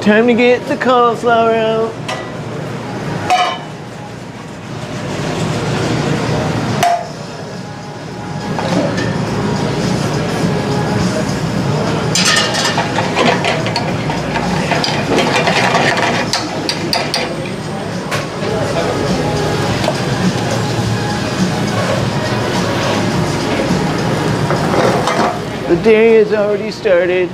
Time to get the cauliflower out. The day has already started.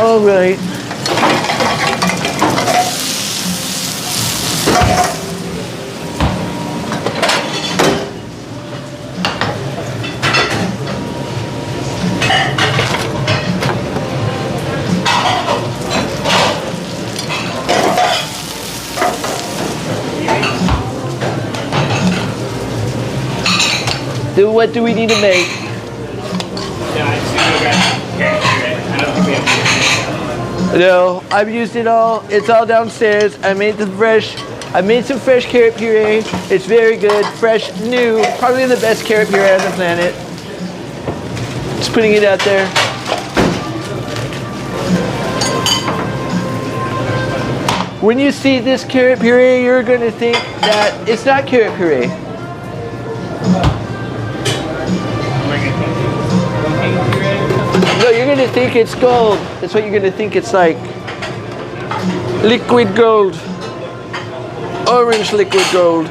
All right. What do we need to make? No, I've used it all. It's all downstairs. I made some fresh carrot puree. It's very good, fresh, new. Probably the best carrot puree on the planet. Just putting it out there. When you see this carrot puree, you're going to think that it's not carrot puree. No, you're going to think it's gold. That's what you're going to think it's like. Liquid gold. Orange liquid gold.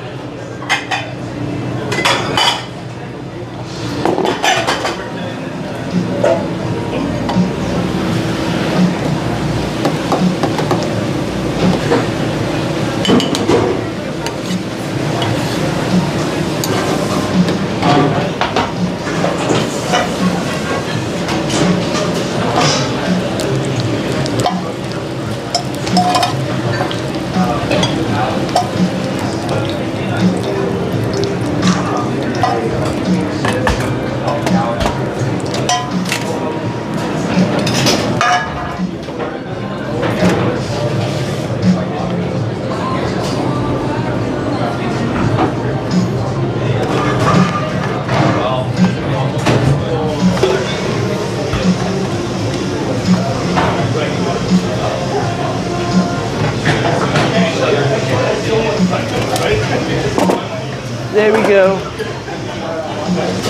There we go.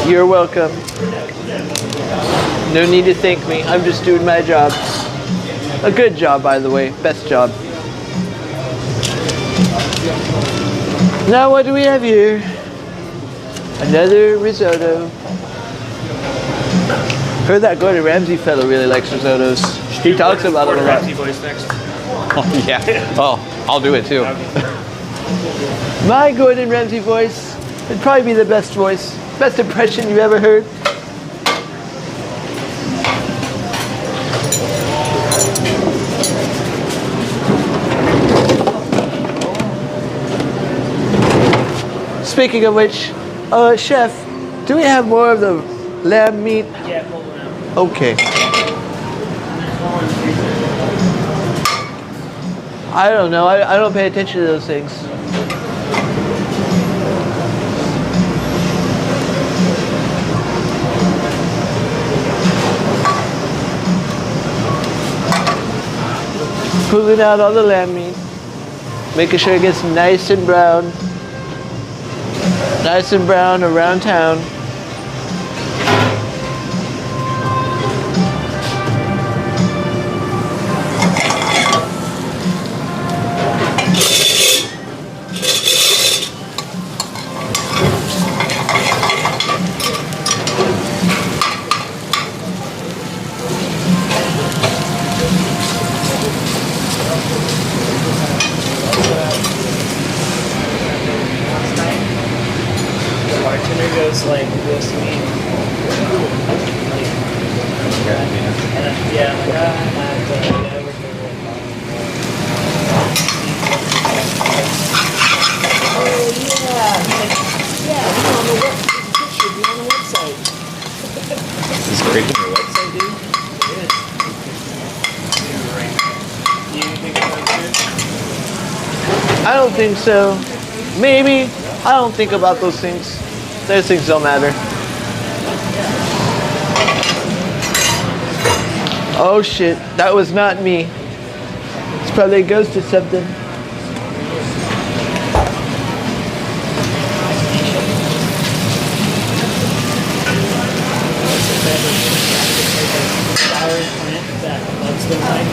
You're welcome. No need to thank me. I'm just doing my job. A good job, by the way. Best job. Now what do we have here? Another risotto. Heard that Gordon Ramsay fellow really likes risottos. He talks about it a lot. Ramsay voice next. Oh, yeah. Oh, I'll do it too. My Gordon Ramsay voice would probably be the best voice, best impression you've ever heard. Speaking of which, chef, do we have more of the lamb meat? Yeah, pull them out. Okay. I don't know. I don't pay attention to those things. Pulling out all the lamb meat, making sure it gets nice and brown around town. Yeah, like, This is breaking your website, dude? I don't think so. Maybe. I don't think about those things. Those things don't matter. Oh shit, that was not me. It's probably a ghost or something. flowers plant that loves the light.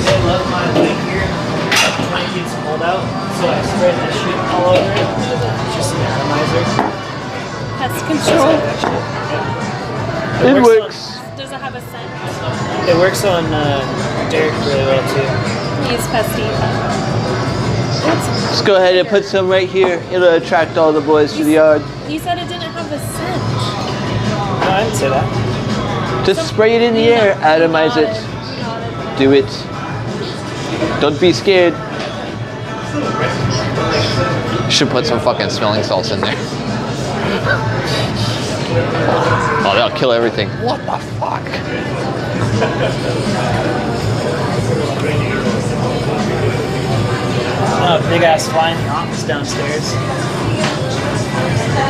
I love my link here. Mine keeps cold out, so I spread this shit all over it. It's just an atomizer. Pest control. It works. Does it have a scent? It works on Derek really well too. He's pesty. Let's go ahead and put some right here. It'll attract all the boys to the yard. You said it didn't have a scent. No, I didn't say that. Just spray it in the air, atomize it. Do it. Don't be scared. Should put some fucking smelling salts in there. Oh, that'll kill everything. What the fuck? Oh, big ass flying ox downstairs.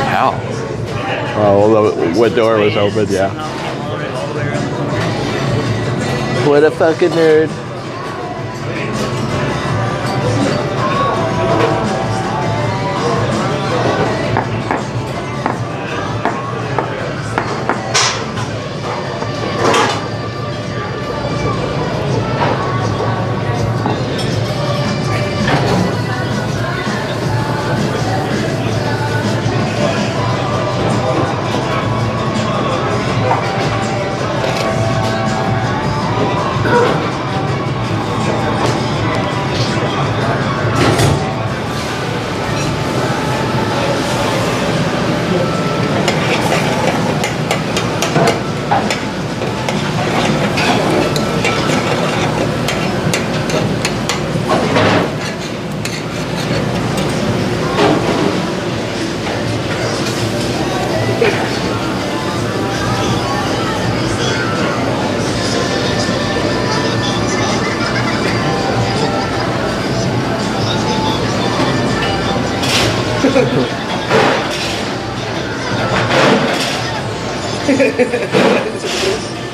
How? Oh, the wood door was open, yeah. What a fucking nerd.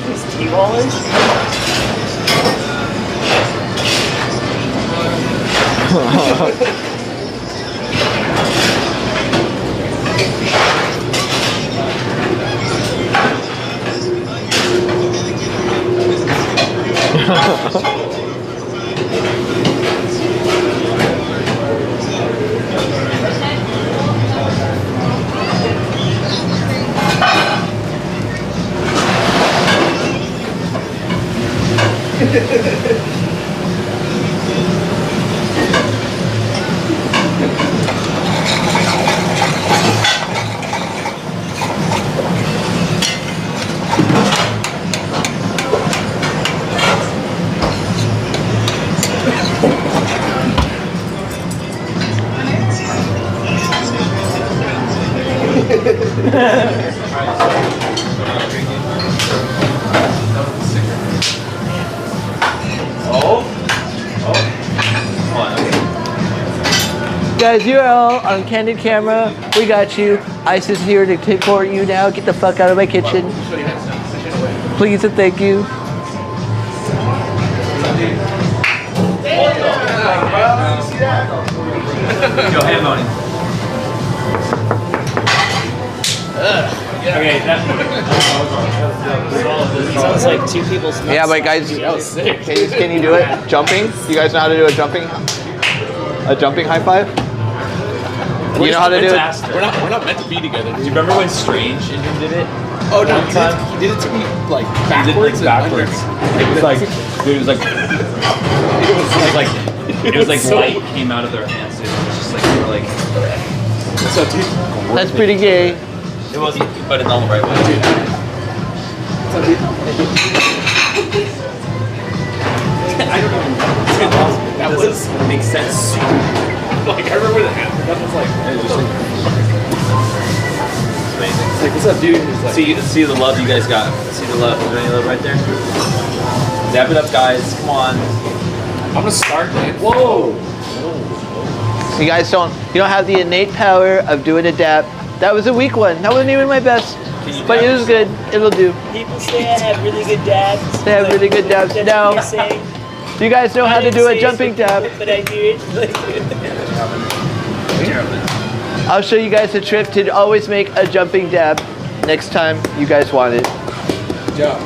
These T-wallers? Guys, you're all on candid camera. We got you. Ice is here to take care of you now. Get the fuck out of my kitchen. Please and thank you. Go ahead, Money. Okay, Sounds like two people's nuts. Yeah, but guys, can you do it? Jumping? You guys know how to do a jumping high five? You know how to do it? We're not meant to be together. Do you remember when Strange Engine did it? Oh no, he did it to me like backwards. Backwards. It was like, dude, it was like, it was like light came out of their hands, dude. It was just like, they were like, What's up, dude? That's pretty gay. it wasn't, but in all the right way. What's up, dude? I don't know. That was Makes sense. like I remember that. That was like. It was just amazing. It's like, what's up, dude? It's like, See the love you guys got. See the love. Is there any love right there? Dab it up, guys. Come on. I'm gonna start, man. Whoa. You guys don't have the innate power of doing a dab. That was a weak one. That wasn't even my best. But it was good. It'll do. People say I have really good dabs. They have really good dabs. That's No. what they say. Do you guys know how to do a jumping dab? But I do it. I'll show you guys a trick to always make a jumping dab next time you guys want it. Yeah.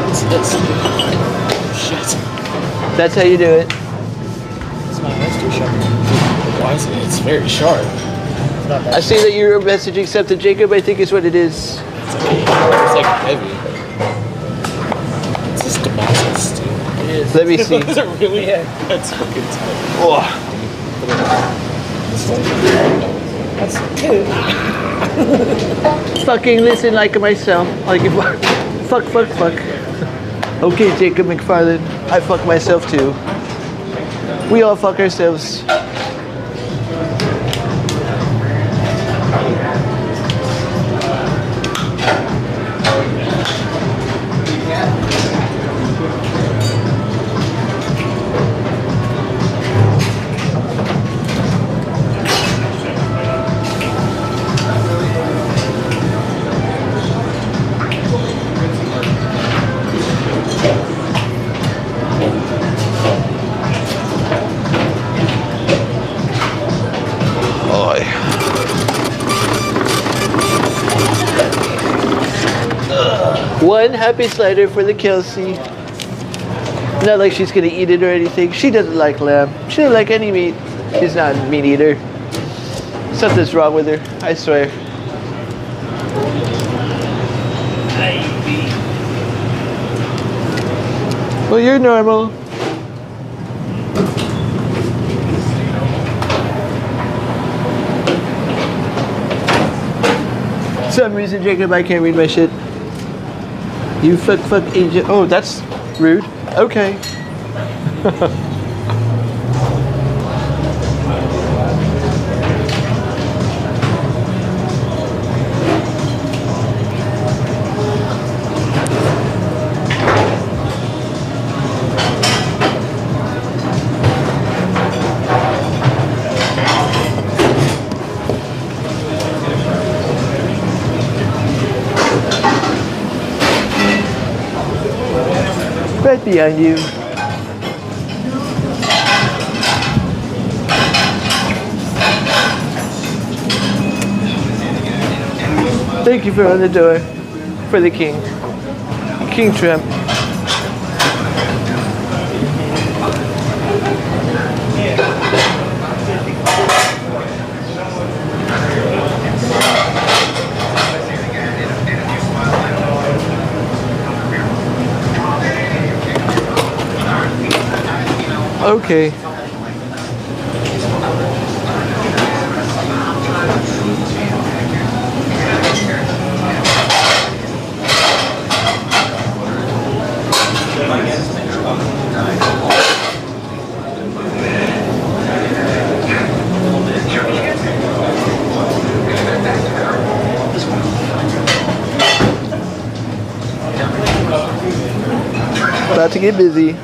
What's this? Shit. That's how you do it. It's my knife too sharp. Why is it? It's very sharp. It's not that I see that your message accepted, Jacob. I think is what it is. It's like heavy. It's just Damascus, dude. it is. Let me see. Is it really? Yeah. That's fucking tight. Oh, That's fucking listen like myself. Like if fuck. Okay, Jacob McFarland. I fuck myself too. We all fuck ourselves. One happy slider for the Kelsey. Not like she's gonna eat it or anything. She doesn't like lamb. She doesn't like any meat. She's not a meat eater. Something's wrong with her, I swear. Well, you're normal. For some reason, Jacob, I can't read my shit. You fuck agent. Oh, that's rude. Okay. Right behind you. Thank you for on the door for the king. King Trump. Okay. About to get busy.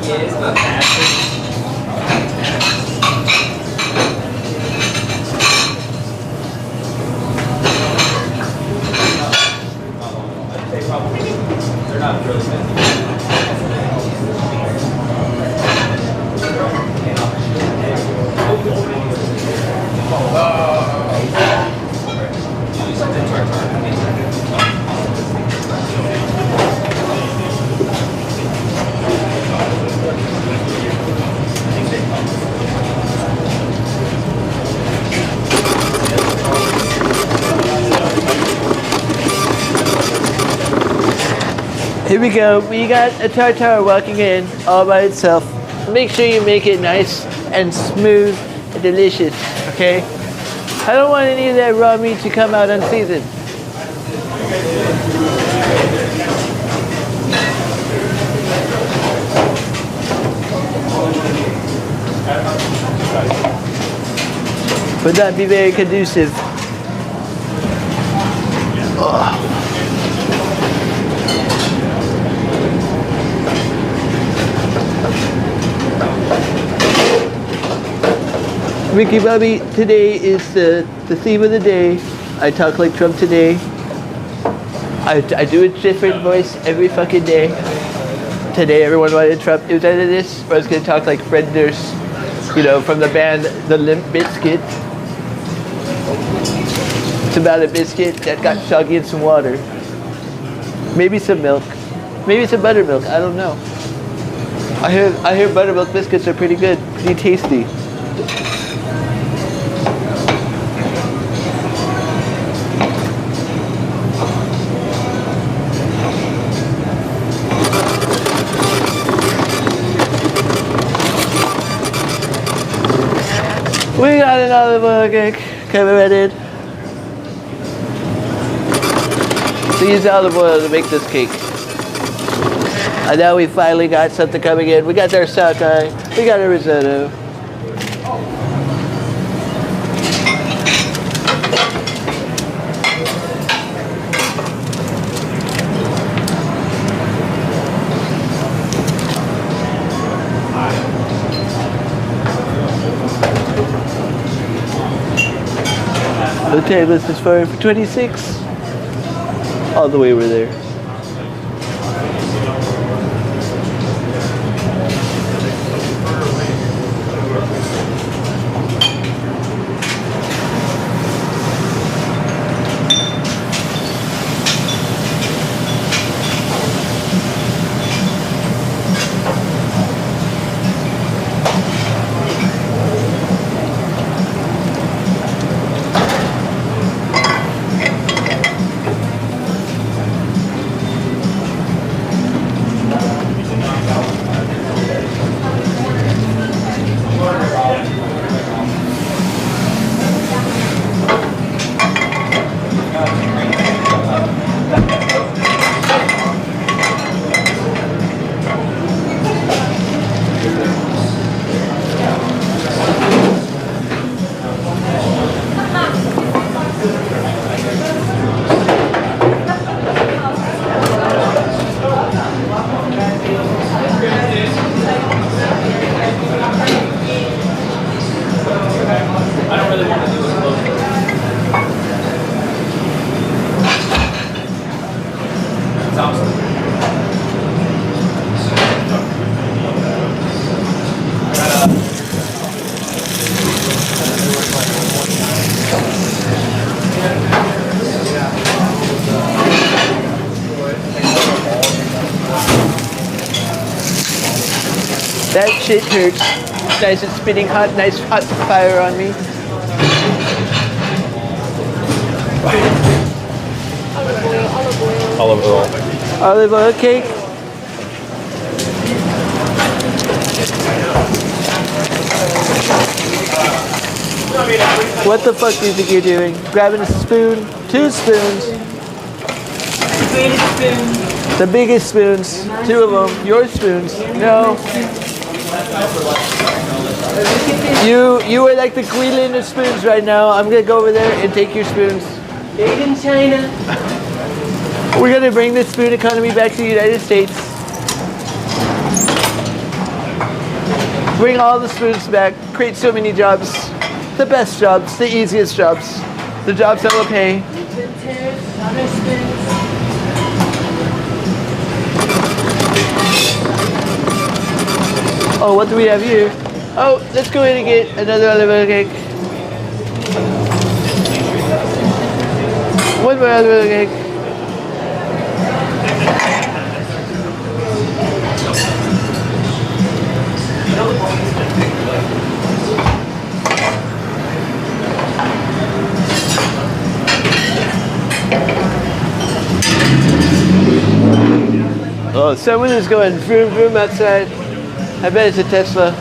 Yes, the bastard. They probably, they're not really busy. Here we go. We got a tartare walking in all by itself. Make sure you make it nice and smooth and delicious, okay? I don't want any of that raw meat to come out unseasoned. Would not be very conducive. Ricky Bobby, today is the theme of the day. I talk like Trump today. I do a different voice every fucking day. Today everyone wanted Trump. It was either this or I was going to talk like Fred Durst, you know, from the band The Limp Bizkit. It's about a biscuit that got soggy in some water. Maybe some milk. Maybe some buttermilk. I don't know. I hear buttermilk biscuits are pretty good, pretty tasty. We got an olive oil cake commemorated. So use olive oil to make this cake. And now we finally got something coming in. We got our sockeye, we got our risotto. The table is for 26. All the way over there. I don't really want to do it close. Sounds That shit hurts. Nice and spitting hot, nice hot fire on me. Olive oil. Olive oil cake. What the fuck do you think you're doing? Grabbing a spoon? 2 spoons. The biggest spoons. 2 of them. Your spoons. No. You are like the queen of spoons right now. I'm gonna go over there and take your spoons. Made in China. We're gonna bring the spoon economy back to the United States. Bring all the spoons back, create so many jobs. The best jobs, the easiest jobs. The jobs that will pay. Oh, what do we have here? Oh, let's go in and get another elevator cake. One more elevator cake. Oh, someone is going vroom vroom outside. I bet it's a Tesla.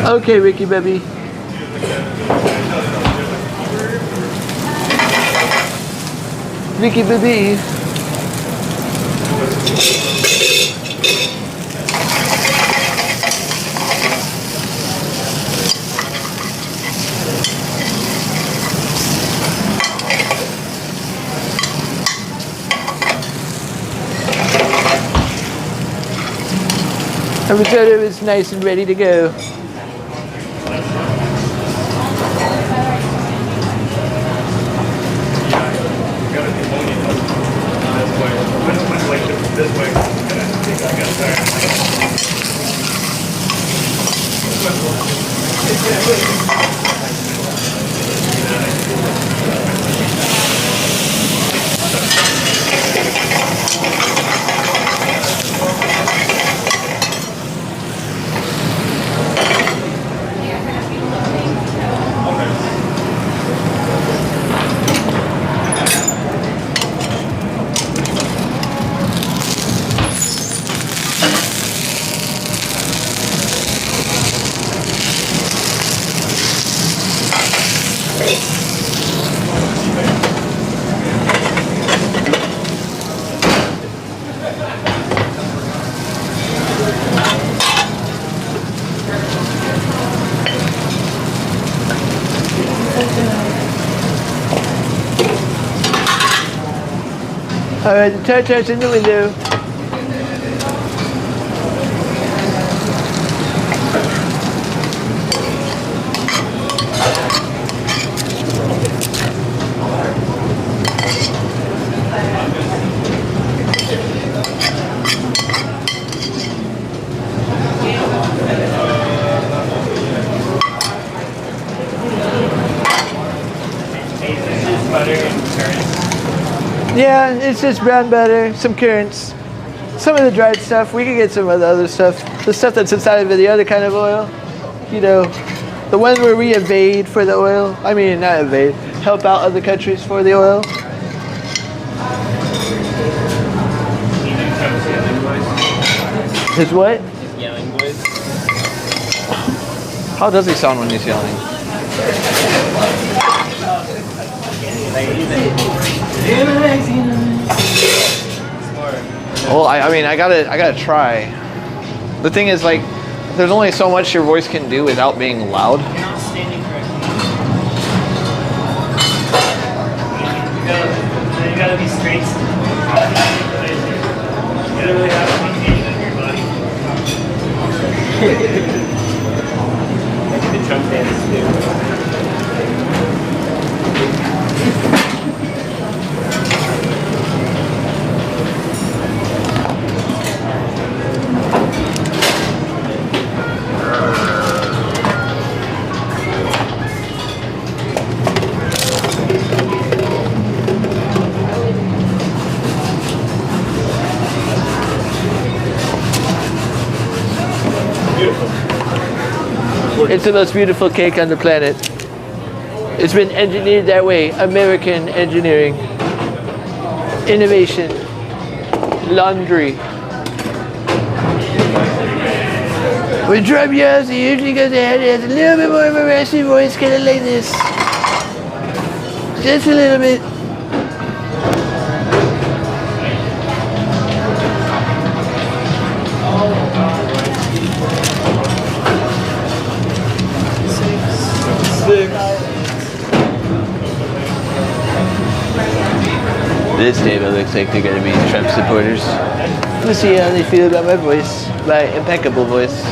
Okay, Ricky baby. Ricky baby. Our potato is nice and ready to go. All right, the tartar's in the window. Yeah, it's just brown butter, some currants, some of the dried stuff. We could get some of the other stuff. The stuff that's inside of it, the other kind of oil. You know, the one where we evade for the oil. I mean, not evade, help out other countries for the oil. His what? His yelling voice. How does he sound when he's yelling? Well, I mean, I gotta try. The thing is, like, there's only so much your voice can do without being loud. You're not standing correctly. You gotta be straight. You gotta really have to be in your body. Like the Trump dance too. It's the most beautiful cake on the planet. It's been engineered that way, American engineering. Innovation. Laundry. With drum yells, it usually goes ahead and has a little bit more of a raspy voice, kind of like this. Just a little bit. This table looks like they're gonna be Trump supporters. We'll see how they feel about my voice, my impeccable voice.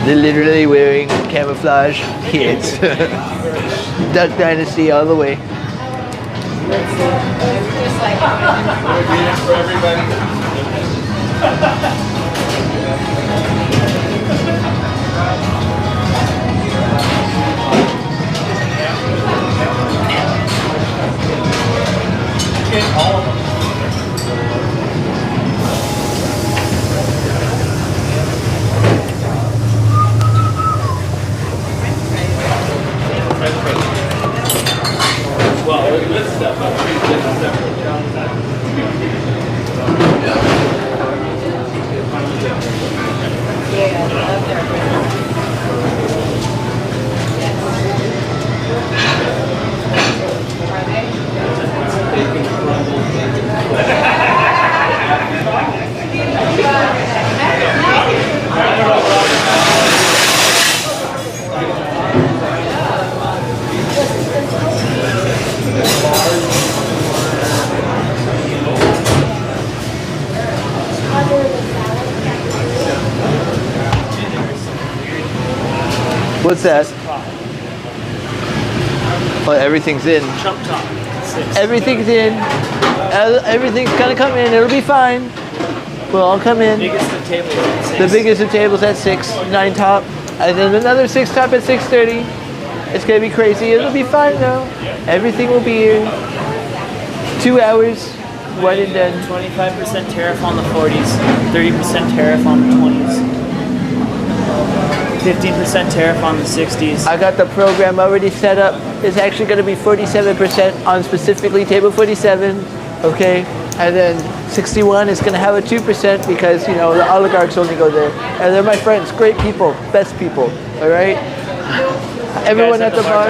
They're literally wearing camouflage kids. Duck Dynasty all the way. What's that? Oh, everything's in. Chump top. 6. Everything's in. Everything's gonna come in. It'll be fine. We'll all come in. Biggest of tables at 6. The biggest of tables at 6, 9 top, and then another 6 top at 6:30. It's gonna be crazy. It'll be fine though. Everything will be here. 2 hours, one and done. 25% tariff on the 40s, 30% tariff on the 20s, 15% tariff on the 60s. I got the program already set up. It's actually going to be 47% on specifically table 47, okay? And then 61 is going to have a 2% because, you know, the oligarchs only go there. And they're my friends, great people, best people, all right? Everyone at the bar,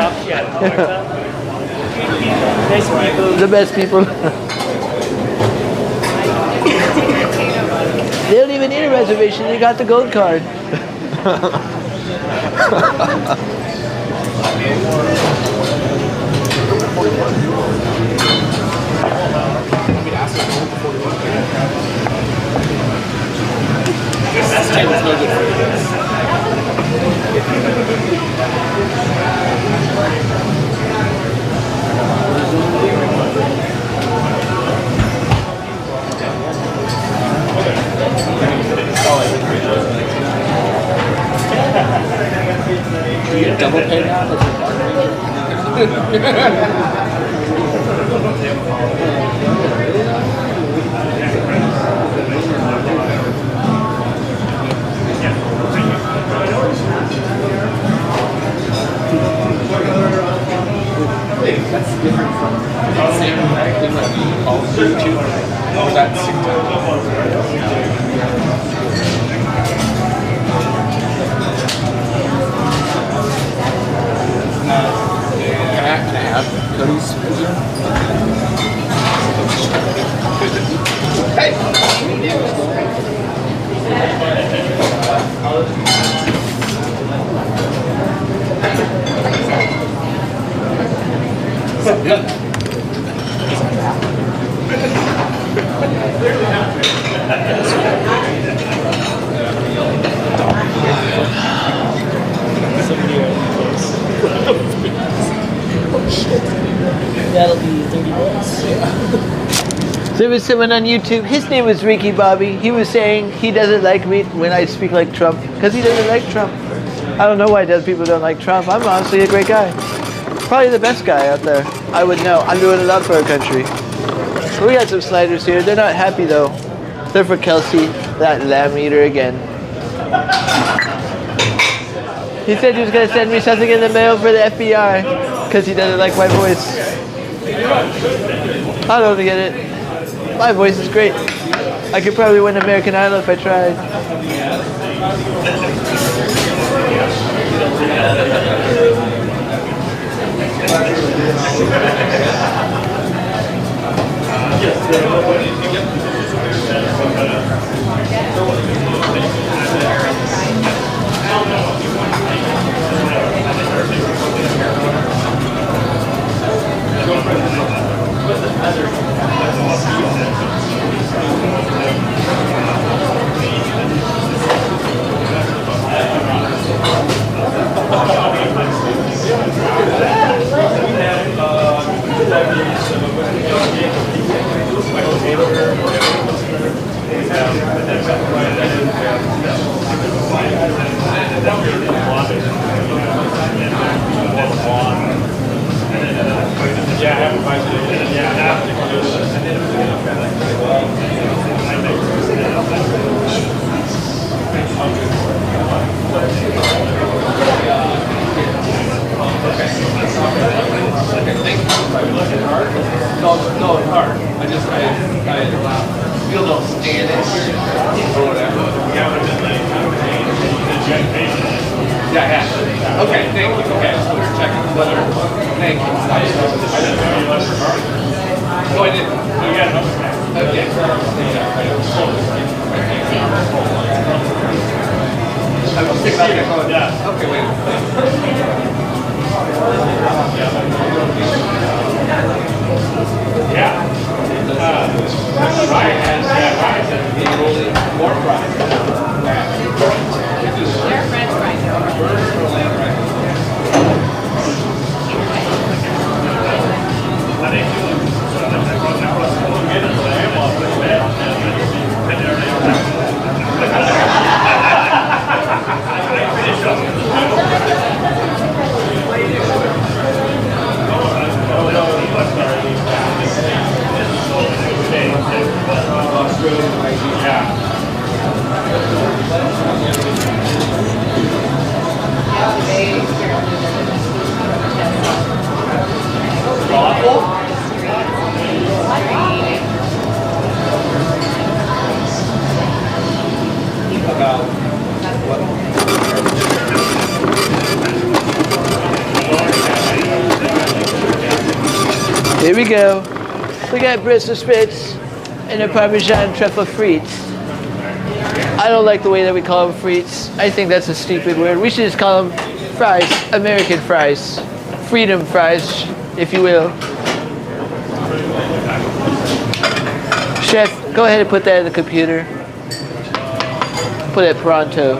Nice people. the best people. They don't even need a reservation, they got the gold card. This table's no good for you. Do you get double pay now? That's different from the same thing like all 32. Or was that 6 times? Can I have Cody's video? Hey! That'll be $30. There was someone on YouTube, his name was Ricky Bobby. He was saying he doesn't like me when I speak like Trump, because he doesn't like Trump. I don't know why people don't like Trump. I'm honestly a great guy. Probably the best guy out there. I would know. I'm doing a lot for our country. We got some sliders here. They're not happy though. They're for Kelsey, that lamb eater again. He said he was gonna send me something in the mail for the FBI because he doesn't like my voice. I don't get it. My voice is great. I could probably win American Idol if I tried. No, it's hard. I feel they'll stand it or whatever. Yeah. Okay, thank you. Okay, so we're checking whether. Thank you. No, I didn't. You got another guy. Okay. I will stick back. Yeah. Okay, wait. Yeah. Ryan has more fries. They're French fries. Here we go. We got Brussels sprouts and a Parmesan truffle frites. I don't like the way that we call them frites. I think that's a stupid word. We should just call them fries, American fries, freedom fries, if you will. Chef, go ahead and put that in the computer. Put it pronto.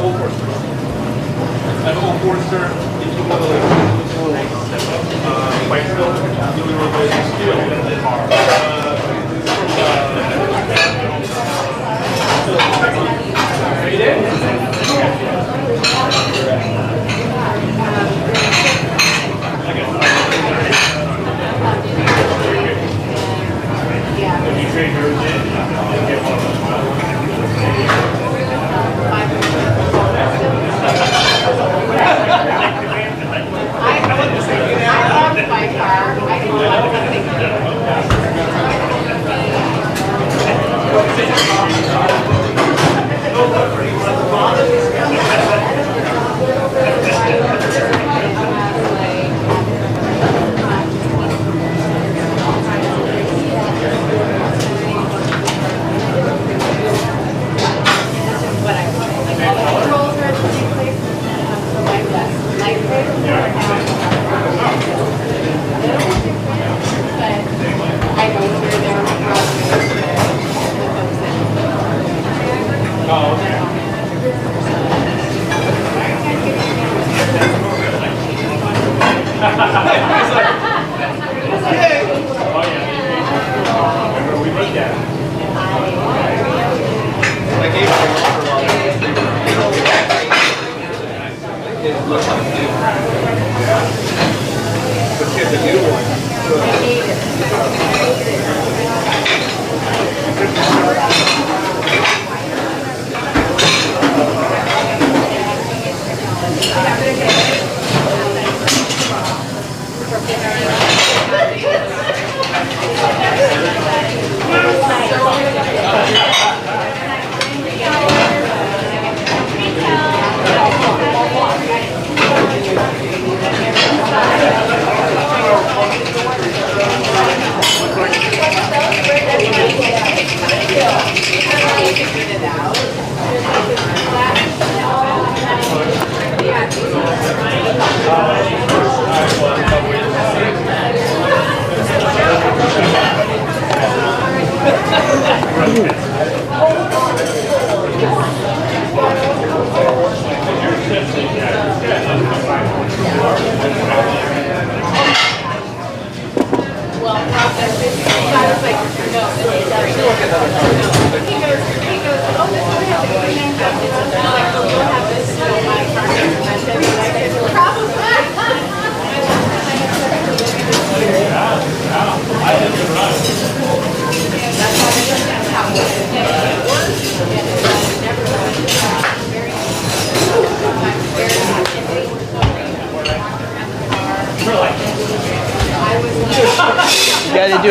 Old Forester. An Old Forester, if you want to Whiteville, you will go to steel. If you trade yours in, you'll get one of those.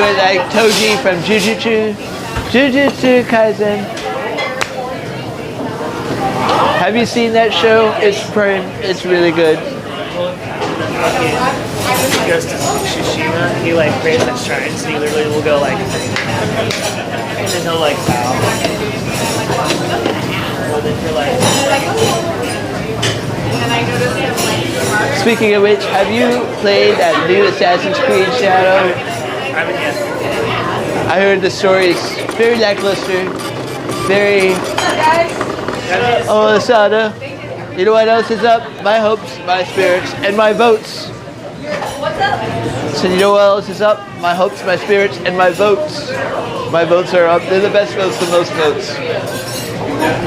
do it like Toji from Jujutsu Kaisen. Have you seen that show? It's really good. He goes to Tsushima, he like prays at shrines, and he literally will go like, and then he'll like bow. And then he'll like, Speaking of which, have you played that new Assassin's Creed Shadow? I haven't yet. I heard the story is very lackluster, very. Oh, Asada. You know what else is up? My hopes, my spirits, and my votes. So you know what else is up? My hopes, my spirits, and my votes. My votes are up. They're the best votes, the most votes.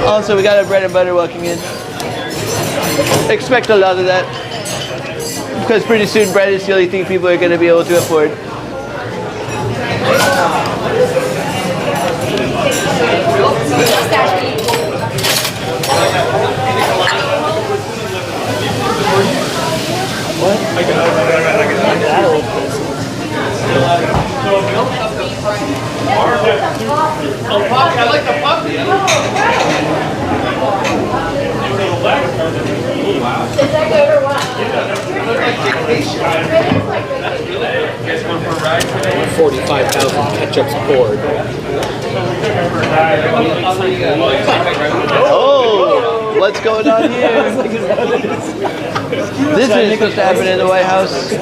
Also, we got a bread and butter walking in. Expect a lot of that. Because pretty soon bread is the only thing people are going to be able to afford. I like the puppy. Is that good or what? 45,000 ketchups poured. Oh, what's going on here? This is supposed to happen in the White House.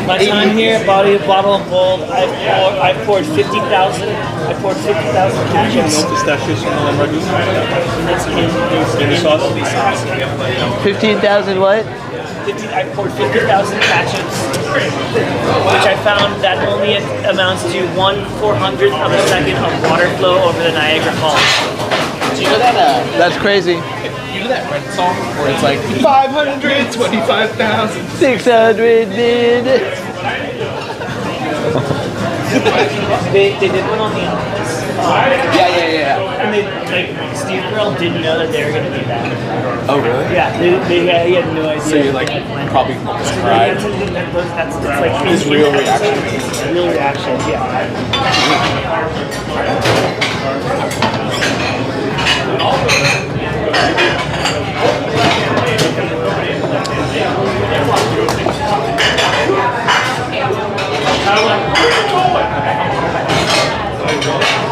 My time here, bottle of gold. I poured 50,000. I poured 50,000 ketchups. Pistachios from the ragu. In the sauce. 15,000 what? I poured 50,000 ketchups, which I found that only amounts to 1/400th of a second of water flow over the Niagara Falls. Do you know that? That's crazy. You know that Red song where it's like 525,000. 600 minutes. They did one on The Office. Yeah. And they, like, Steve Carell didn't know that they were going to do that. Oh, really? Yeah, he had no idea. So you like probably cried. That's like His real reaction. Real reaction, yeah.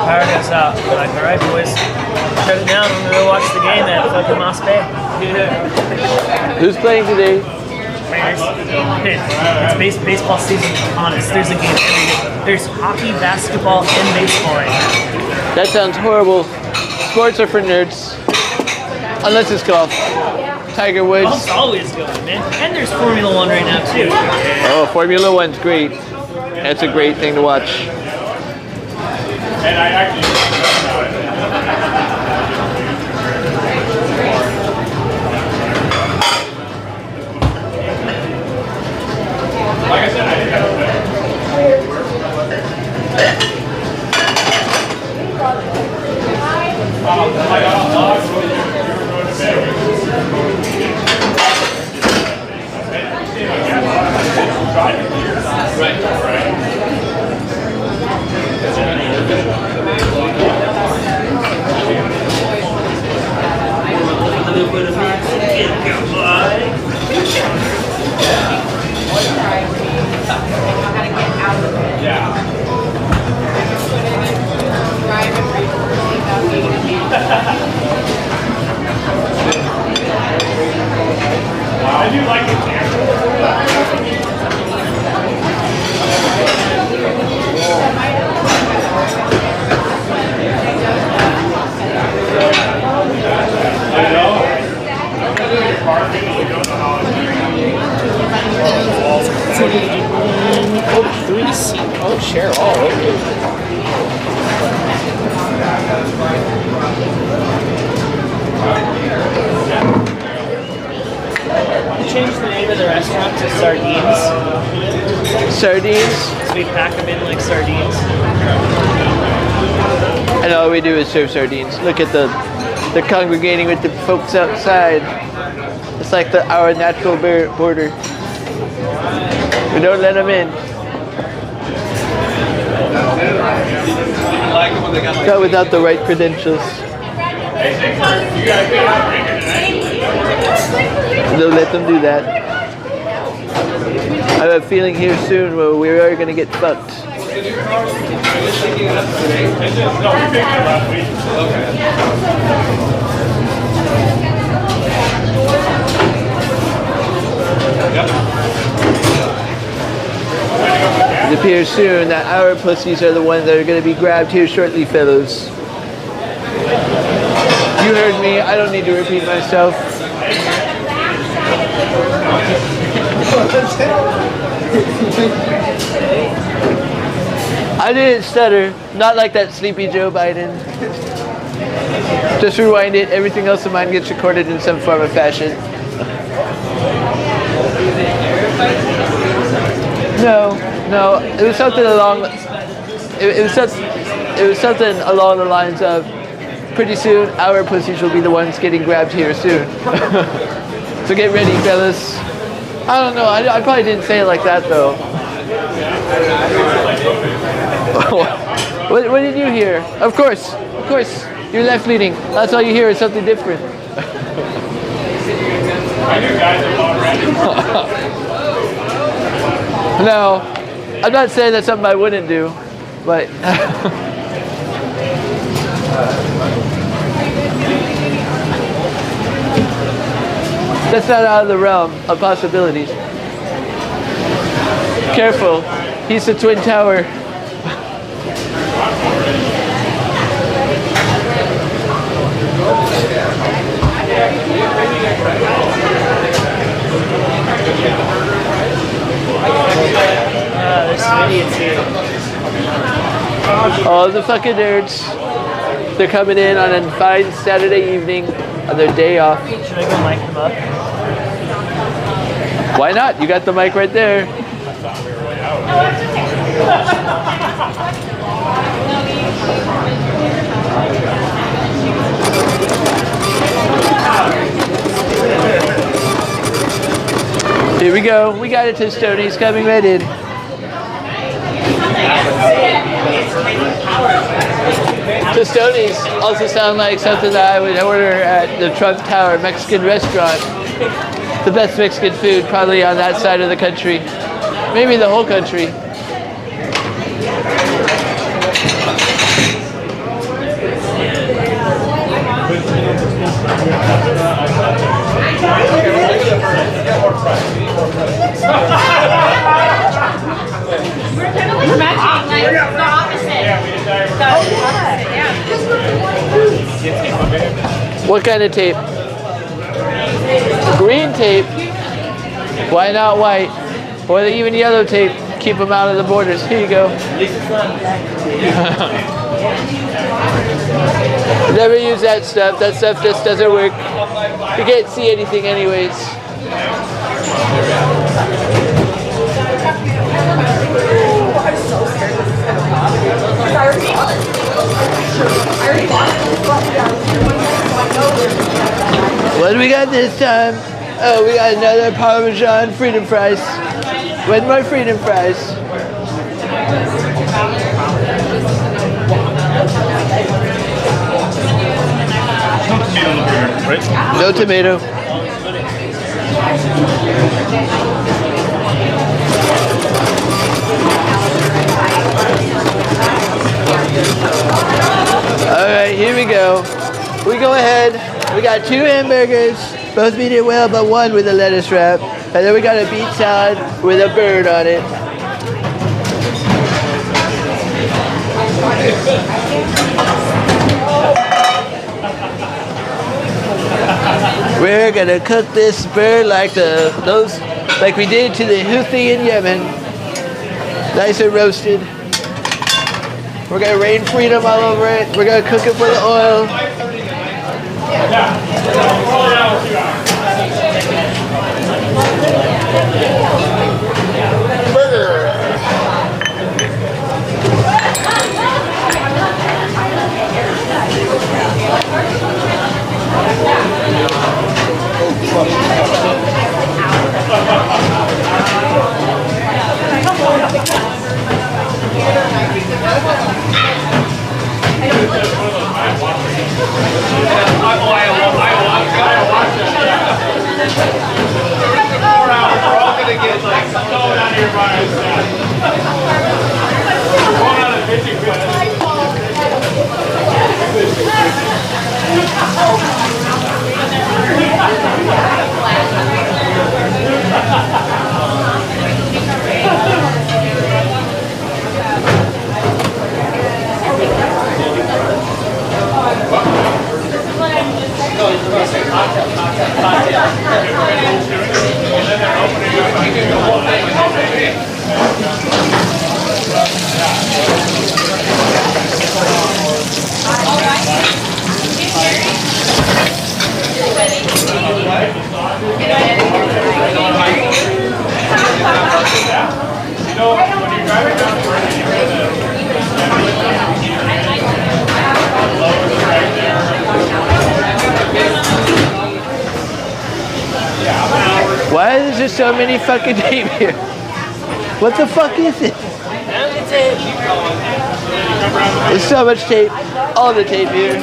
Power goes out. We're like, alright, boys, shut it down. We're gonna go watch the game at fucking Moss Bay. Who's playing today? It's baseball season. Honest, there's a game every day. There's hockey, basketball, and baseball right now. That sounds horrible. Sports are for nerds. Unless it's golf. Tiger Woods. Golf's always going, man. And there's Formula One right now too. Oh, Formula One's great. That's a great thing to watch. And I actually. Like I said, I didn't have I do like it. I know. Oh, 3C. Oh, share all. Changed the name of the restaurant to Sardines. Sardines. So we pack them in like sardines. And all we do is serve sardines. Look at they're congregating with the folks outside. It's like our natural border. We don't let them in. Not without the right credentials. They'll let them do that. I have a feeling here soon where we are going to get fucked. It appears soon that our pussies are the ones that are going to be grabbed here shortly, fellows. You heard me. I don't need to repeat myself. I didn't stutter. Not like that sleepy Joe Biden. Just rewind it. Everything else of mine gets recorded in some form of fashion. No. It was something along. It was something along the lines of, pretty soon our pussies will be the ones getting grabbed here soon. So get ready, fellas. I don't know. I probably didn't say it like that though. What did you hear? Of course. You're left leaning. That's all you hear is something different. No, I'm not saying that's something I wouldn't do, but that's not out of the realm of possibilities. Careful, he's the Twin Tower. There's some idiots here. All the fucking nerds. They're coming in on a fine Saturday evening on their day off. Should I go mic them up? Why not? You got the mic right there. Here we go. We got it to Stoney's coming right in. Tostones also sound like something that I would order at the Trump Tower Mexican restaurant. The best Mexican food probably on that side of the country. Maybe the whole country. We're kind of like matching, like the opposite. What kind of tape? Green tape. Why not white? Or even yellow tape. Keep them out of the borders. Here you go. Never use that stuff. That stuff just doesn't work. You can't see anything anyways. What do we got this time? Oh, we got another Parmesan freedom fries. Where's my freedom fries? No tomato. Alright, here we go. We go ahead. We got 2 hamburgers, both medium well, but one with a lettuce wrap. And then we got a beet salad with a bird on it. We're gonna cook this bird like like we did to the Houthi in Yemen. Nice and roasted. We're gonna rain freedom all over it. We're gonna cook it for the oil. Why is there so many fucking tape here? What the fuck is it? There's so much tape. All the tape here.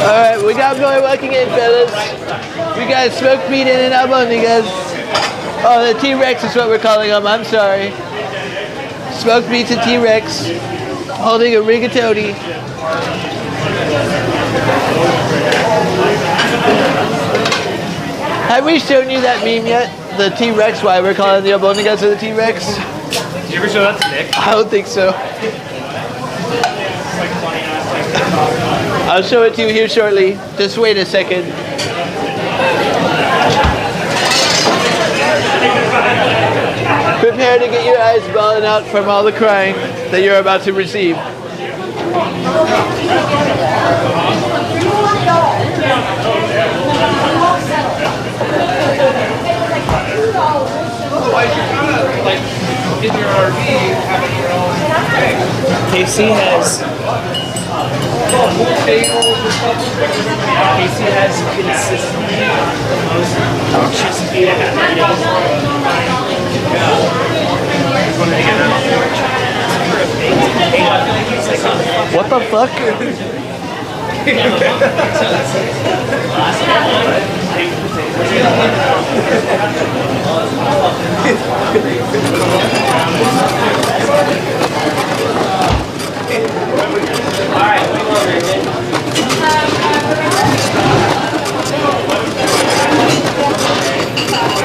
Alright, we got more walking in, fellas. We got smoked meat in and albondigas. Oh, the T-Rex is what we're calling them. I'm sorry. Smoked meats and T-Rex. Holding a rigatoni. Have we shown you that meme yet? The T-Rex, why we're calling the albondigas of the T-Rex? Did you ever show that to Nick? I don't think so. I'll show it to you here shortly. Just wait a second. Prepare to get your eyes bawling out from all the crying that you're about to receive. Otherwise, you're kind of like in your RV having your own thing. Casey has Pool tables and stuff. Casey has consistently the most anticipated What the fuck?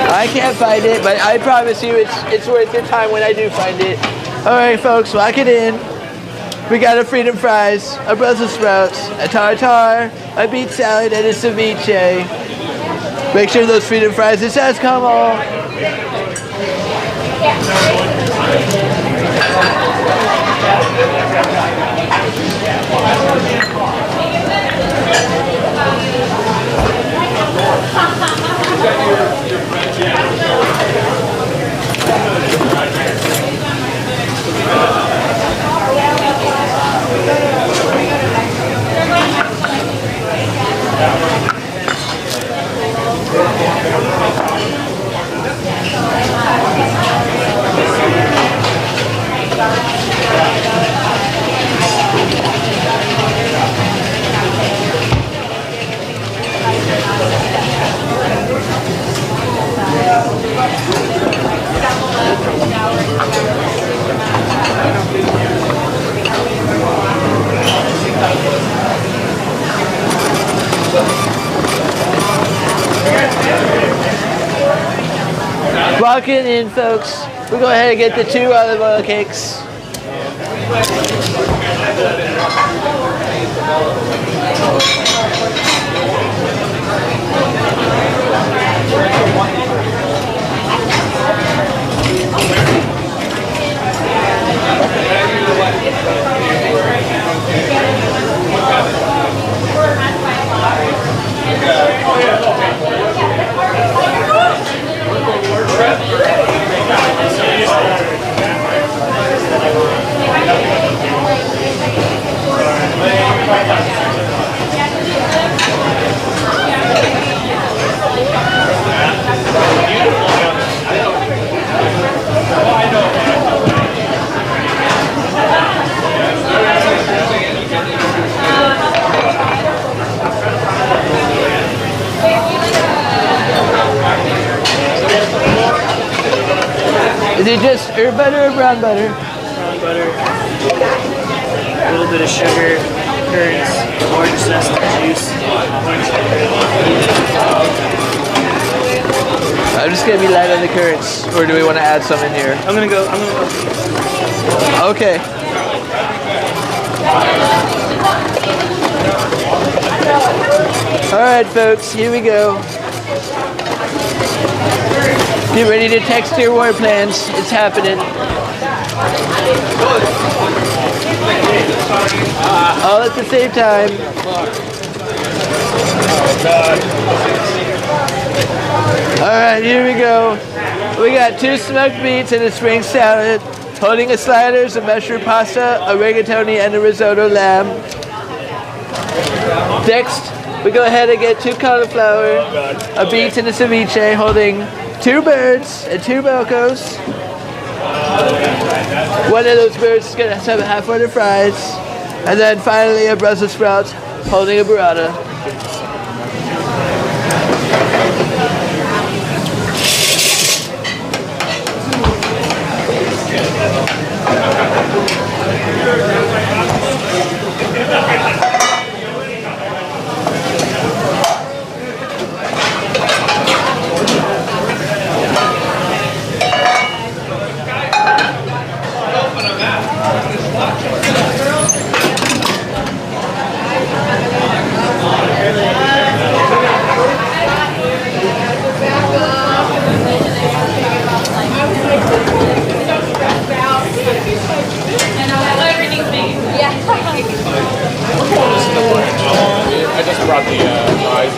I can't find it, but I promise you it's worth your time when I do find it. Alright folks, lock it in. We got a freedom fries, a Brussels sprouts, a tartare, a beet salad, and a ceviche. Make sure those freedom fries, it says come on. Walking in, folks. We'll go ahead and get the 2 olive oil cakes. just herb butter or brown butter? Brown butter, a little bit of sugar, curds, orange zest juice. I'm just gonna be light on the currants, or do we want to add some in here? I'm gonna go. Okay. All right, folks, here we go. Get ready to text your war plans. It's happening. All at the same time. All right, here we go. We got 2 smoked meats and a spring salad, holding a sliders, a mushroom pasta, a rigatoni, and a risotto lamb. Next, we go ahead and get 2 cauliflower, a beet, and a ceviche, holding 2 birds and 2 bocos. One of those birds is gonna have half-order fries, and then finally a Brussels sprouts, holding a burrata. I just brought the fries.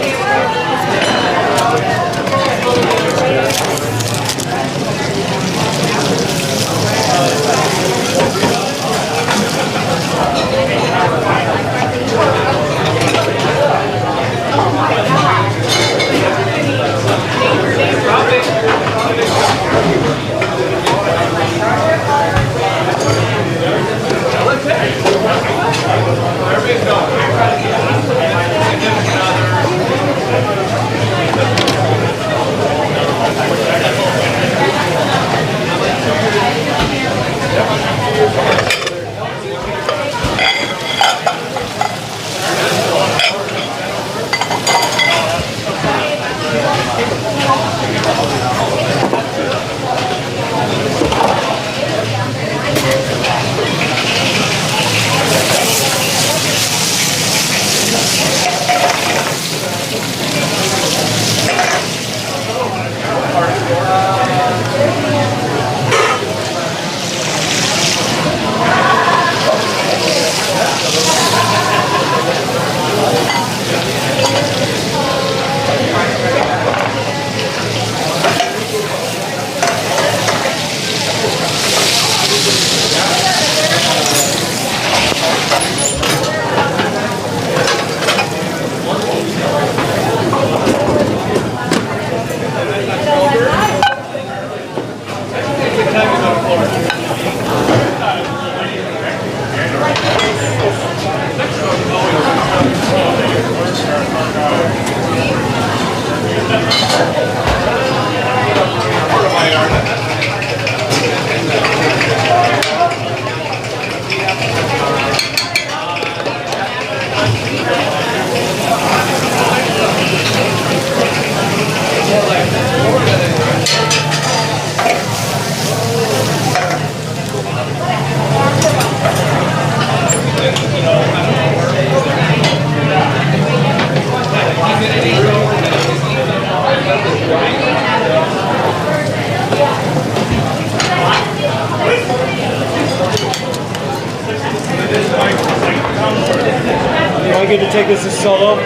Am I good to take this as solo?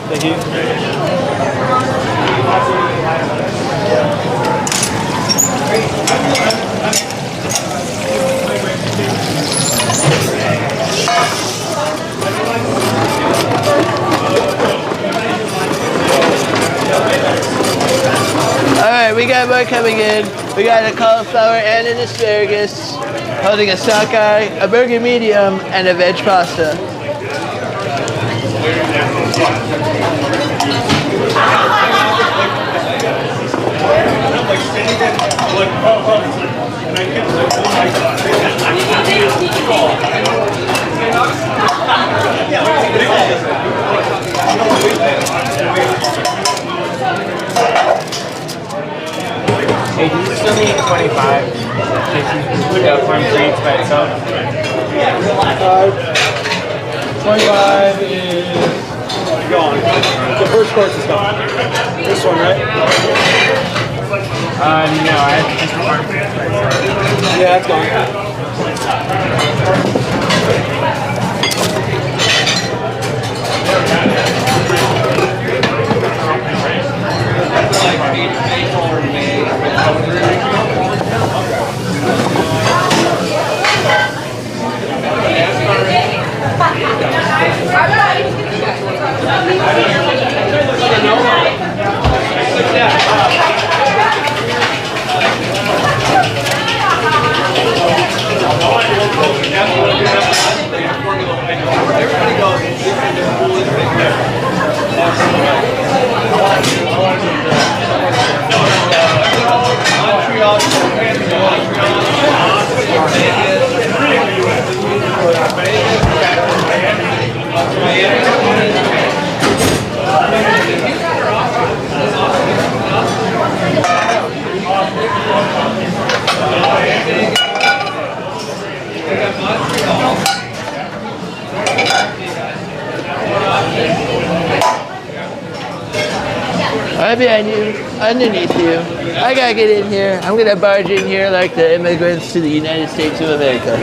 Thank you. All right, we got more coming in. We got a cauliflower and an asparagus, holding a sockeye, a burger medium, and a veg pasta. farm treats by itself? 25 is gone. The first course is gone. This one, right? No, I had just farm treats by itself. Yeah, that's gone. I'm behind you, underneath you. I gotta get in here. I'm gonna barge in here like the immigrants to the United States of America.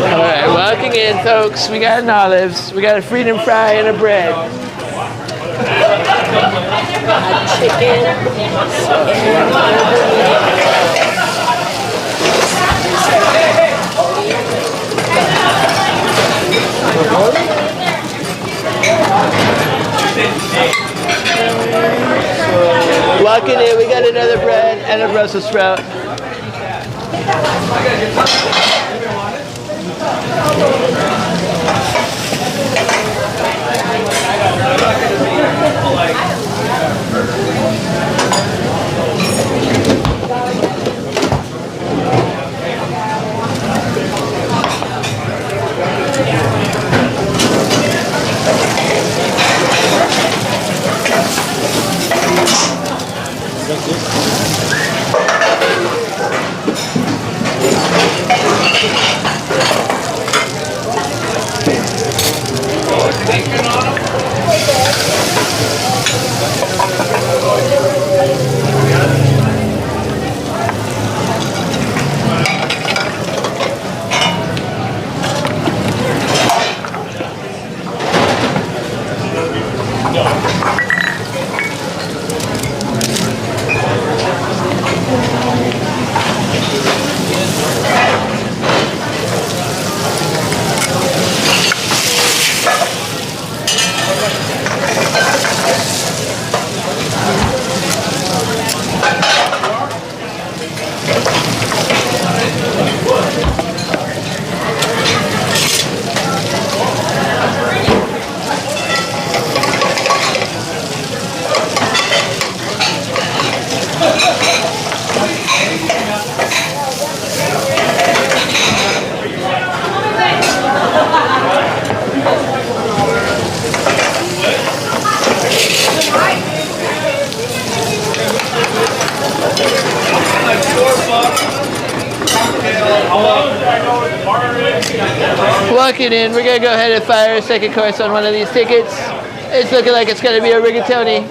Alright, walking in, folks. We got an olives, we got a freedom fry, and a bread. Walking in, we got another bread and a Brussels sprout. Walking in, we're gonna go ahead and fire a second course on one of these tickets. It's looking like it's gonna be a rigatoni.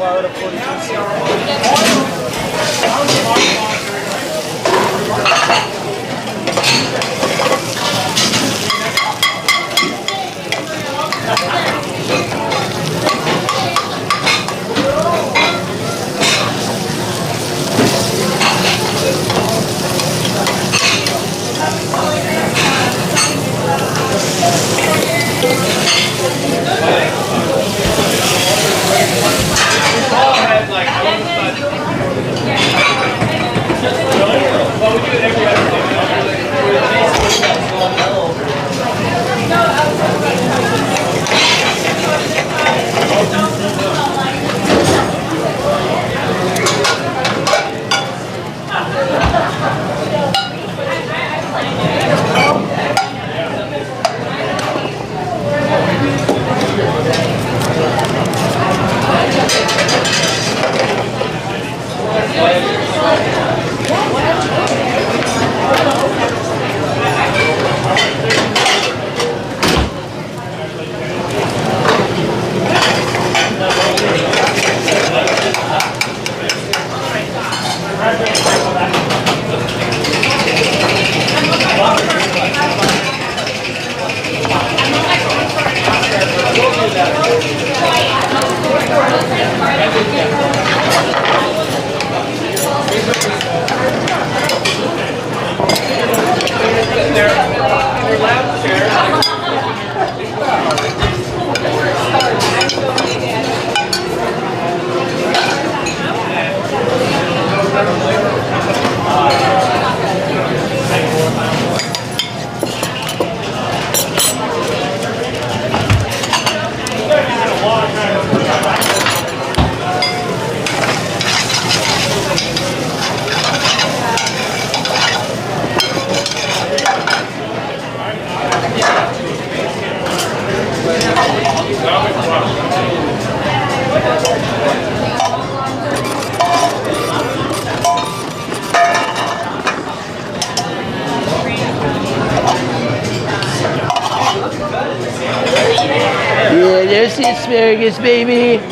Yeah, there's the asparagus, baby.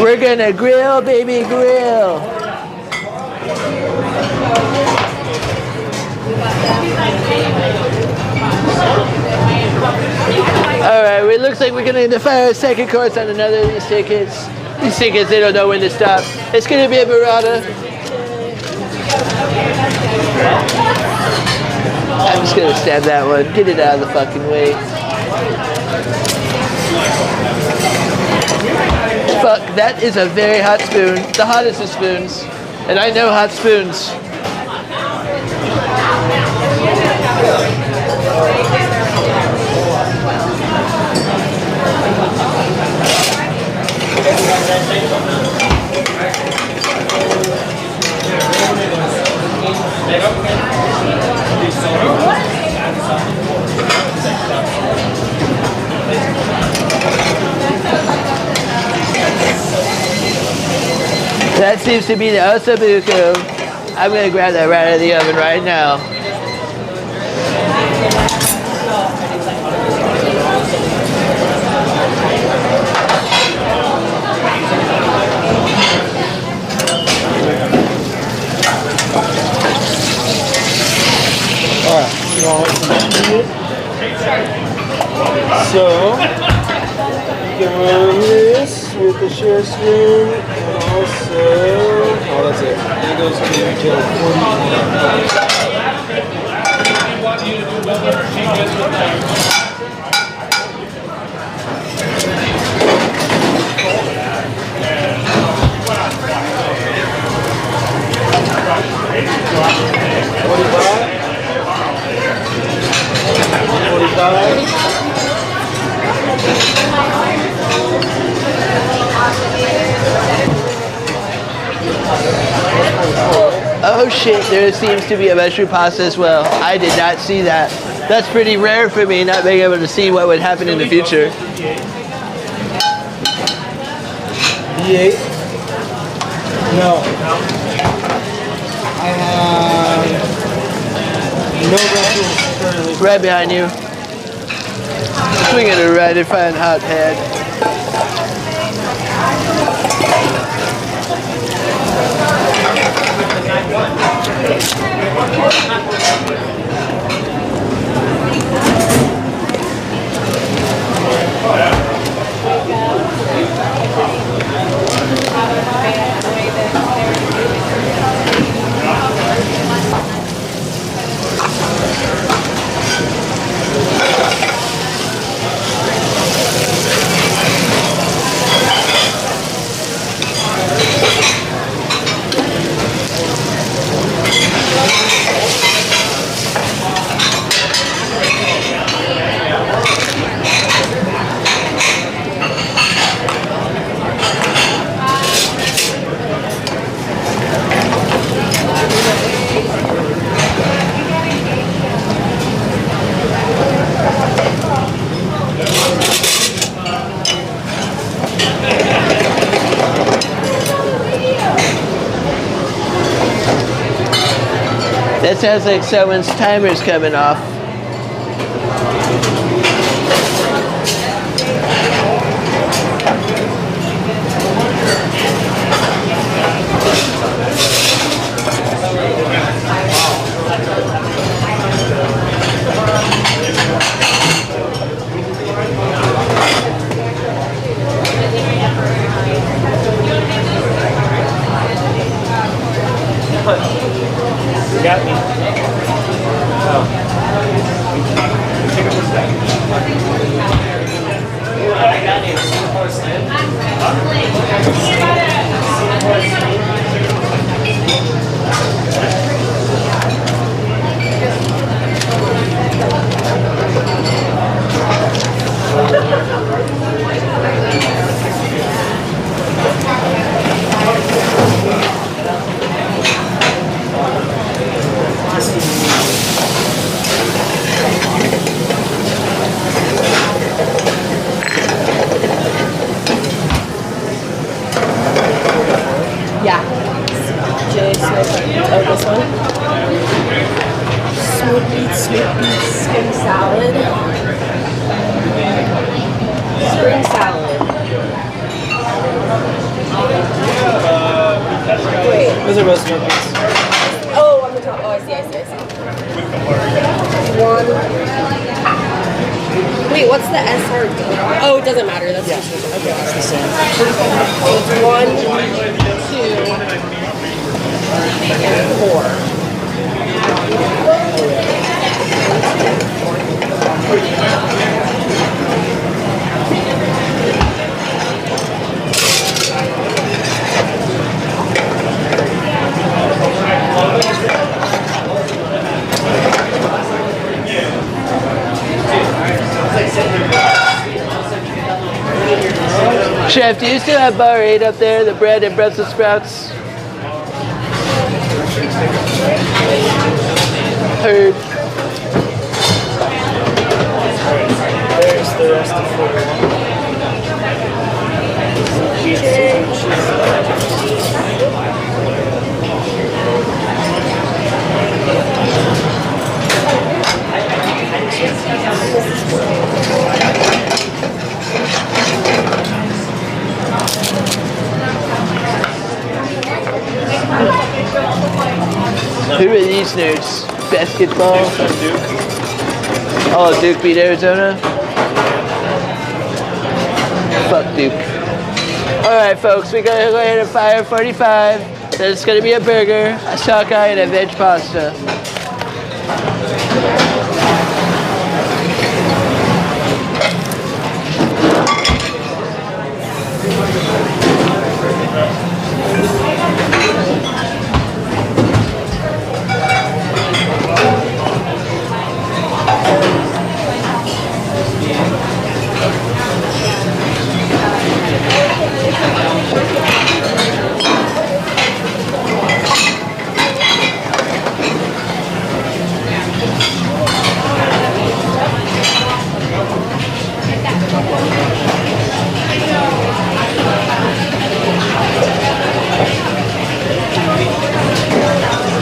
We're gonna grill, baby, grill. Alright, well, it looks like we're gonna fire a second course on another of these tickets. These tickets, they don't know when to stop. It's gonna be a burrata. I'm just gonna stab that one. Get it out of the fucking way. Fuck, that is a very hot spoon. The hottest of spoons. And I know hot spoons. That seems to be the ossobuco. I'm gonna grab that right out of the oven right now. Alright, so you can run this with the share screen and also, oh that's it. It goes Oh shit, there seems to be a mushroom pasta as well. I did not see that. That's pretty rare for me, not being able to see what would happen in the future. D8? No. I have no vegetables currently. Right behind you. Swinging it right in front of the hot pad. That sounds like someone's timer's coming off. You got me. I got you. Singapore Slim. about smoke meats. Oh, on the top. Oh, I see. One. Wait, what's the SR? Oh, it doesn't matter. That's just okay. It's the same. So it's 1, 2, and 4. Chef, do you still have bar 8 up there, the bread and Brussels sprouts? Heard. There's the rest of 41. Who are these nerds? Basketball? Oh, Duke beat Arizona? Fuck Duke. Alright folks, we're gonna go ahead and fire 45. Then it's gonna be a burger, a sockeye, and a veg pasta.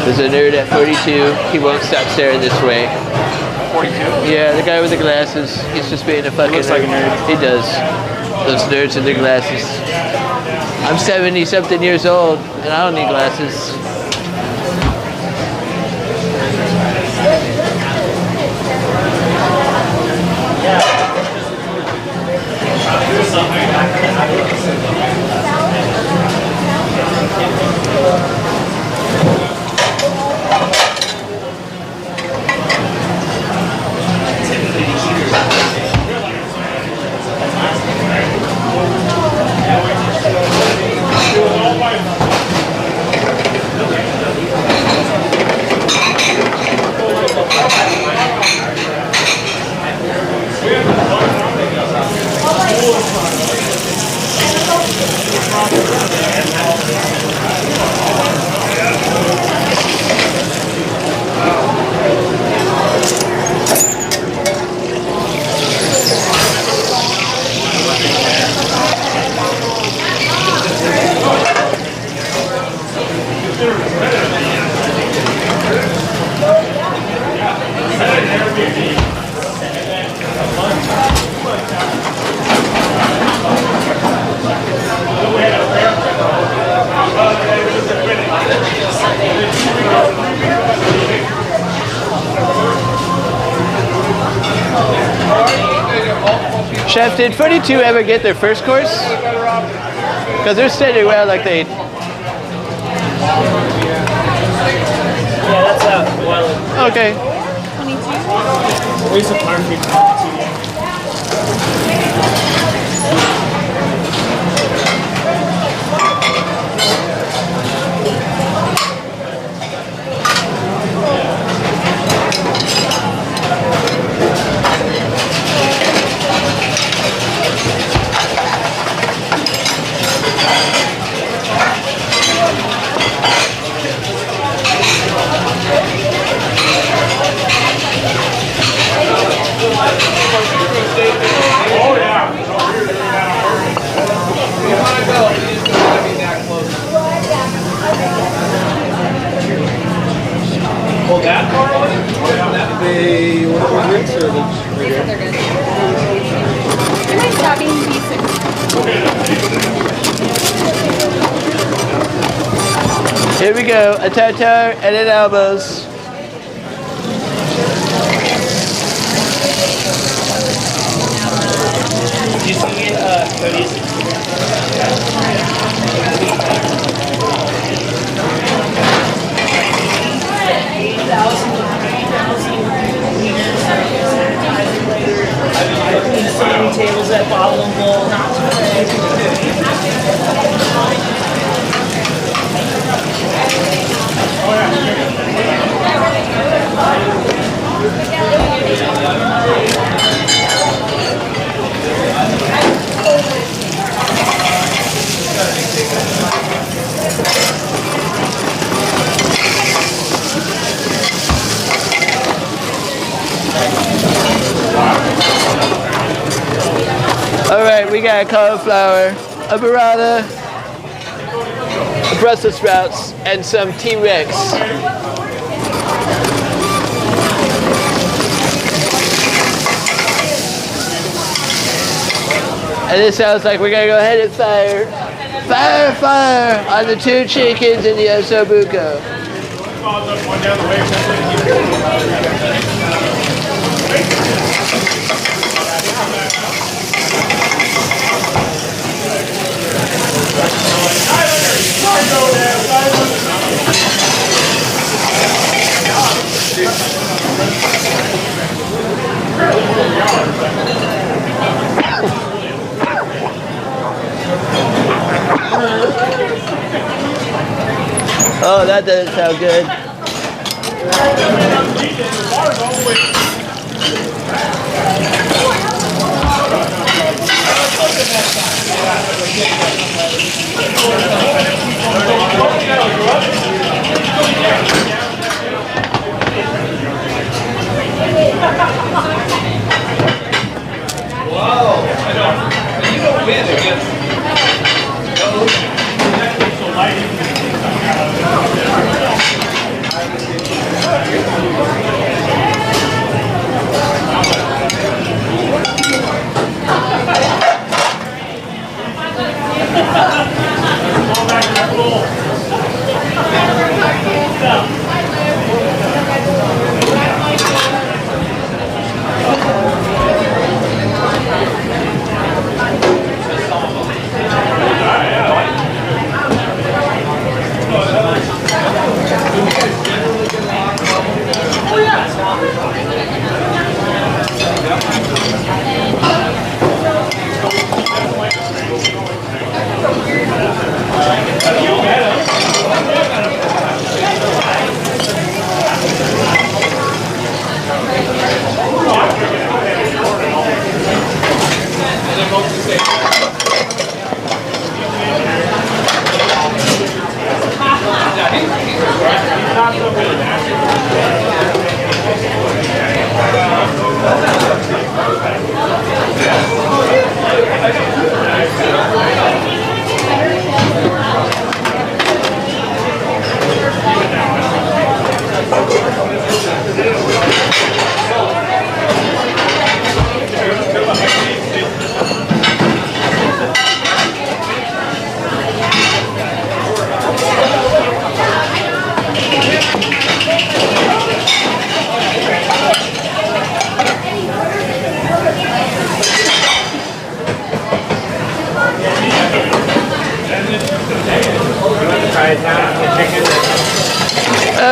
There's a nerd at 42. He won't stop staring this way. 42. Yeah, the guy with the glasses. He's just being a fucking looks like a nerd. He does. Those nerds with their glasses. I'm 70-something years old, and I don't need glasses. Chef, did 42 ever get their first course? Because they're standing well like they... Yeah, that's out. Well, Okay. there's a park in 22. Here we go, a tartare and an elbows. You see it, Cody's? Tables at Bottle and Bowl. All right, we got cauliflower, a burrata, Brussels sprouts, and some T-Rex. And it sounds like we're gonna go ahead and fire. Fire on the 2 chickens in the ossobuco. Oh, that doesn't sound good.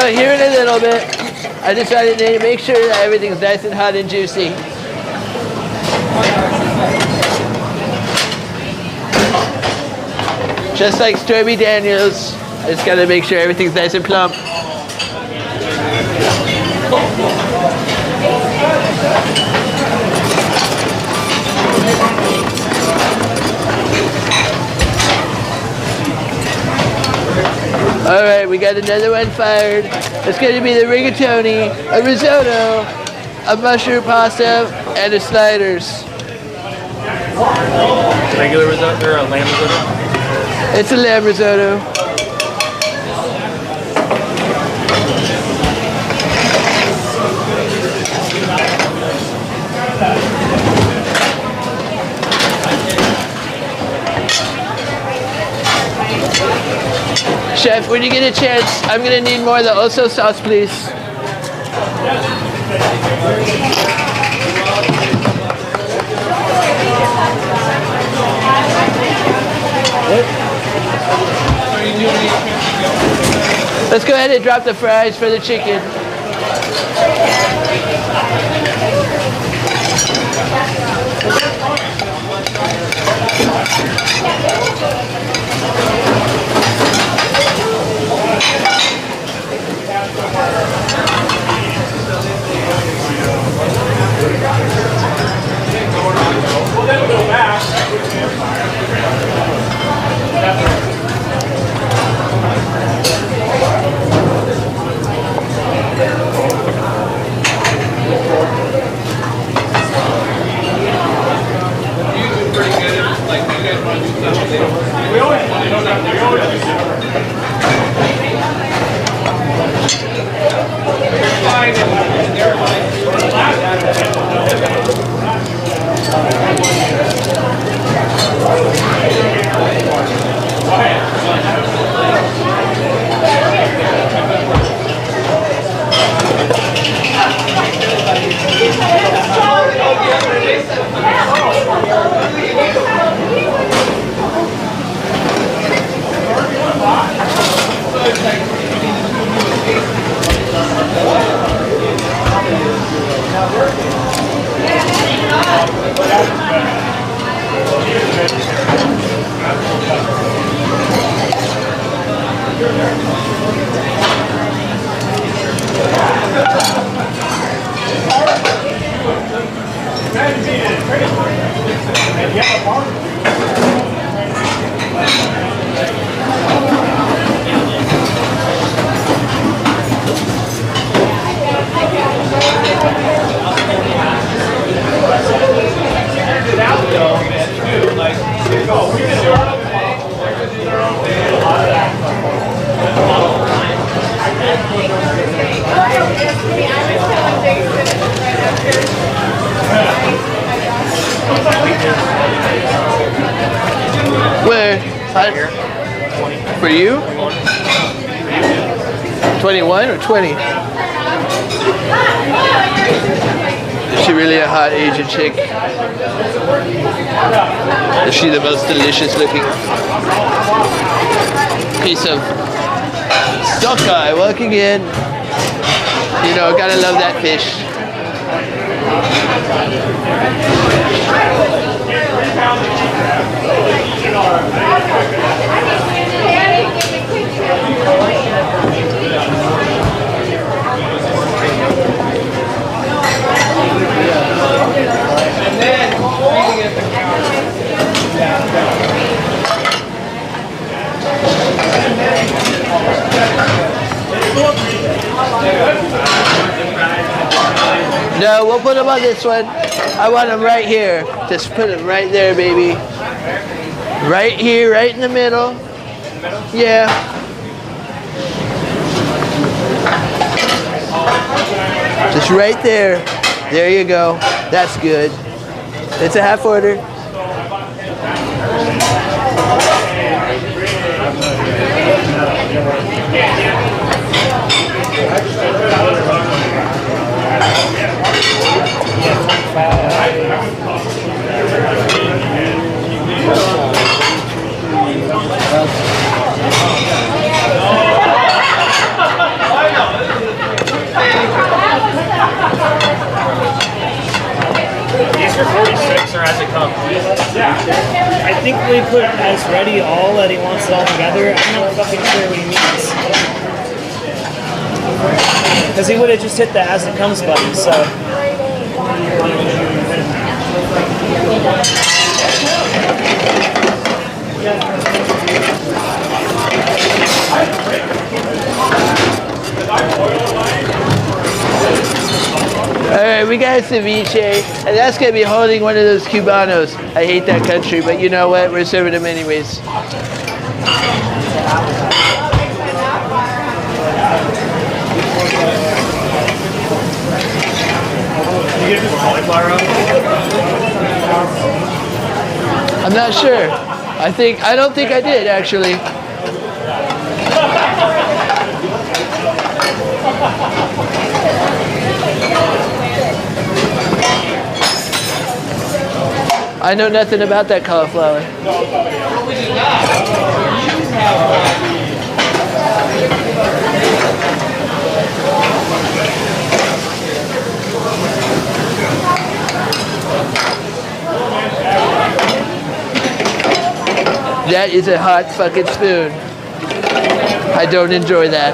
Here in a little bit. I decided to make sure that everything's nice and hot and juicy. Just like Stormy Daniels, I just gotta make sure everything's nice and plump. All right, we got another one fired. It's going to be the rigatoni, a risotto, a mushroom pasta, and a sliders. Regular risotto or a lamb risotto? It's a lamb risotto. Chef, when you get a chance, I'm gonna need more of the oso sauce, please. Let's go ahead and drop the fries for the chicken. Where? For you? 21 or 20? Is she really a hot Asian chick? Is she the most delicious looking piece of sockeye walking in? You know, gotta love that fish. No, we'll put them on this one. I want them right here. Just put them right there, baby. Right here, right in the middle. Yeah. Just right there. There you go. That's good. It's a half order. These are 46 or as it comes. I think we put as ready all that he wants it all together. I'm not fucking sure what he means. Because he would have just hit the as it comes button, so. Alright, we got ceviche, and that's gonna be holding one of those Cubanos. I hate that country, but you know what? We're serving them anyways. Did you get this cauliflower up? I'm not sure. I don't think I did actually. I know nothing about that cauliflower. That is a hot fucking spoon. I don't enjoy that.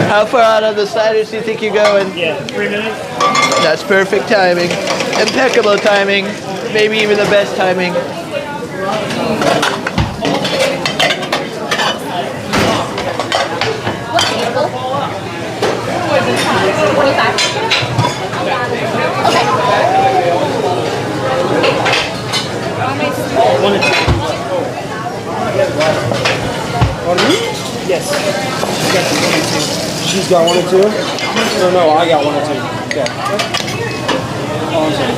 How far out on the sliders do you think you're going? Yeah, 3 minutes. That's perfect timing. Impeccable timing. Maybe even the best timing. One and two. Yes. She's got 1 and 2? No, I got 1 and 2. Okay. Oh, I'm sorry.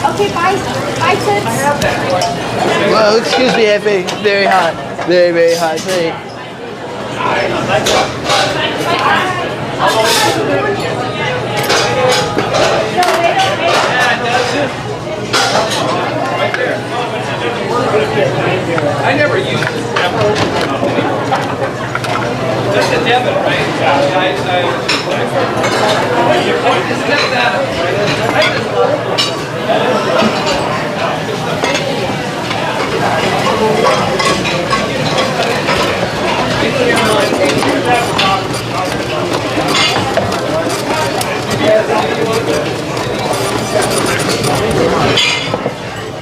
Okay, bye, Toots. Well, excuse me, Effie. Very hot. Very, very hot plate. I never used this ever. Just a debit, right?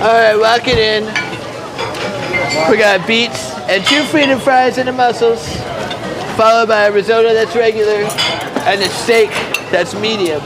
All right, lock it in. We got beets and 2 freedom fries and the mussels, followed by a risotto that's regular and a steak that's medium.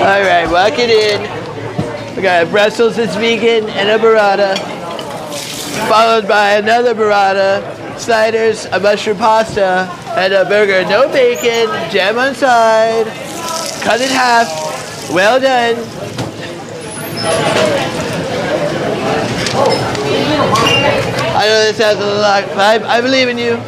All right, lock it in. We got a Brussels that's vegan and a burrata, followed by another burrata, sliders, a mushroom pasta, and a burger. No bacon, jam on side, cut in half. Well done. I know this sounds a lot, but I believe in you.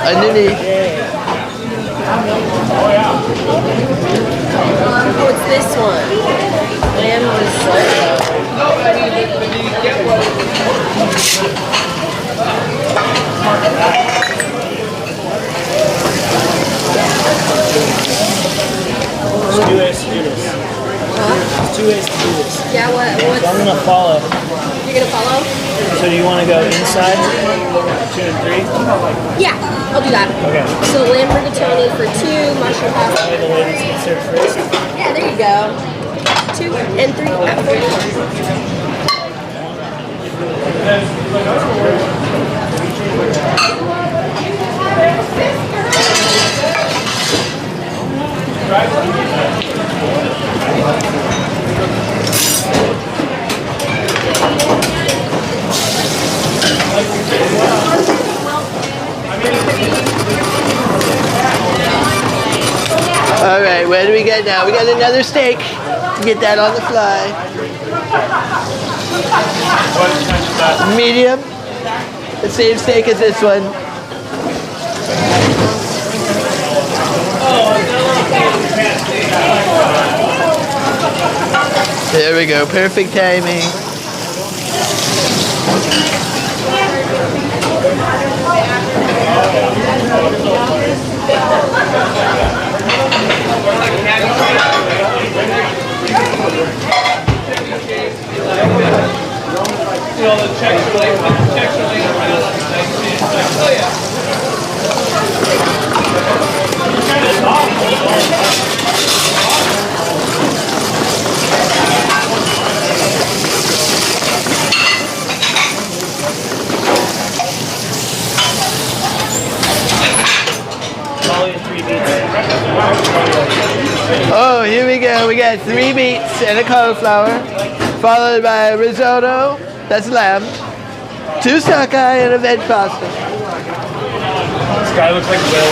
Underneath. Oh, it's this one. Lamb Let's do this. Huh? Let's do you want to go inside? 2 and 3? Yeah, I'll do that. Okay. So lamb rigatoni for 2, mushroom pasta. Probably the ladies can serve first. Yeah, there you go. 2 and 3 at 44. All right, where do we get now? We got another steak. Get that on the fly. Medium. The same steak as this one. There we go. Perfect timing. Oh, here we go. We got 3 meats and a cauliflower, followed by a risotto, that's lamb, 2 sockeye, and a veg pasta. This guy looks like Will.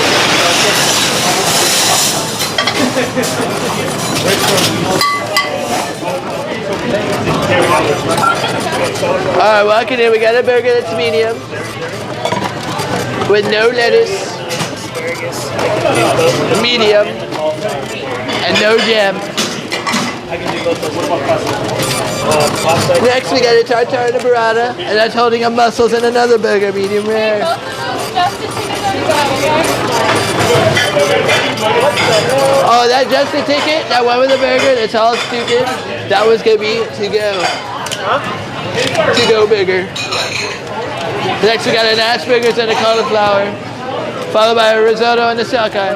All right, walking in, we got a burger that's medium with no lettuce, medium, and no jam. Next, we got a tartare and a burrata, and that's holding up mussels and another burger, medium rare. Oh, that's just a ticket? That one with the burger? That's all stupid? That was gonna be to go. To go burger. Next, we got an Asperger's and a cauliflower, followed by a risotto and a sockeye.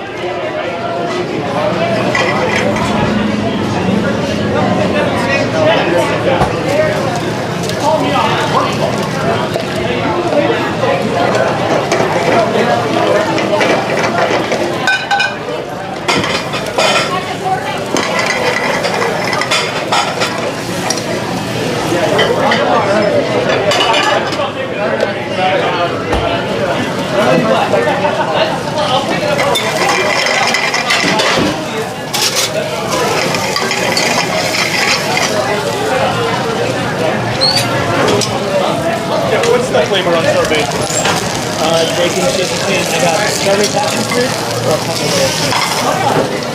What's the flavor on sorbet? Bacon, cheese, and cream. I got strawberry passion fruit or pomegranate.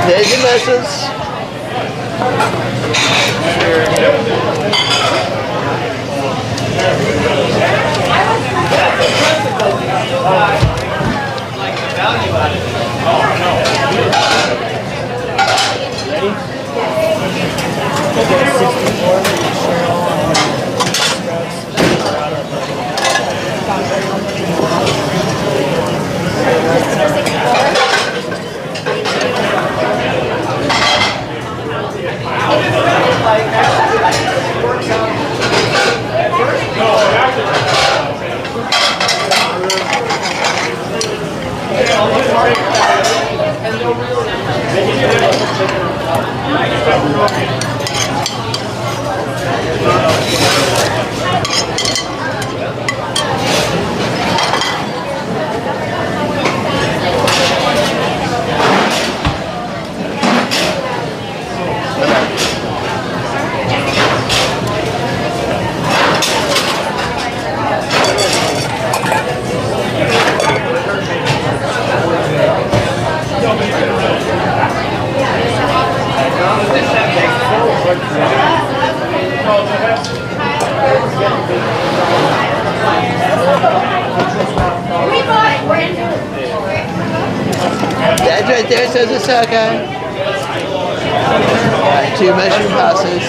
There's your mussels. right there says Osaka. Got 2 mushroom pastas.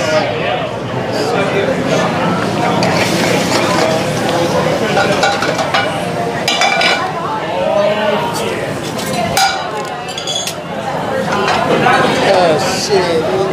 Oh shit.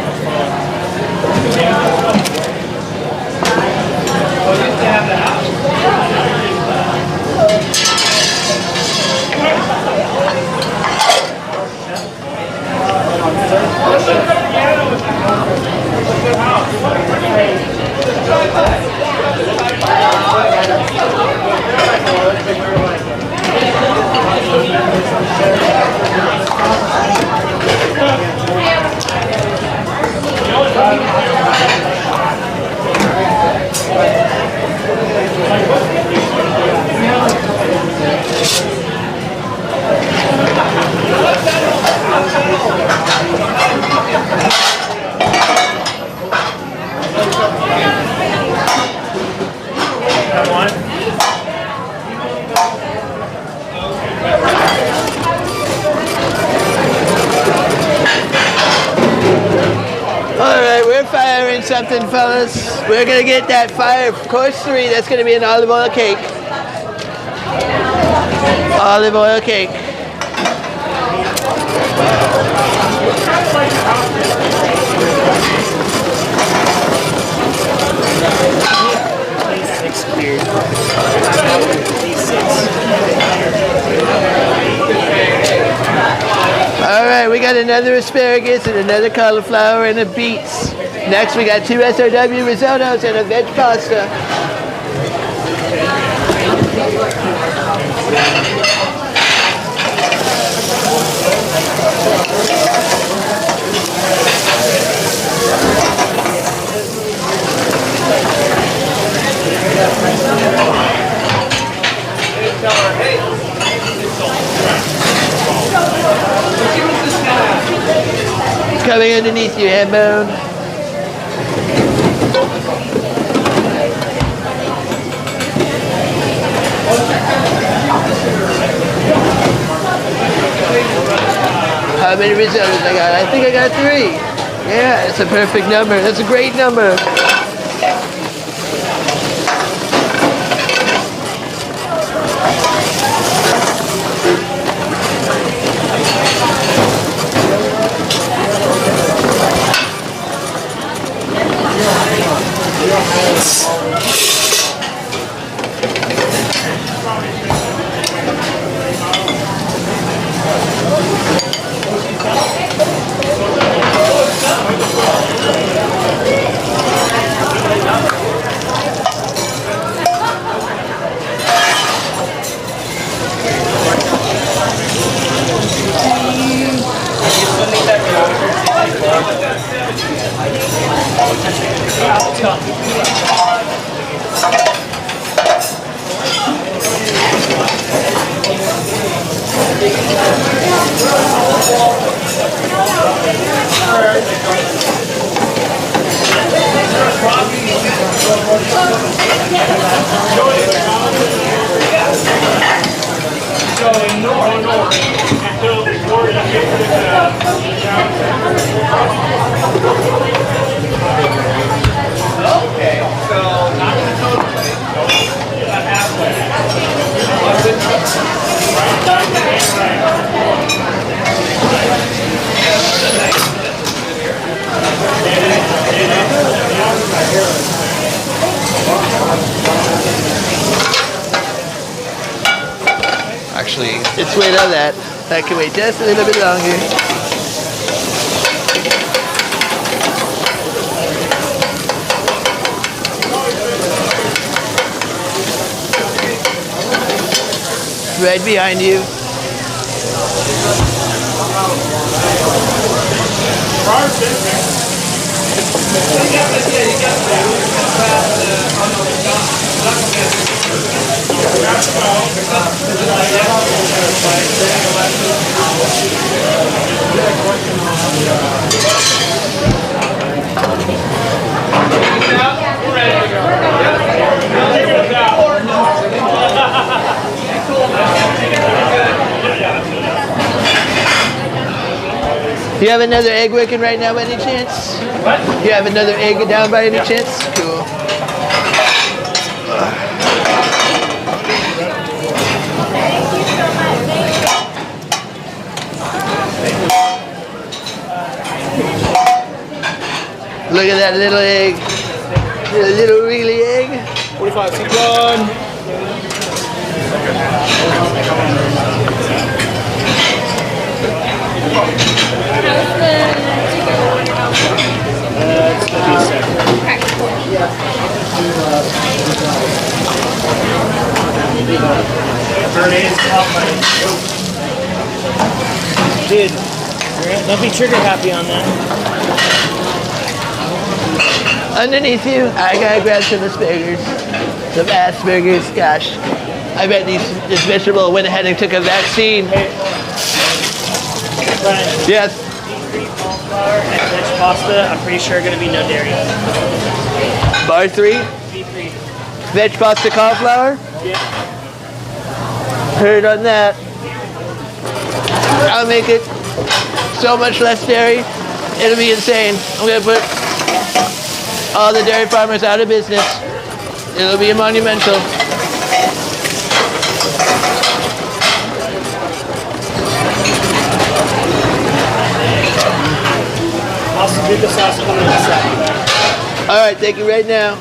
Alright, we're firing something, fellas. We're gonna get that fire. Course 3, that's gonna be an olive oil cake. Olive oil cake. Alright, we got another asparagus and another cauliflower and a beets. Next we got 2 SRW risottos and a veg pasta. Coming underneath your ham bone. How many risottos I got? I think I got 3. Yeah, it's a perfect number. That's a great number. Actually, Let's wait on that. That can wait just a little bit longer. Right behind you. You have another egg working right now by any chance? What? You have another egg down by any chance? Cool. Look at that little egg. Little wriggly egg. 45, keep going. Dude, don't be trigger happy on that. Underneath you, I gotta grab some asparagus. Some asparagus. Gosh, I bet this vegetable went ahead and took a vaccine. Brian, Yes. B3 cauliflower and veg pasta, I'm pretty sure gonna be no dairy. Bar 3, B3. veg pasta cauliflower. Yeah. Heard on that. I'll make it so much less dairy. It'll be insane. I'm gonna put all the dairy farmers out of business. It'll be monumental. Also, do the sauce coming in a second. All right, thank you right now.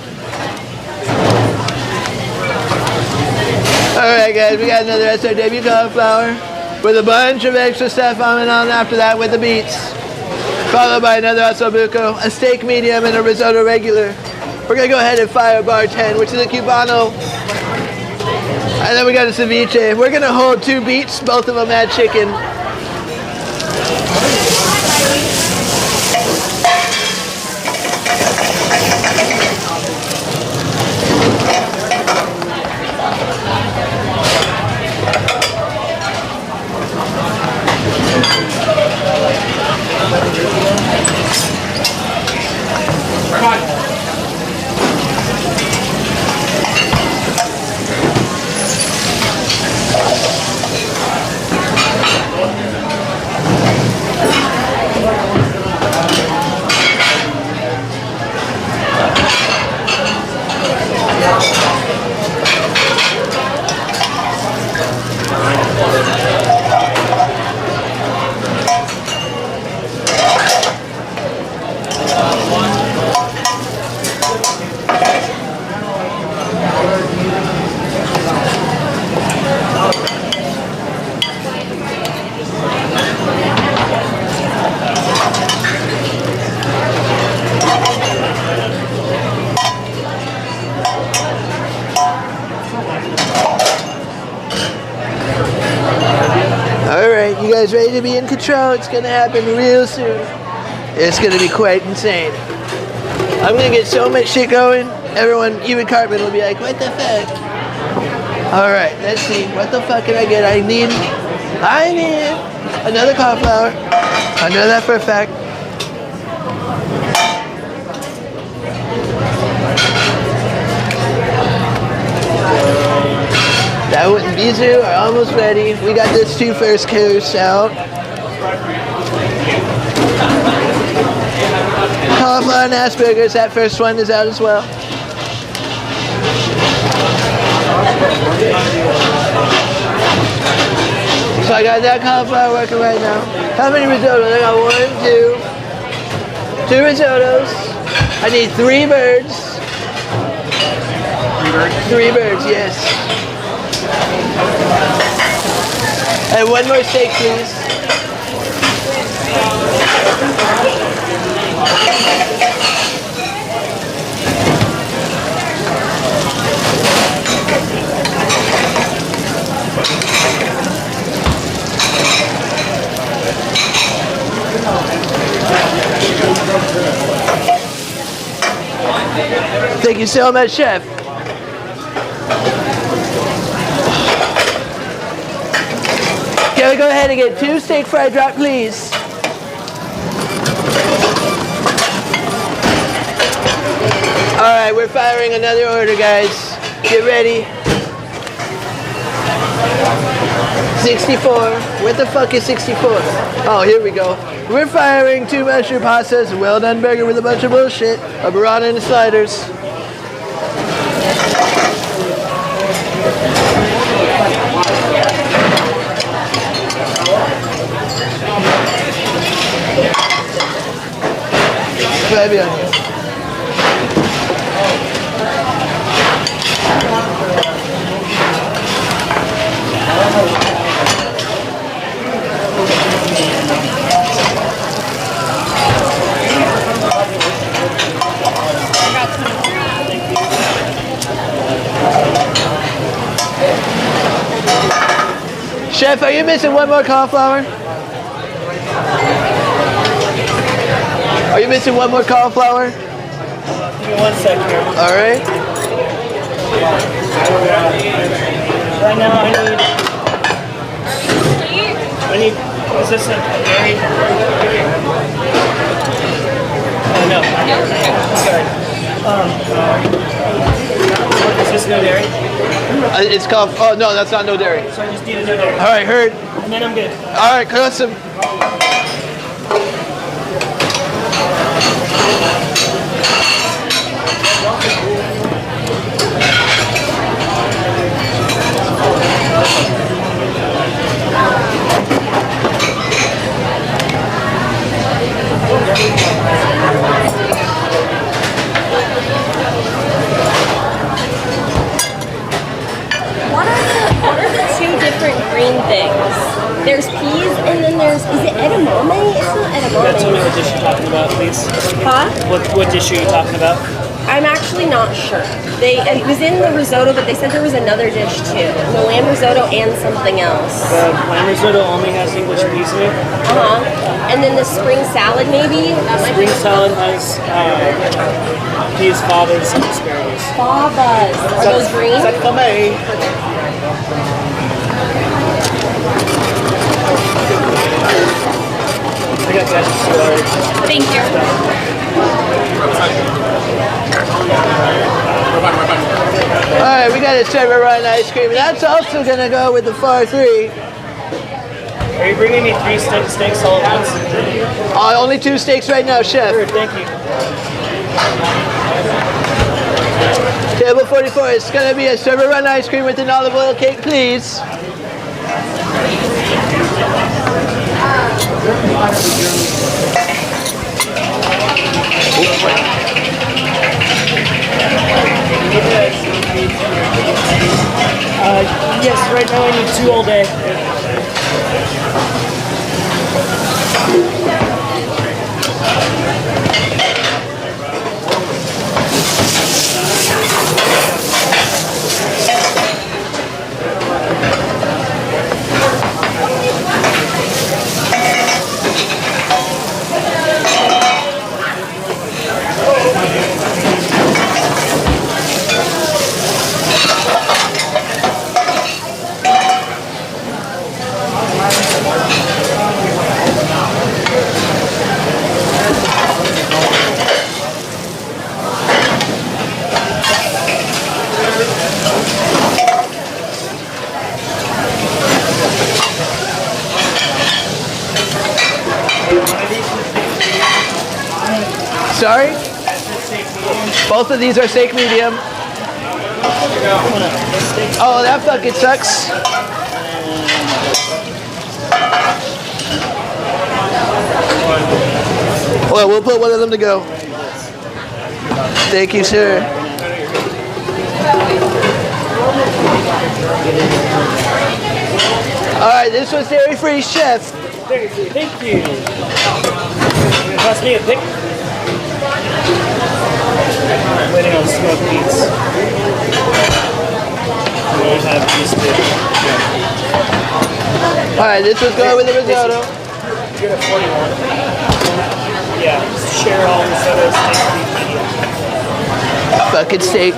All right, guys, we got another SRW cauliflower with a bunch of extra stuff on and on after that with the beets. Followed by another ossobuco, a steak medium, and a risotto regular. We're gonna go ahead and fire bar 10, which is a cubano. And then we got a ceviche. We're gonna hold 2 beets, both of them add chicken. Alright, you guys ready to be in control? It's gonna happen real soon. It's gonna be quite insane. I'm gonna get so much shit going, everyone, even Cartman will be like, what the fuck? Alright, let's see. What the fuck can I get? I need another cauliflower. I know that for a fact. That and Bizu are almost ready. We got this 2 first course out. Cauliflower and asparagus, that first one is out as well. So I got that cauliflower working right now. How many risottos? I got 1, 2 risottos. I need 3 birds. 3 birds, yes. And 1 more steak, please. Thank you so much, Chef. Can we go ahead and get 2 steak fry drop, please? All right, we're firing another order, guys. Get ready. 64. What the fuck is 64? Oh, here we go. We're firing 2 mushroom pastas, a well-done burger with a bunch of bullshit, a burrata and sliders. Heavy on you. Chef, are you missing one more cauliflower? Are you missing one more cauliflower? Give me 1 second here. All right. Right now I need, is this a dairy? Oh no. Sorry. Is this no dairy? It's called, oh no, that's not no dairy. So I just need a no dairy. All right, heard. And then I'm good. All right, custom. What are the 2 different green things? There's peas and then there's, is it edamame? It's not edamame. Tell me what dish you're talking about, please. Huh? What dish are you talking about? I'm actually not sure. It was in the risotto, but they said there was another dish too. The lamb risotto and something else. The lamb risotto only has English peas in it. And then the spring salad maybe? That might Spring salad has peas, fabas, and asparagus. Fabas. Are those green? I got that. Thank you. All right, we got a server run ice cream. That's also gonna go with the FAR 3. Are you bringing me 3 steaks all at once? Only 2 steaks right now, chef. Sure, thank you. Table 44, it's gonna be a server run ice cream with an olive oil cake, please. Yes, right now I need 2 all day. Sorry? Both of these are steak medium. Oh, that fucking sucks. Well, we'll put one of them to go. Thank you, sir. All right, this was dairy-free, chef. Dairy-free, thank you. Pass me a pick. I'm waiting on smoked meats. We have these 2. All right, this was going with the risotto. Get a 41. Yeah, share all risotto steak medium. Fucking steak.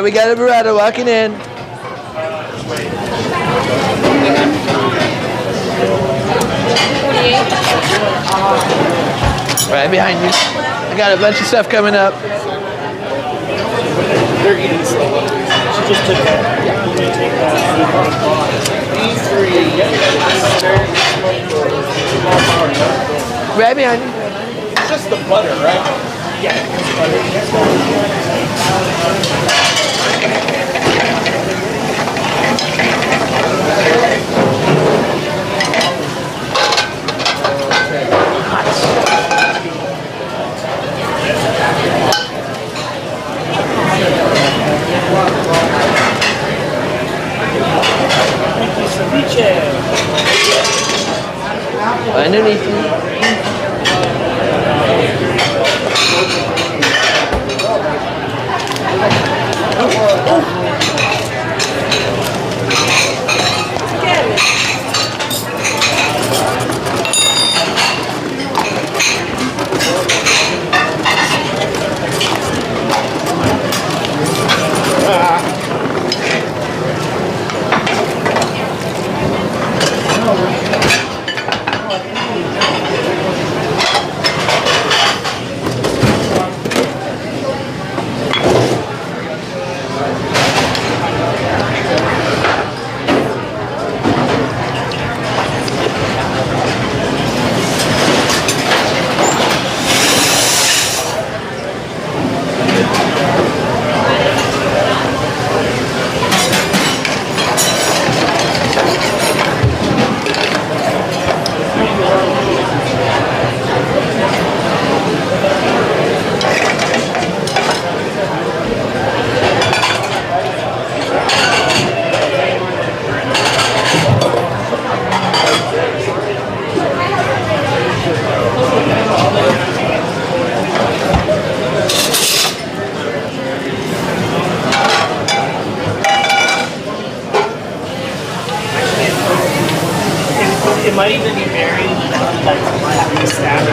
we got a burrata walking in. Right behind you. I got a bunch of stuff coming up. They're eating slow. She just took that. I'm gonna take that. Right behind you. It's just the butter, right? Underneath you. It might even be buried like the staff.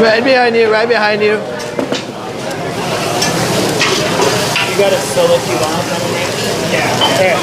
Right behind you, right behind you. You got a solo cube on? Yeah. There.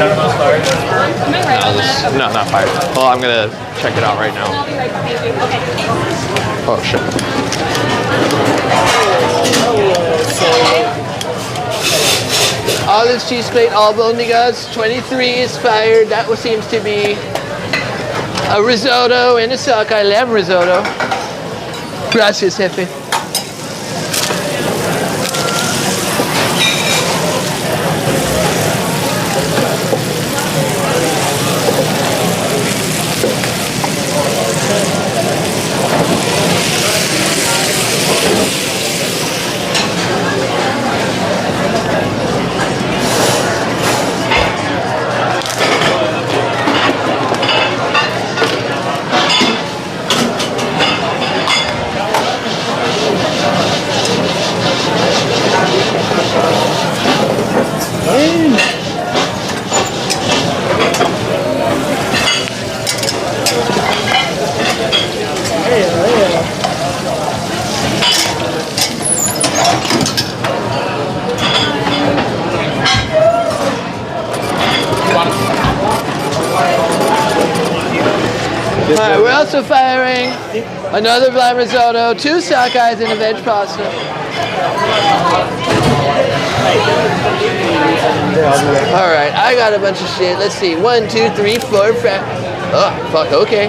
Am I right on that? No, not fired. Well, I'm gonna check it out right now. I'll be right behind you. Okay. Oh shit. All this cheese plate, all bondigas. 23 is fired. That seems to be a risotto and a sockeye lamb risotto. Gracias, jefe. All right, we're also firing another blind risotto, 2 sockeyes, and a veg pasta. All right, I got a bunch of shit. Let's see. 1, 2, 3, 4, 5. Oh, fuck. Okay.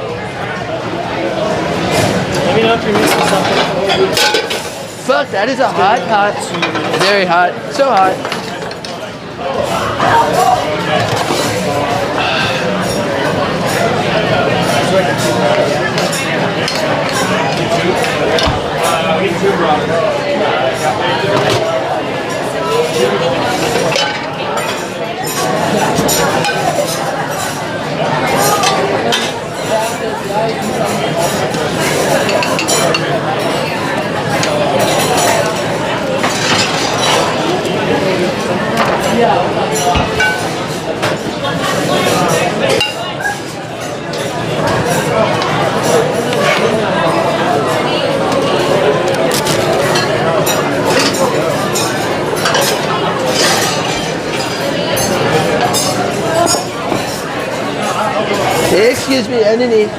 Let me know if you're missing something. Fuck, that is a hot pot. Very hot. So hot. Excuse me, underneath.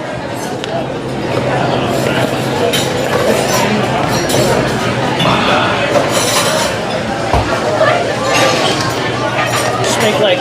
Just make like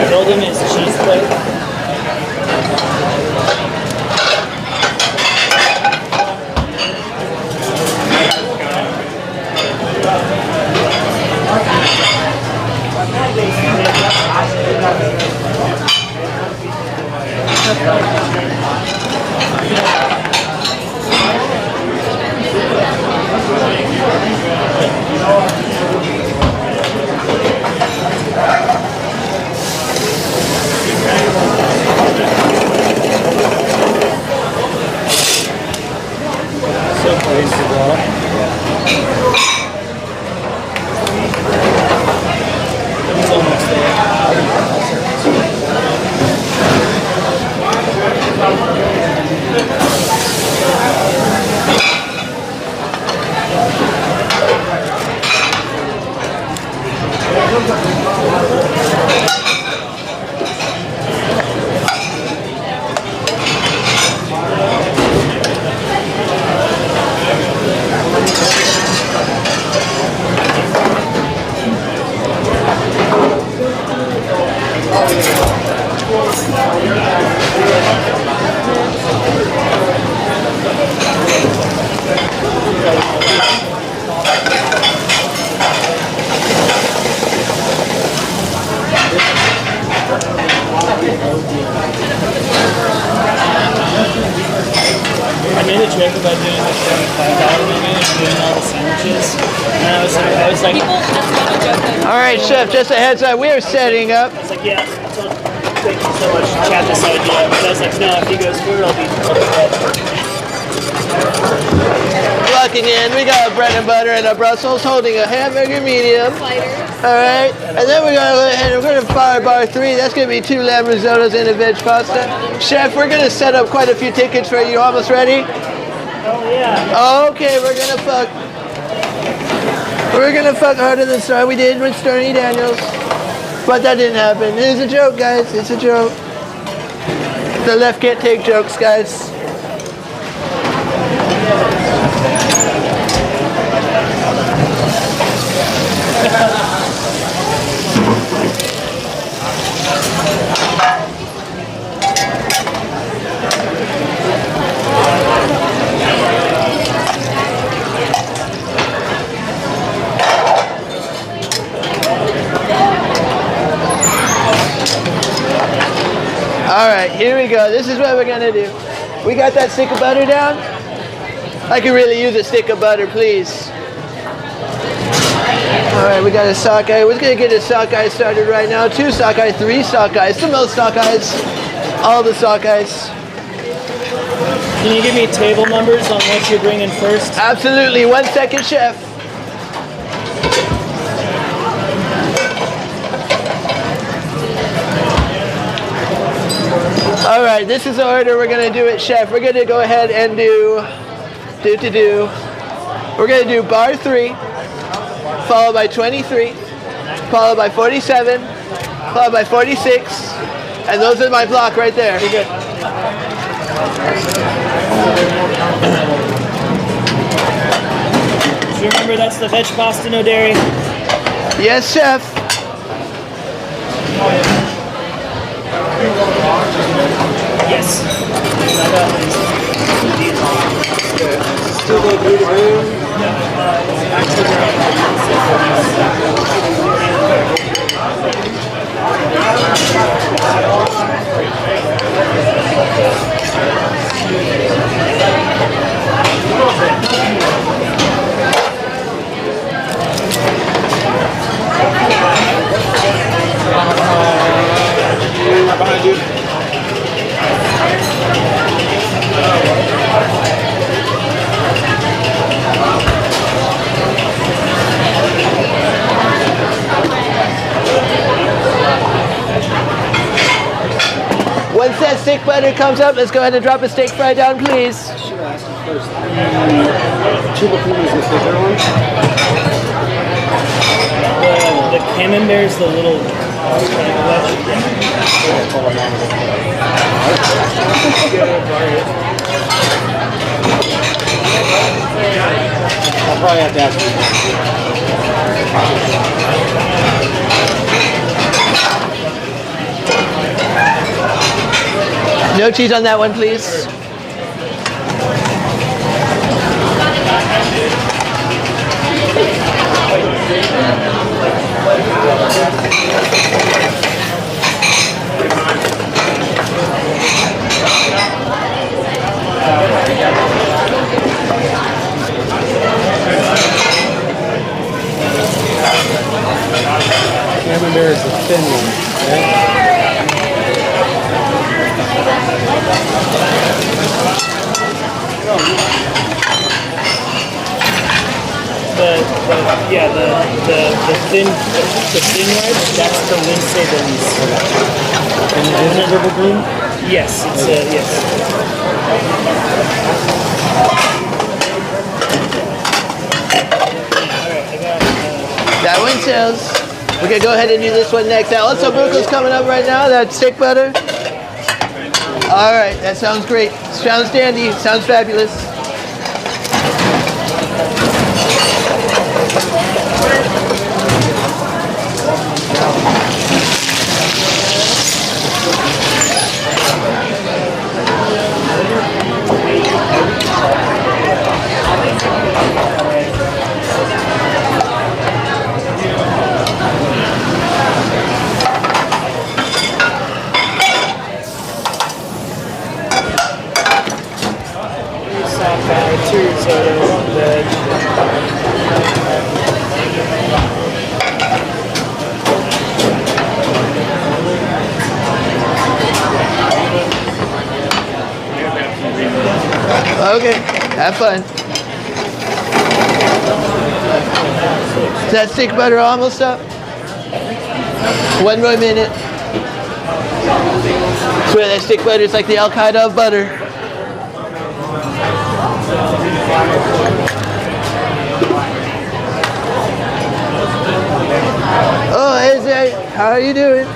building his cheese plate. I made a joke about doing the $75 menu and doing all the sandwiches, and I was like, People, that's not a joke. All right, chef, just a heads up. We are setting up. I was like, yeah, I told, thank you so much, Chad, this idea. But I was like, no, if he goes through, I'll be Locking in. We got bread and butter and a Brussels, holding a hamburger medium. All right, and then we're gonna go ahead and we're gonna fire bar 3. That's gonna be 2 lamb risottos and a veg pasta. Chef, we're gonna set up quite a few tickets for you. Almost ready? oh yeah. Okay, we're gonna fuck. We're gonna fuck harder than Star. We did with Stormy Daniels, but that didn't happen. It's a joke, guys. It's a joke. The left can't take jokes, guys. All right, here we go. This is what we're gonna do. We got that stick of butter down? I could really use a stick of butter, please. All right, we got a sockeye. We're gonna get a sockeye started right now. 2 sockeye, 3 sockeyes, the most sockeyes, all the sockeyes. Can you give me table numbers on what you're bringing first? Absolutely, 1 second, chef. All right, this is the order we're gonna do it, chef. We're gonna go ahead and do. We're gonna do bar 3, followed by 23, followed by 47, followed by 46, and those are my block right there. You're good. Just remember that's the veg pasta, no dairy. Yes, chef. Yes. Still go through the room. Behind you. Once that stick butter comes up, let's go ahead and drop a steak fry down, please. Should have asked him first. Chibapuma is the thicker one. The camembert's the little. I'll probably have to ask you. No cheese on that one, please. Camembert is the thin one, right? The thin rice, that's the Lindsay Denise. And isn't it purple green? Yes, it's yes. That one sells. We're gonna go ahead and do this one next. That also buco's coming up right now, that stick butter. All right, that sounds great. Sounds dandy, sounds fabulous. Okay, have fun. Is that stick butter almost up? 1 more minute. I swear that stick butter is like the Al Qaeda of butter. Oh, hey Zay, how are you doing?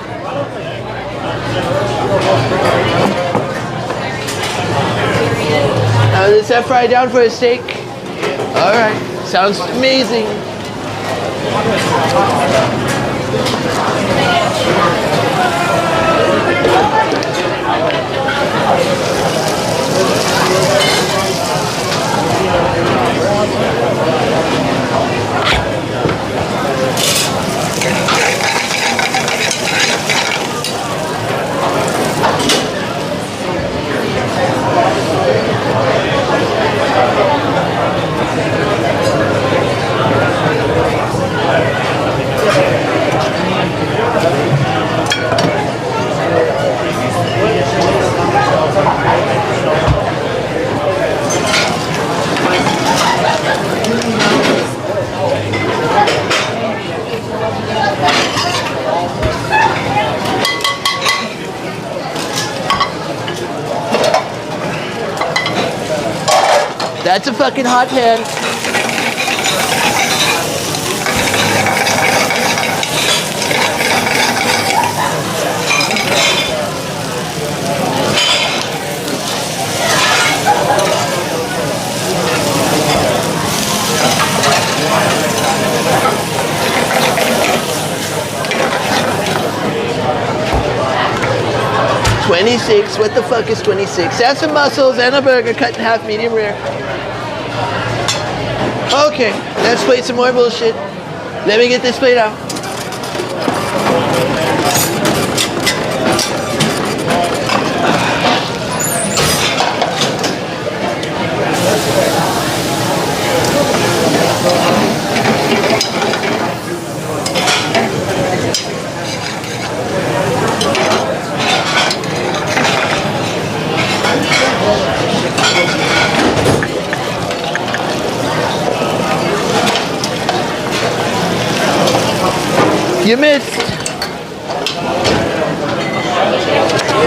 Is that fried down for a steak? All right, sounds amazing. That's a fucking hot pan. $26. What the fuck is 26? That's some mussels and a burger cut in half, medium rare. Okay, let's play some more bullshit. Let me get this plate out. You missed.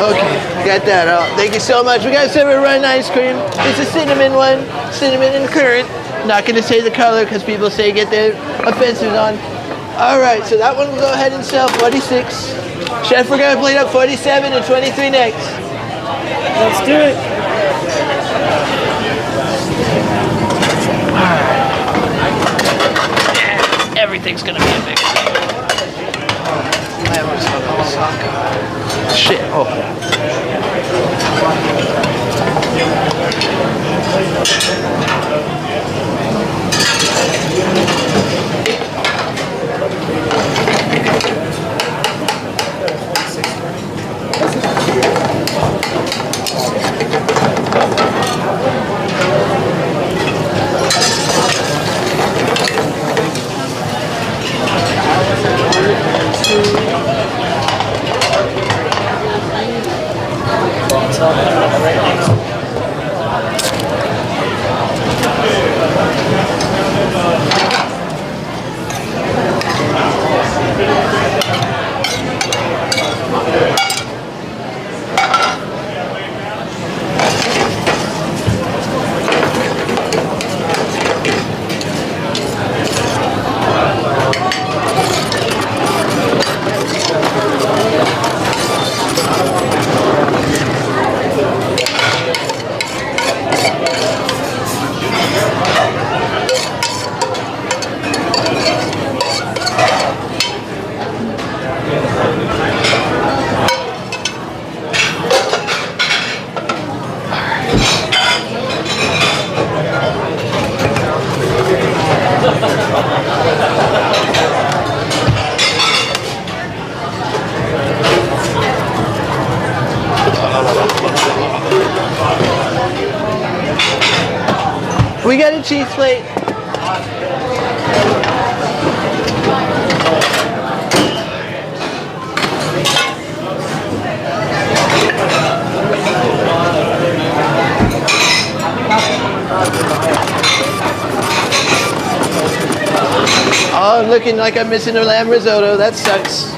Okay, got that out. Thank you so much. We got some run ice cream. It's a cinnamon one, cinnamon and currant. Not gonna say the color because people say get their offensives on. All right, so that one will go ahead and sell 46. Chef, we're gonna plate up 47 and 23 next. Let's do it. Everything's gonna be a big thing. Shit. Oh. We got a cheese plate. Oh, looking like I'm missing a lamb risotto. That sucks.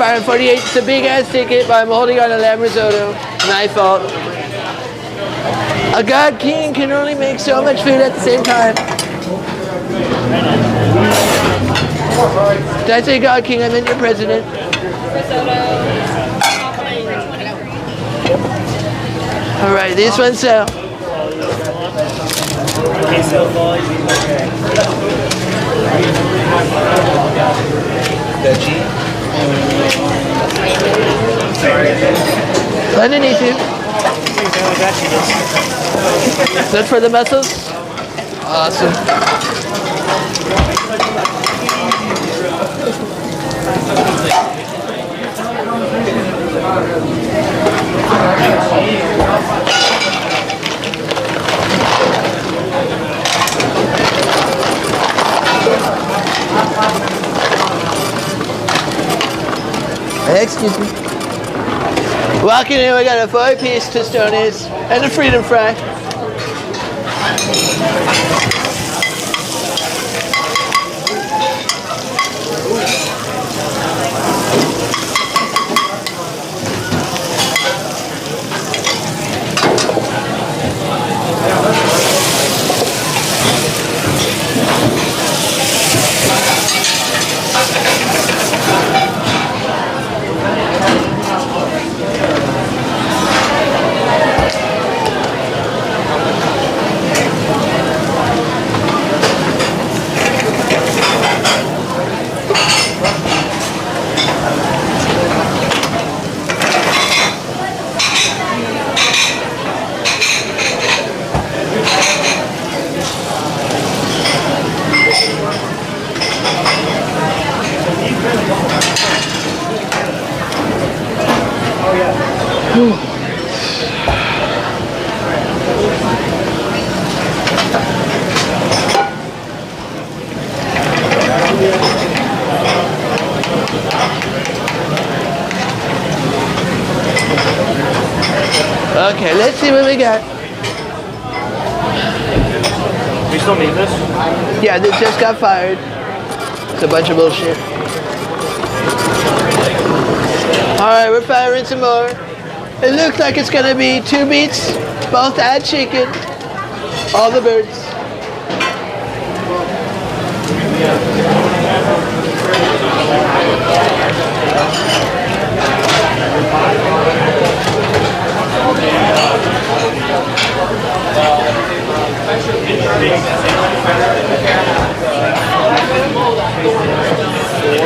firing 48. It's a big ass ticket, but I'm holding on to lamb risotto. My fault. A God King can only make so much food at the same time. Did I say God King? I meant your president. All right, this one's so. Queso ball. Underneath you. That's for the muscles. Awesome. Excuse me. Walking in, we got a 4-piece tostones and a freedom fry. Okay, let's see what we got. We still need this? Yeah, this just got fired. It's a bunch of bullshit. Alright, we're firing some more. It looks like it's gonna be 2 meats, both add chicken, all the birds.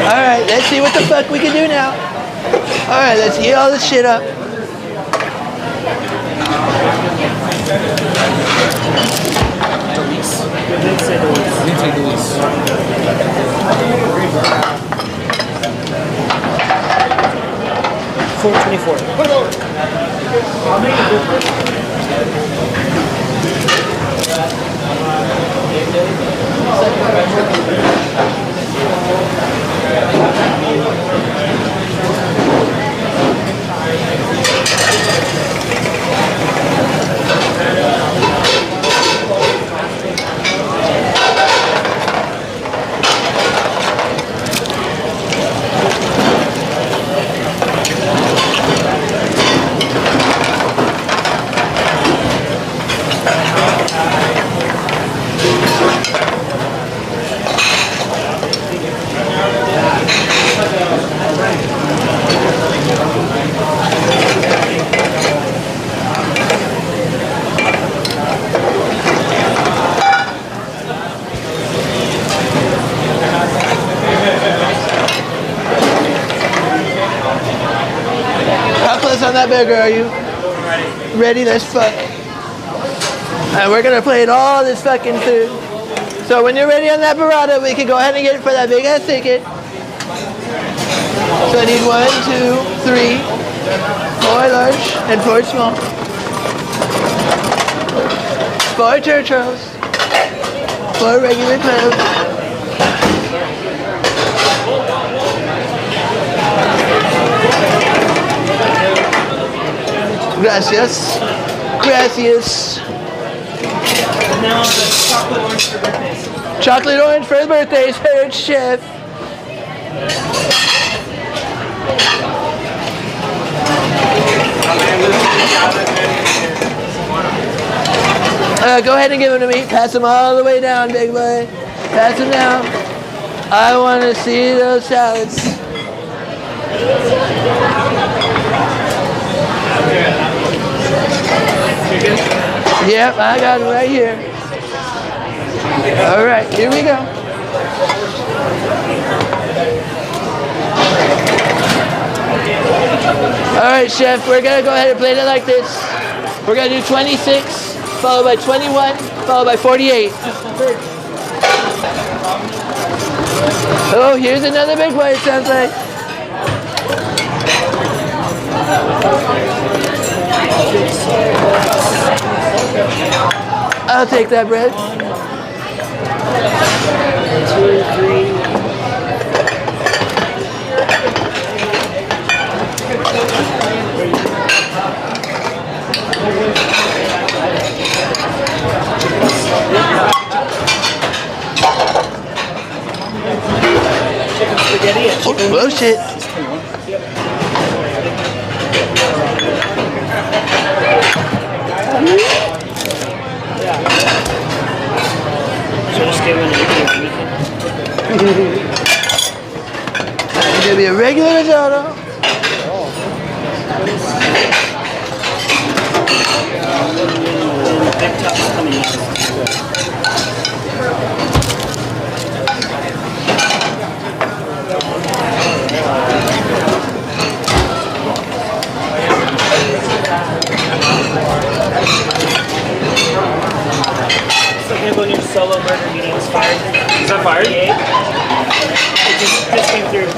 Alright, let's see what the fuck we can do now. Alright, let's heat all this shit up. How close on that burger are you? Ready? Let's fuck. And we're gonna plate all this fucking food. So when you're ready on that burrata, we can go ahead and get it for that big ass ticket. So I need 1, 2, 3, 4 large and 4 small. 4 churros. 4 regular cloves. Gracias. Gracias. Now the chocolate orange for birthdays. Chocolate orange for the birthdays, third chef. Go ahead and give them to me. Pass them all the way down, big boy. Pass them down. I want to see those salads. Yep, I got it right here. All right, here we go. All right, chef, we're gonna go ahead and plate it like this. We're gonna do 26, followed by 21, followed by 48. Oh, here's another big one, it sounds like. I'll take that bread. 2, 3. Chicken spaghetti and chicken. Oh, shit. So just give it It's gonna be a regular risotto. big top's coming out. It's like when your solo burger meeting was fired. Is that fired? It just came through.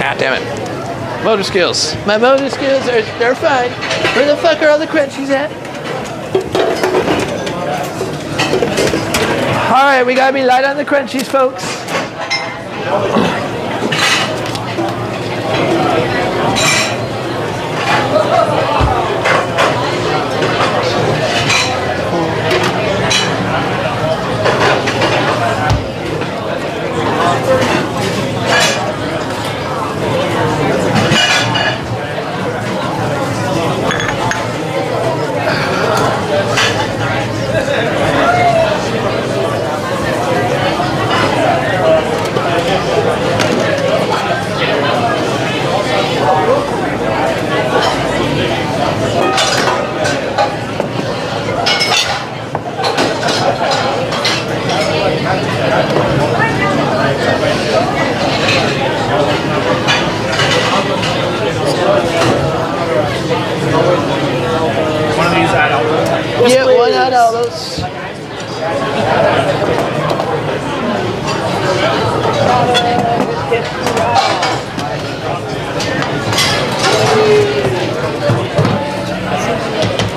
Ah, damn it. Motor skills. My motor skills they're fine. Where the fuck are all the crunchies at? All right, we gotta be light on the crunchies, folks. One of these add on. Yeah, one out of all those.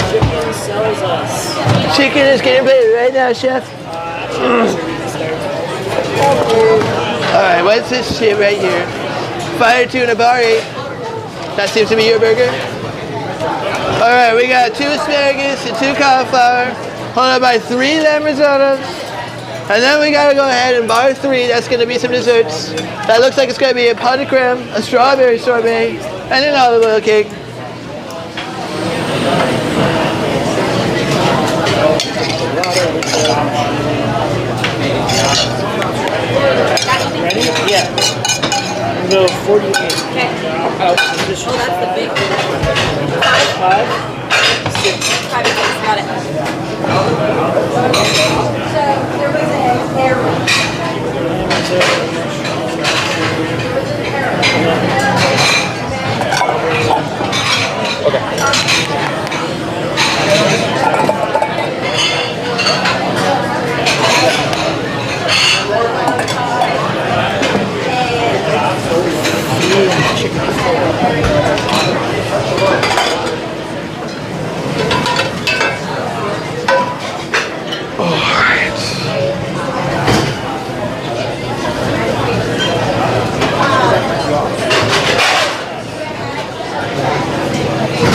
Chicken sells us. Chicken is getting plated right now, chef. All right, what's this shit right here? Fire tuna bar 8. That seems to be your burger. All right, we got 2 asparagus and 2 cauliflower, followed by 3 lamb risottos. And then we gotta go ahead and bar 3, that's gonna be some desserts. That looks like it's gonna be a pot de creme, a strawberry sorbet, and an olive oil cake. 48. Okay. Oh, this Oh, that's the big one. 5, 6. 5 and 6. Got it. So there was an error.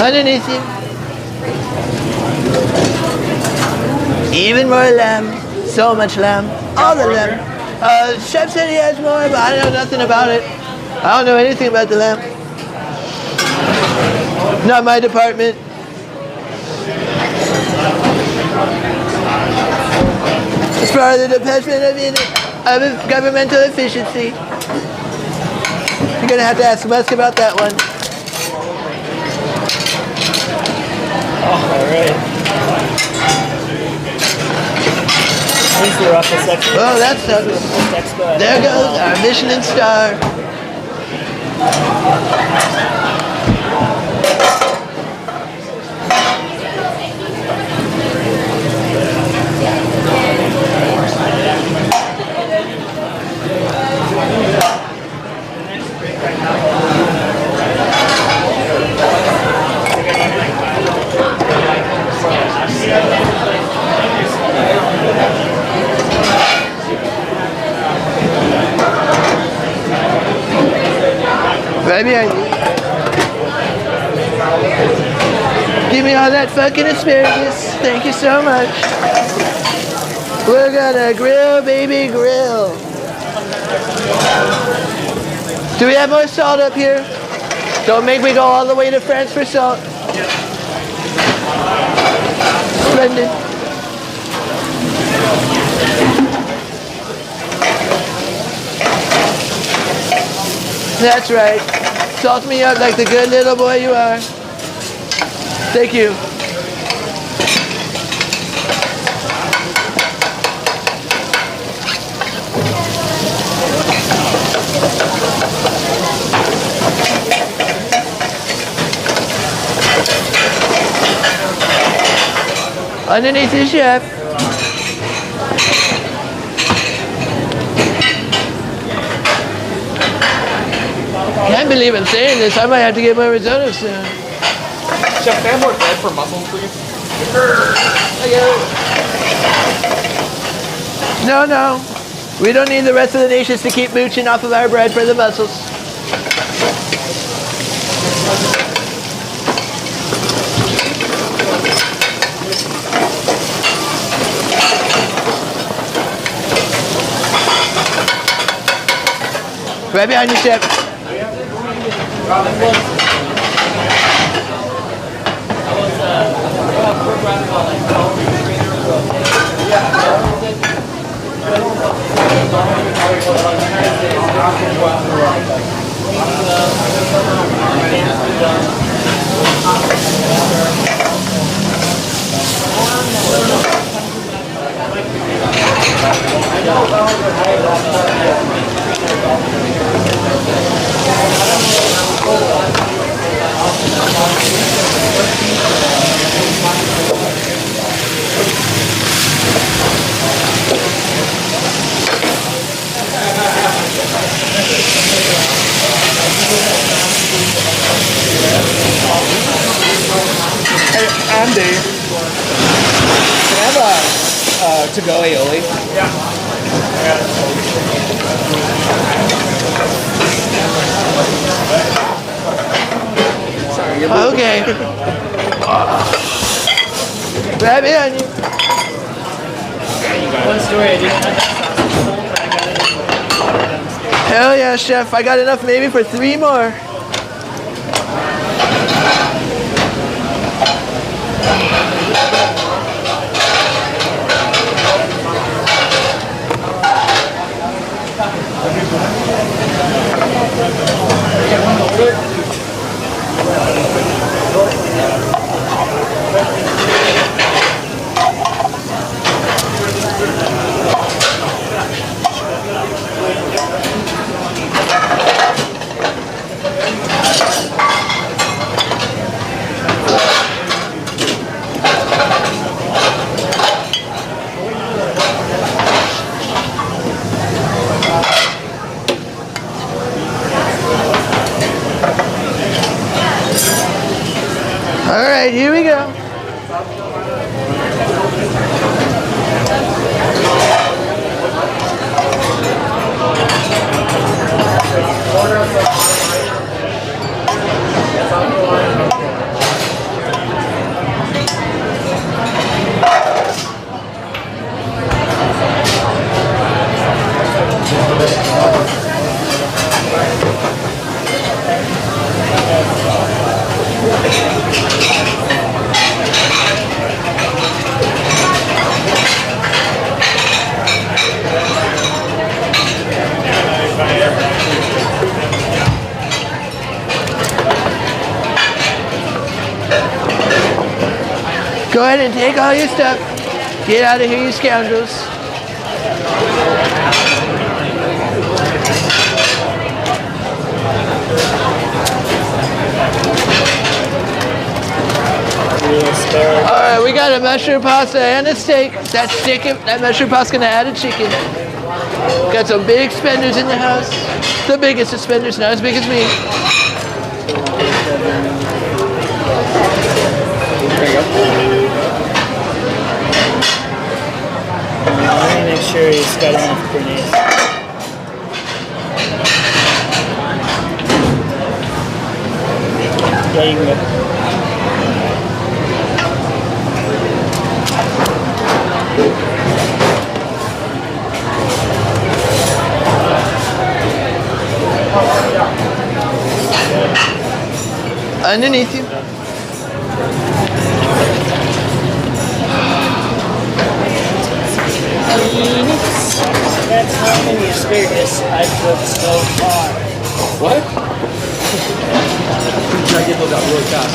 Underneath you. Even more lamb. So much lamb. All the lamb. Chef said he has more, but I know nothing about it. I don't know anything about the lamb. Not my department. It's part of the Department of Governmental Efficiency. You're gonna have to ask Wes about that one. Alright. Here's the roughest section. Oh, that sucks. Next, go ahead. There goes our Michelin star. Right behind you. Give me all that fucking asparagus. Thank you so much. We're gonna grill, baby, grill. Do we have more salt up here? Don't make me go all the way to France for salt. Splendid. That's right. Salt me up like the good little boy you are. Thank you. Underneath the chef. Can't believe I'm saying this. I might have to get my risotto soon. Chef, can I have more bread for mussels, please? No. We don't need the rest of the nations to keep mooching off of our bread for the mussels. Right behind you, chef. I'm Dave. Can I have a to-go aioli? Okay. Right behind you. One story, I didn't have that sausage roll, but I got it in the water downstairs. Hell yeah, chef. I got enough maybe for 3 more. Go ahead and take all your stuff. Get out of here, you scoundrels. Alright, we got a mushroom pasta and a steak. That mushroom pasta gonna add a chicken. Got some big spenders in the house. The biggest of spenders, not as big as me. Let me make sure he's got enough grenades. Yeah, you can go. Underneath you. That's how many asparagus I've cooked so far. What? Try to get those out really fast.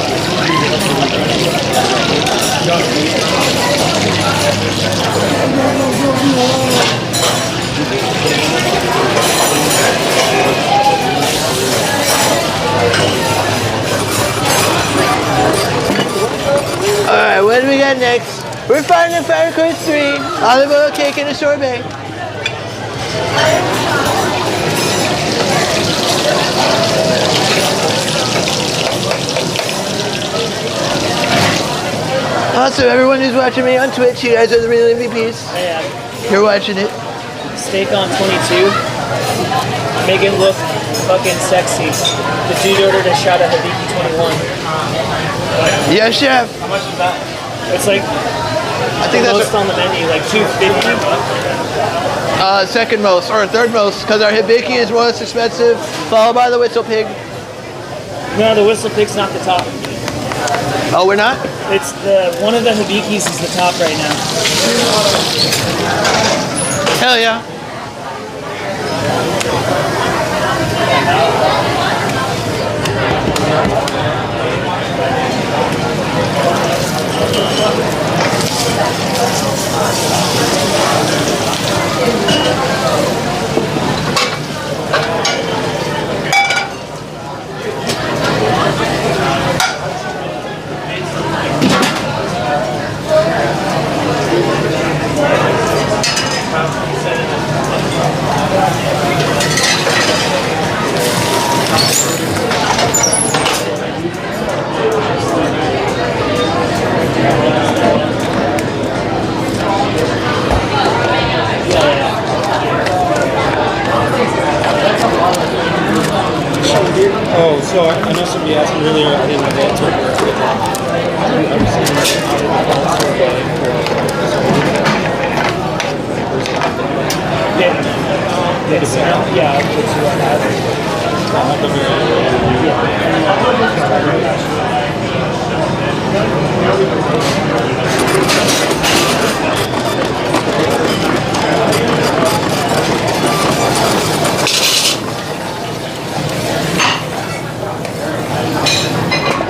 Alright, what do we got next? We're finding Fire Course 3, olive oil cake and a sorbet. Also, everyone who's watching me on Twitch, you guys are the real MVPs. Yeah. You're watching it. Steak on 22. Make it look fucking sexy. The dude ordered a shot of Hibiki 21. Yes, chef. How much is that? It's like I think the that's most on the menu, like $2.50. second most or third most because our hibiki is most expensive, followed by the whistle pig. No, the whistle pig's not the top. Oh, we're not? It's the one of the hibikis is the top right now. Hell yeah. Oh, so I know somebody asked me earlier, I didn't know the answer. Yeah, I'll put you on that.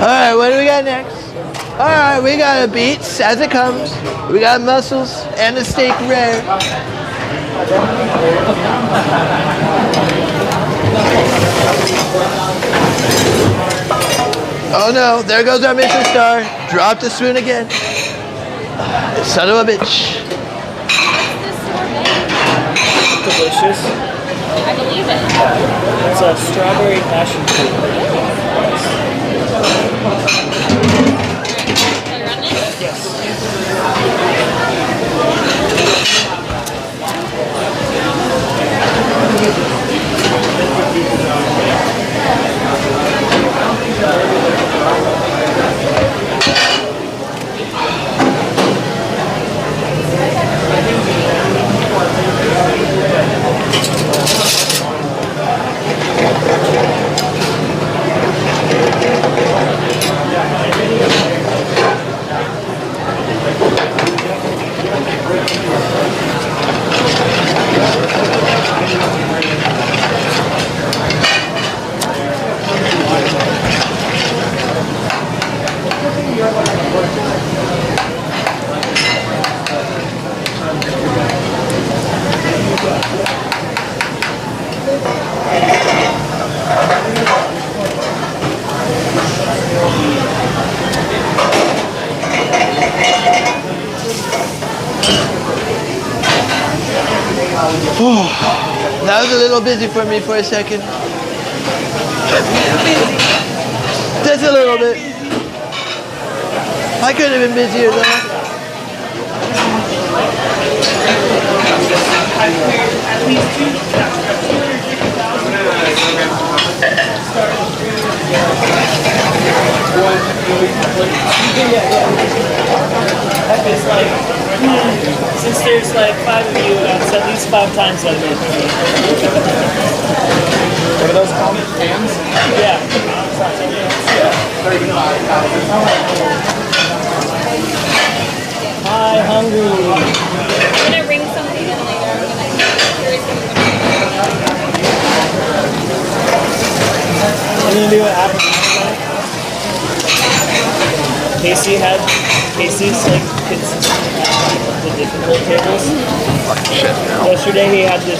Alright, what do we got next? Alright, we got a beets as it comes. We got mussels and a steak rare. Oh no, there goes our Michelin star. Dropped the spoon again. Son of a bitch. Delicious. I believe it. It's a strawberry passion fruit. Yes. That was a little busy for me for a second. Just a little bit. I could have been busier though. It's like, since there's like 5 of you, it's at least 5 times that amount. What are those called? Hands? Yeah. Hi, hungry. I'm gonna bring something in later. I'm gonna curious what I'm gonna do what happened. Casey's like the difficult tables. Shit. Yesterday he had this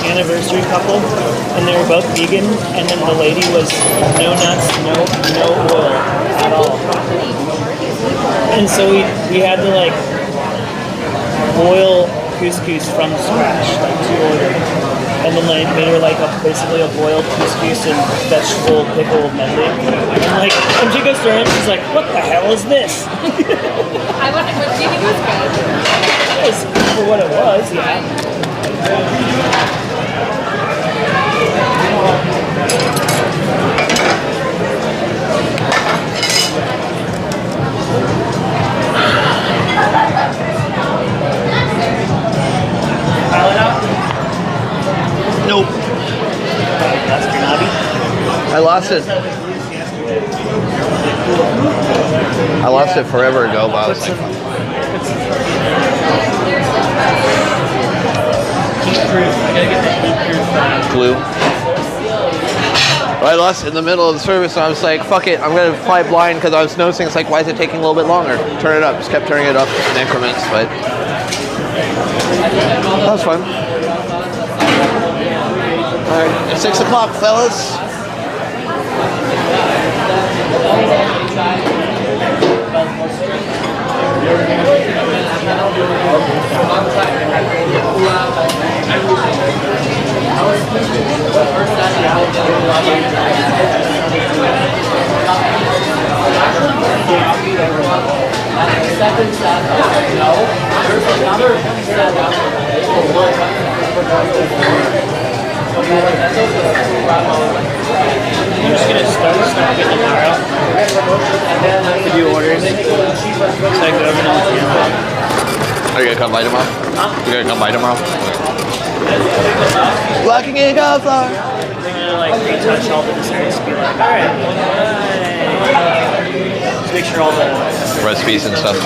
anniversary couple, and they were both vegan, and then the lady was no nuts, no oil at all. And so we had to like boil couscous from scratch, like to order. And then like made her like basically a boiled couscous and vegetable pickle medley. And like when she goes through it, she's like, "What the hell is this?" do you think was good? It was for what it was, yeah. Pile it out. Nope. That's Ganabi. I lost it. I lost it forever ago, but I was like, glue. I lost it in the middle of the service, and I was like, fuck it, I'm gonna fly blind because I was noticing it's like, why is it taking a little bit longer? Turn it up. Just kept turning it up in increments, but that was fun. All right, 6 o'clock, fellas. I'm just gonna start it tomorrow. To do orders. So I go over to the camera. Are you gonna come by tomorrow? Huh? You gonna come by tomorrow? Walking in cauliflower. They're gonna like retouch all the desserts, be like, alright, just make sure all the Recipes and stuff.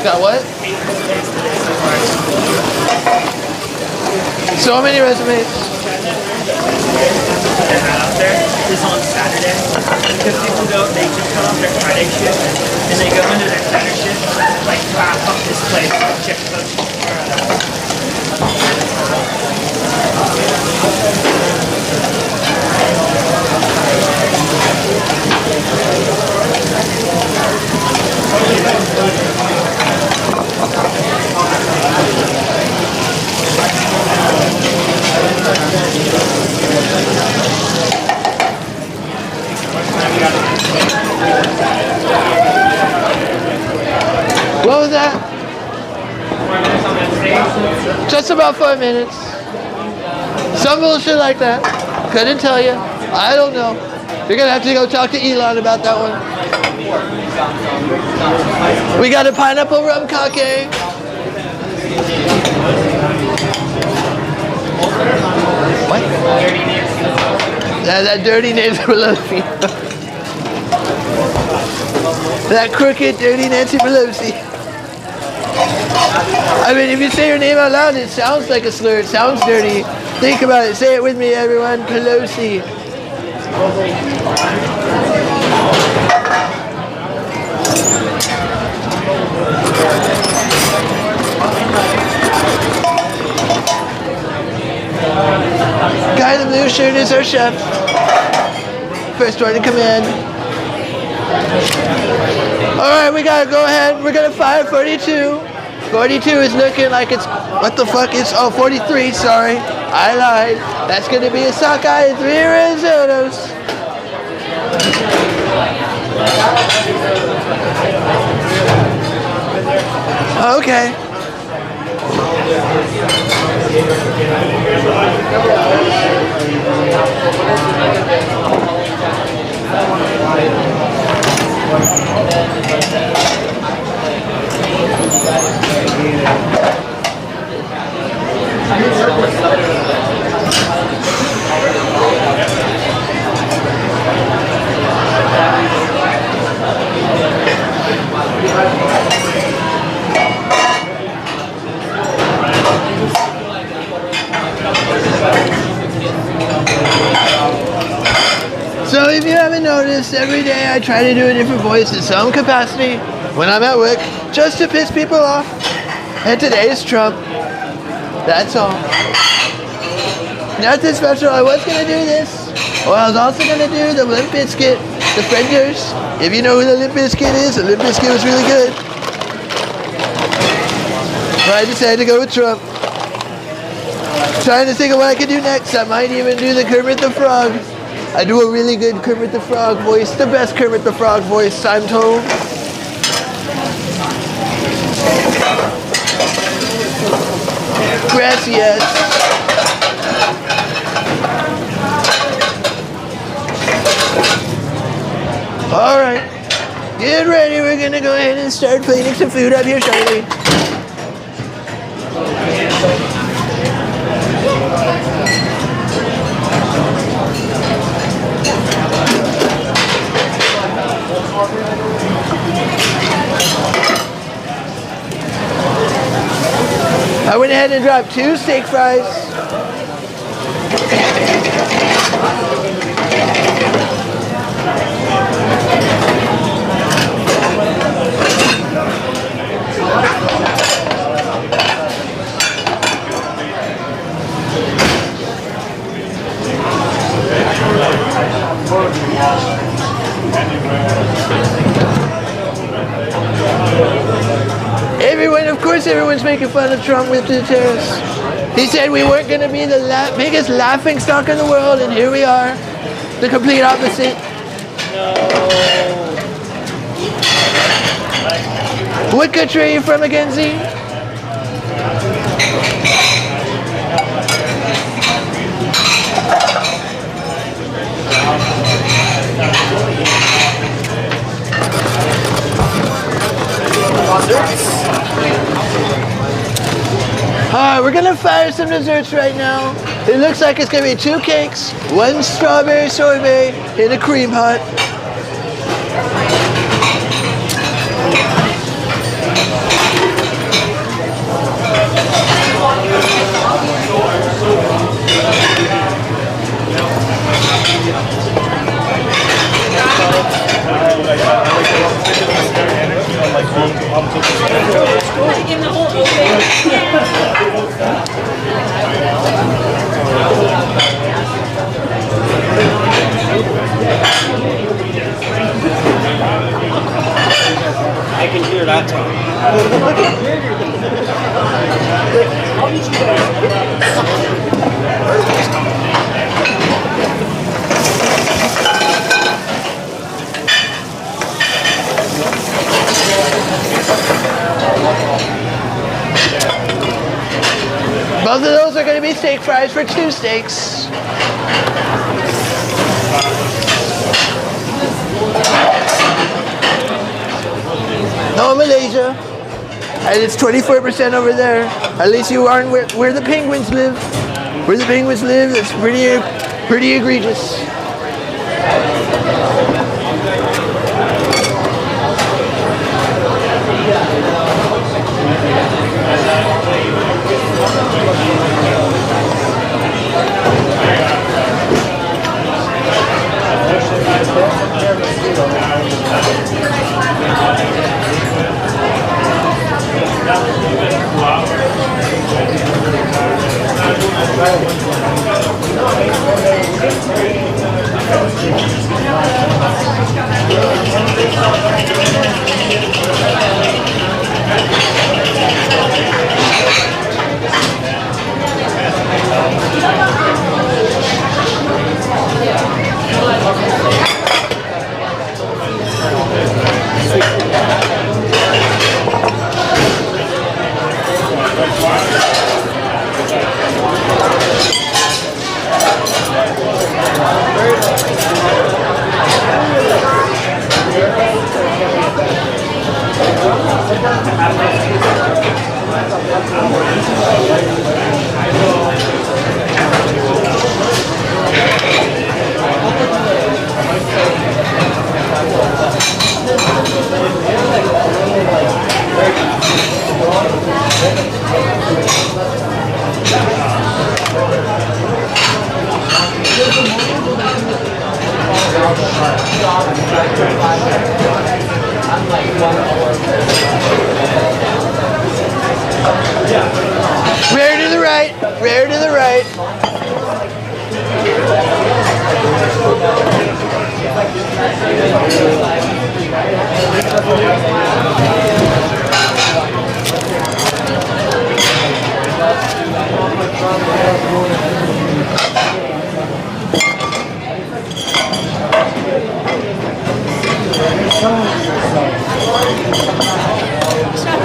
Got what? So many resumes. out there is on Saturday because people go, they just come off their Friday shift and they go into their Saturday shift like, ah, fuck this place, check the What was that? Just about 4 minutes. Some bullshit like that. Couldn't tell you. I don't know. You're gonna have to go talk to Elon about that one. We got a pineapple rum kake. What? That dirty Nancy Pelosi. That crooked, dirty Nancy Pelosi. I mean, if you say her name out loud, it sounds like a slur. It sounds dirty. Think about it. Say it with me, everyone. Pelosi. Guy in the blue shirt is our chef. First one in command. Alright, we gotta go ahead. We're gonna fire 42. 42 is looking like it's, what the fuck is, oh, 43, sorry. I lied. That's gonna be a sockeye and 3 risottos. Okay. So if you haven't noticed, every day I try to do a different voice in some capacity when I'm at work, just to piss people off. And today is Trump. That's all. Nothing special. I was going to do this. Or I was also going to do the Limp Bizkit, Defenders. If you know who the Limp Bizkit is, the Limp Bizkit was really good. But I decided to go with Trump. Trying to think of what I could do next. I might even do the Kermit the Frog. I do a really good Kermit the Frog voice. The best Kermit the Frog voice, I'm told. Gracias. Alright. Get ready. We're going to go ahead and start cleaning some food up here shortly. I went ahead and dropped 2 steak fries. Everyone's making fun of Trump with the terrorists. He said we weren't going to be the biggest laughing stock in the world, and here we are, the complete opposite. No. What country are you from again, Z? Alright, we're gonna fire some desserts right now. It looks like it's gonna be 2 cakes, 1 strawberry sorbet in a cream hut. I can hear that time. Both of those are going to be steak fries for 2 steaks. No Malaysia. And it's 24% over there. At least you aren't where the penguins live. Where the penguins live, it's pretty egregious. Rear to the right, rear to the right.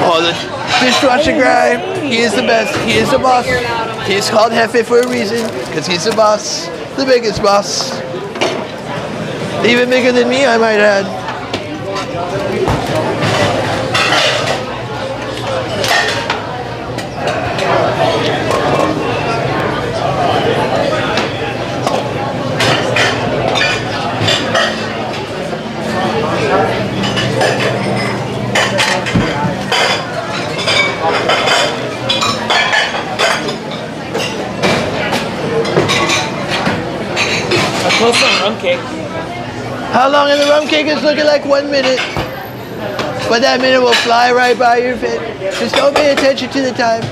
Oh, the dishwasher guy, he is the best. He is the boss. He's called Hefe for a reason, because he's the boss, the biggest boss. Even bigger than me, I might add. Close on rum cake. How long in the rum cake is looking like 1 minute. But that minute will fly right by your face. Just don't pay attention to the time.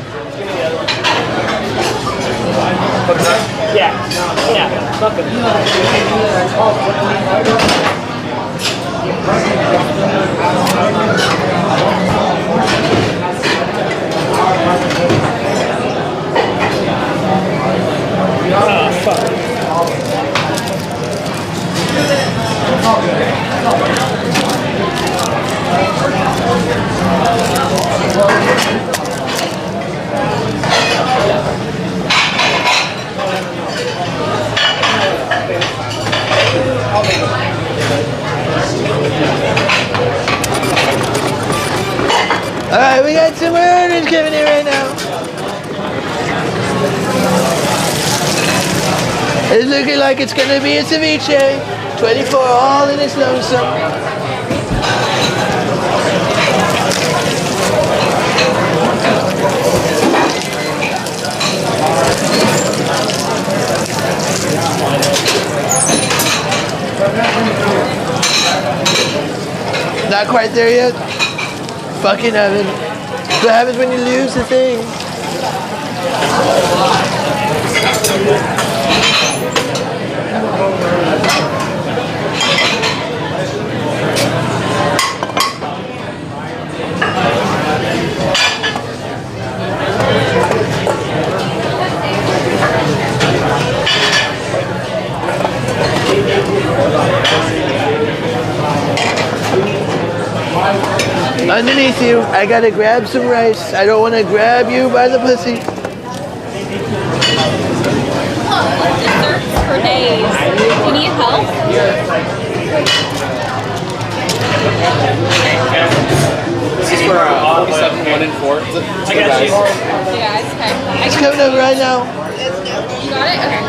Yeah. Yeah. Fuck it. Oh, fuck. Alright, we got some orders coming in right now. It's looking like it's gonna be a ceviche. 24 all in its lonesome. Not quite there yet. Fucking heaven. What happens when you lose the thing? Underneath you, I gotta grab some rice. I don't wanna grab you by the pussy. Desserts for days. Do you need help? This is for 47, 1 and 4. I got you. Yeah, it's okay. It's coming up right now. You got it? Okay.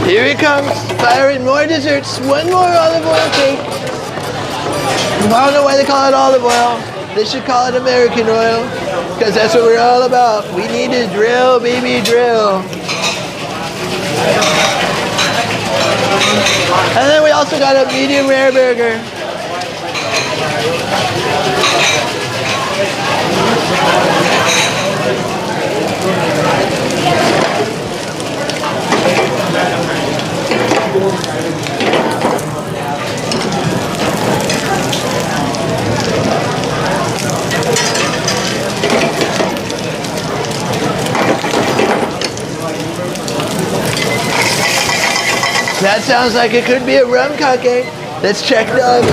Here it comes. Firing more desserts. One more olive oil cake. I don't know why they call it olive oil. They should call it American oil. Because that's what we're all about. We need to drill, baby, drill. And then we also got a medium rare burger. That sounds like it could be a rum cake. Let's check the oven.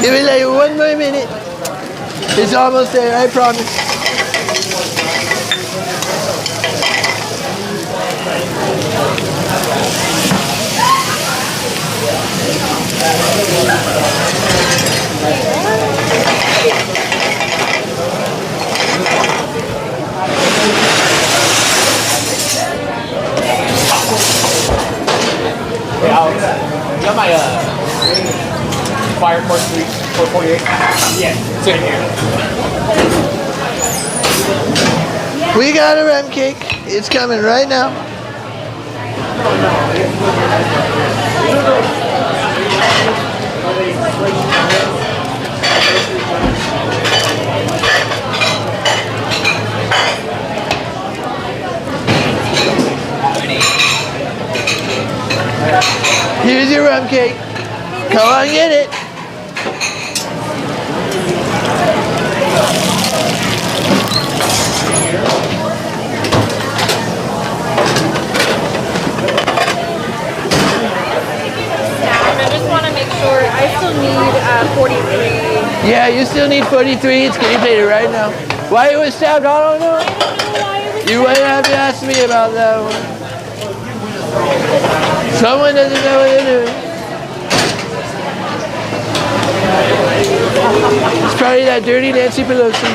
Give it like 1 more minute. It's almost there, I promise. Hey, Alex, you got my Fire Course 448? Yeah. It's in here. We got a rum cake. It's coming right now. Here's your rum cake. Come on, get it. I just want to make sure. I still need 43. Yeah, you still need 43. It's getting paid right now. Why it was stabbed, I don't know. You wouldn't have to ask me about that one. Someone doesn't know what they're doing. It's probably that dirty Nancy Pelosi.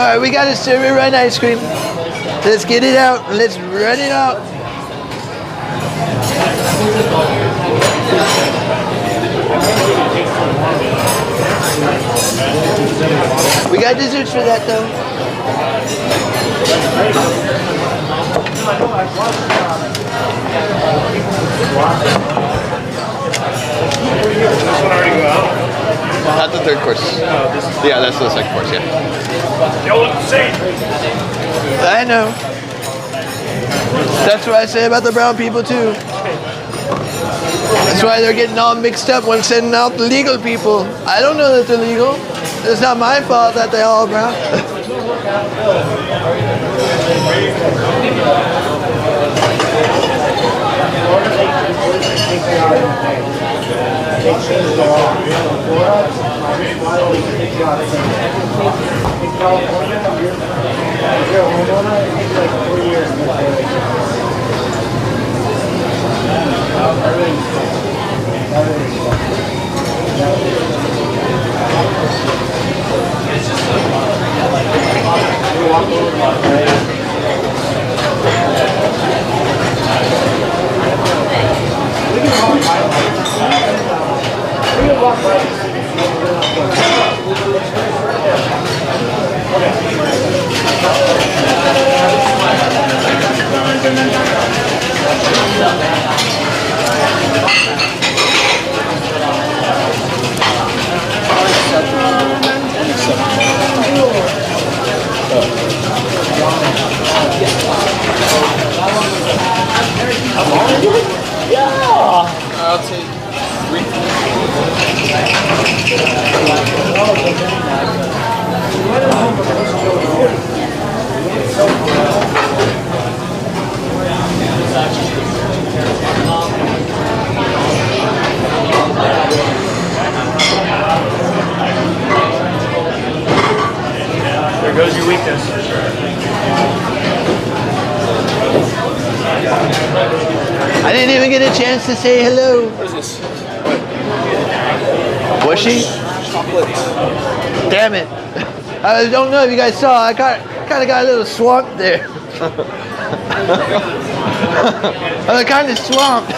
right, we got a server run ice cream. Let's get it out. Let's run it out. We got desserts for that though. Not the third course. Yeah, that's the second course, yeah. I know. That's what I say about the brown people too. That's why they're getting all mixed up when sending out the legal people. I don't know that they're legal. It's not my fault that they're all brown. I'll take 3. There goes your weakness. I didn't even get a chance to say hello. What is this? Was she? Chocolate. Damn it. I don't know if you guys saw, I kind of got a little swamped there. I was kind of swamped.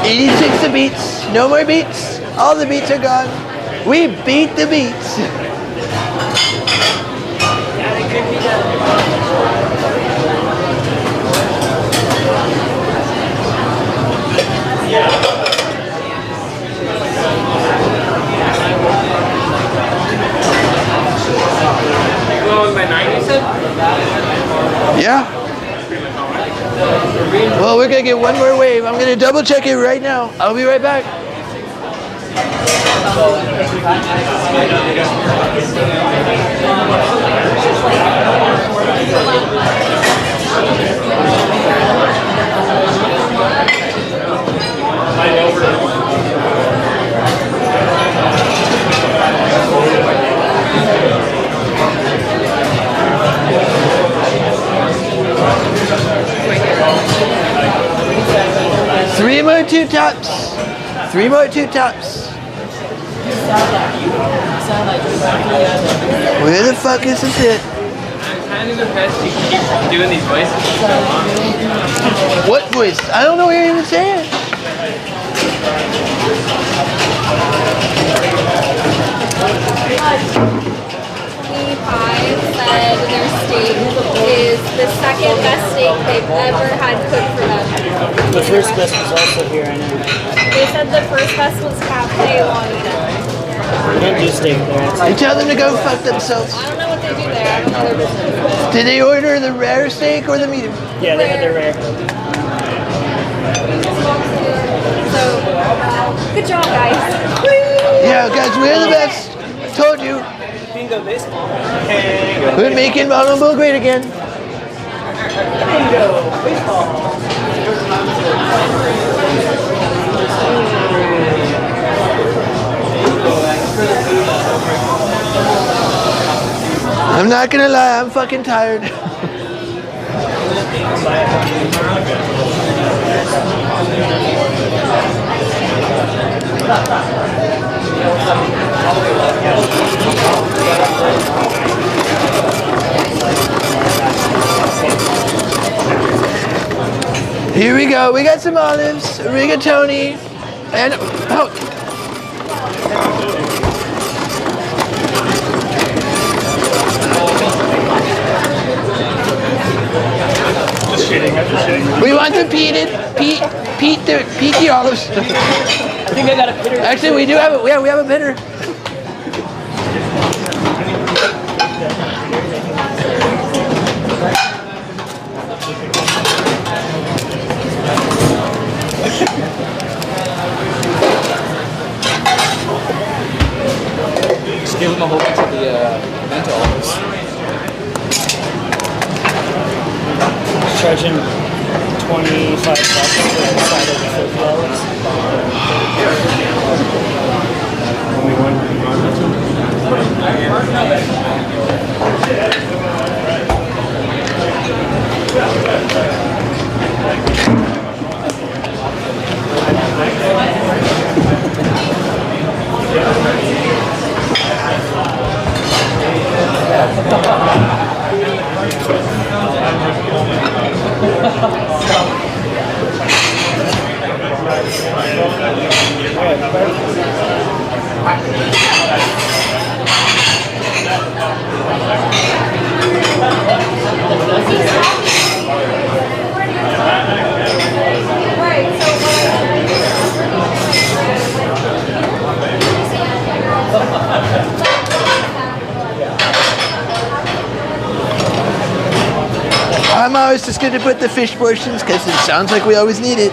$86 the beats. No more beats. All the beats are gone. We beat the beats. Going by 9, you said? Yeah. Well, we're gonna get one more wave. I'm gonna double check it right now. I'll be right back. Three more two tops. Three more two tops. Where the fuck is this it? I'm kind of impressed you keep doing these voices for so long. What voice? I don't know what you're even saying. Said their steak is the second best steak they've ever had cooked for them. The first best was also here, I know. They said the first best was Cafe Juanita. We don't do steak there. You tell them to go fuck themselves. I don't know what they do there. I don't know their business. Did they order the rare steak or the medium? Yeah, they had their rare. So, good job, guys. Yeah, guys, we're the best. told you. Bingo baseball. We're making Vulnerable great again. Bingo baseball. I'm not gonna lie, I'm fucking tired. Here we go. We got some olives, rigatoni, and oh. Just kidding. I'm just kidding. We want the Pete the olives. I think I got a bitter. Actually, we do have it. Yeah, we have a bitter. Just give them a whole bunch of the mental olives. Charge him $25 for the side of the filthy olives. I'm always just going to put the fish portions because it sounds like we always need it.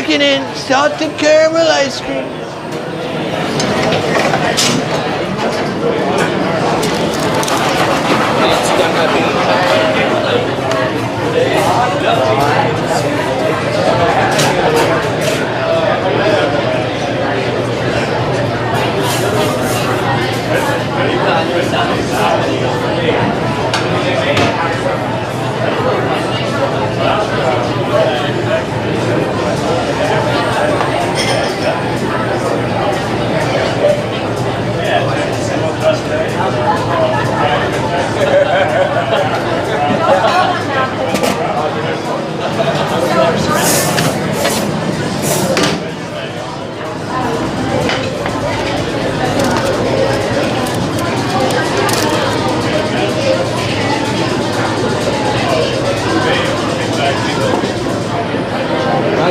soaking in salted caramel ice cream. It's gonna be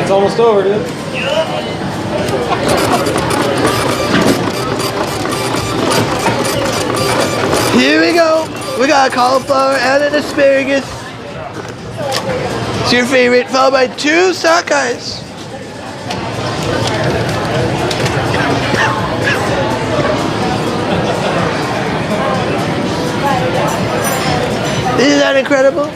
It's almost over, dude. Here we go. We got a cauliflower and an asparagus. It's your favorite, followed by 2 sockeyes. Isn't that incredible?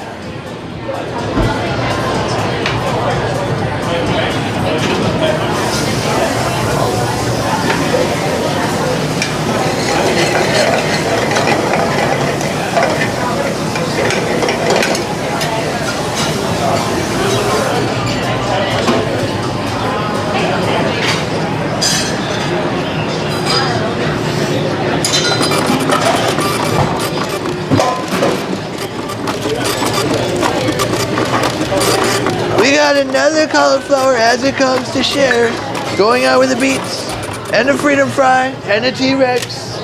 We got another cauliflower as it comes to share. Going out with the beets, and a freedom fry, and a T-Rex.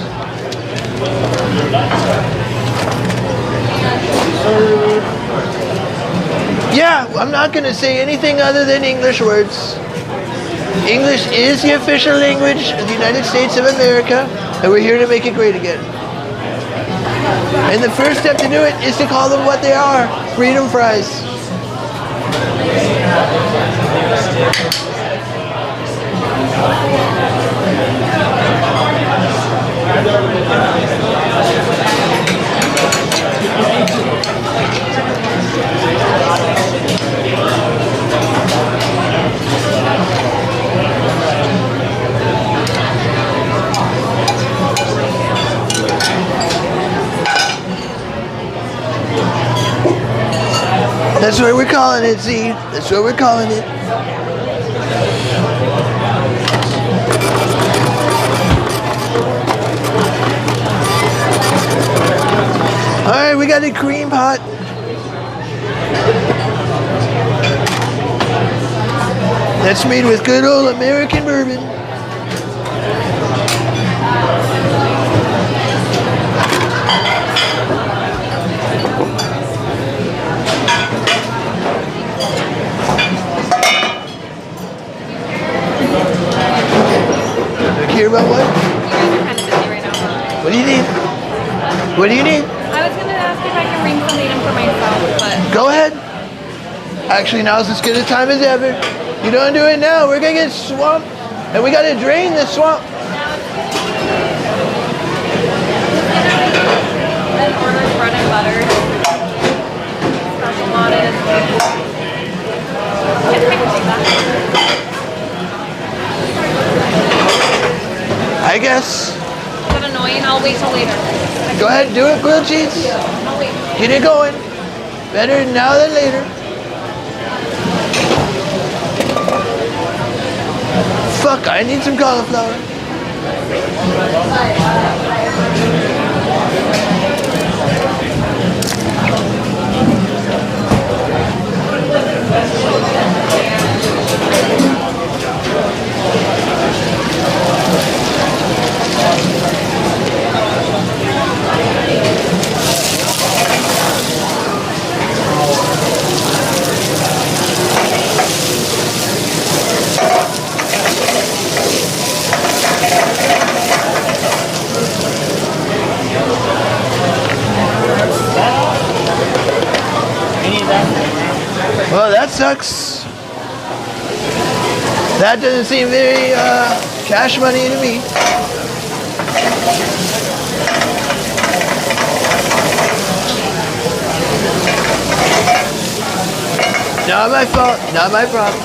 Yeah, I'm not gonna say anything other than English words. English is the official language of the United States of America, and we're here to make it great again. And the first step to do it is to call them what they are, freedom fries. That's what we're calling it, Z. That's what we're calling it. All right, we got a cream pot. That's made with good old American bourbon. Hear about what? You guys are kind of busy right now. What do you need? What do you need? I was gonna ask if I can bring something in for myself, but Go ahead. Actually, now's as good a time as ever. You don't do it now, we're gonna get swamped. And we gotta drain the swamp. then order bread and butter. Special modded. Yeah, I can do that. I guess. Is that annoying? I'll wait till later. Go ahead, do it, grilled cheese. I'll wait. Get it going. Better now than later. Fuck, I need some cauliflower. Any of that? Well, that sucks. That doesn't seem very cash money to me. Not my fault, not my problem.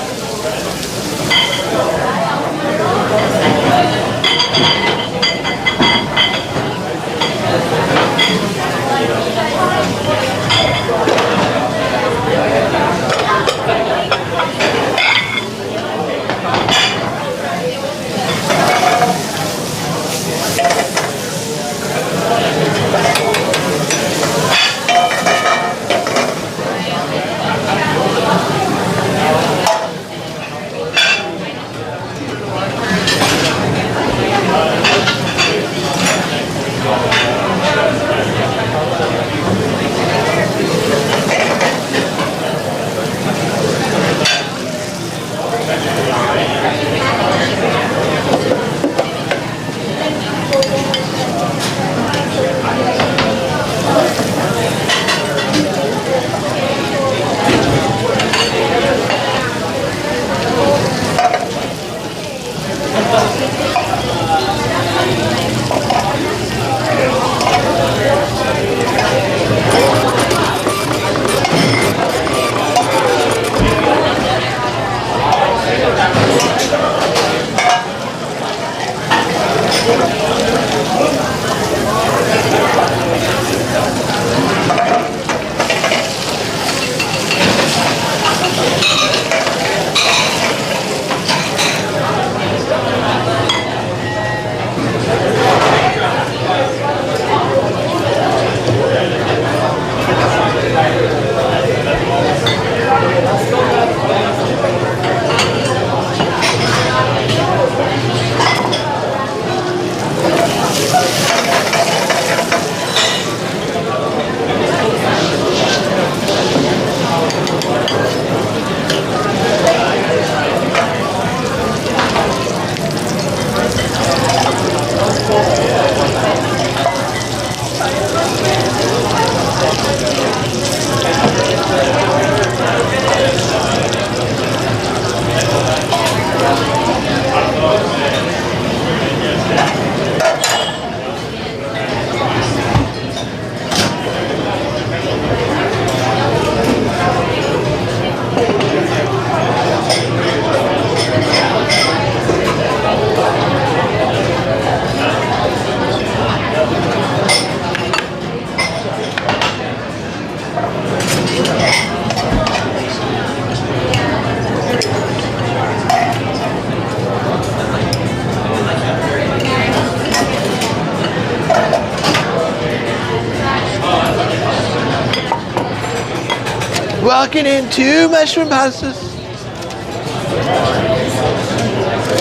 Walking in 2 mushroom pastas.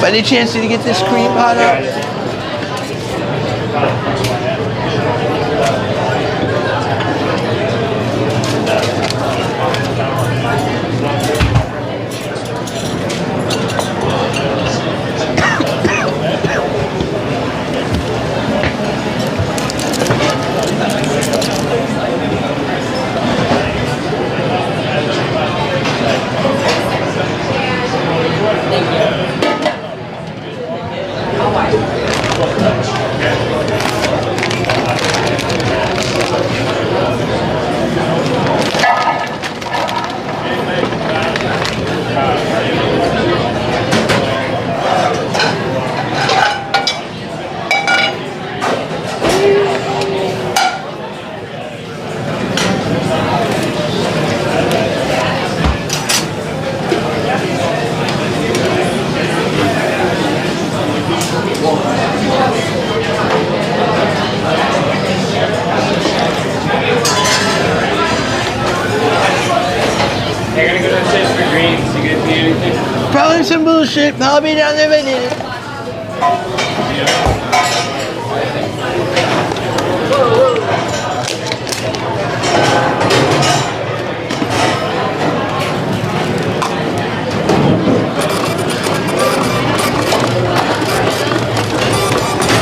By any chance did you get this cream pot up? They're gonna go downstairs for drinks. You guys need anything? Probably some bullshit. I'll be down there if I need it.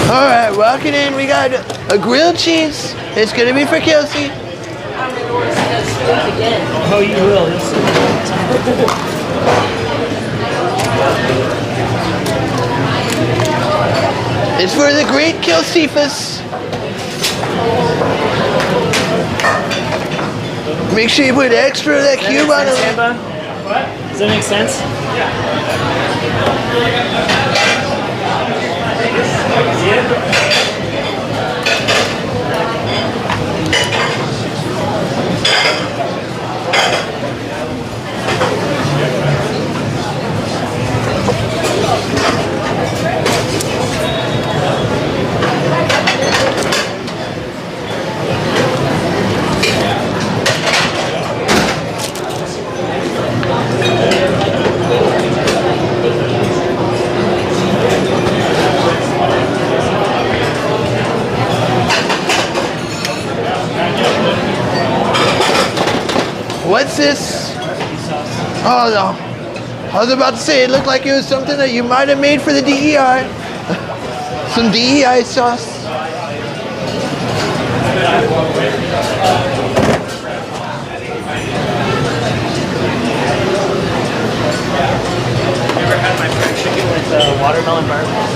Alright, walking in, we got a grilled cheese. It's gonna be for Kelsey. Oh, you will. It's for the great Kelsefus. Make sure you put extra of that cube on it. Does that make sense? What's this? Oh no. I was about to say it looked like it was something that you might have made for the DEI. Some DEI sauce. You ever had my fried chicken with watermelon barbecue?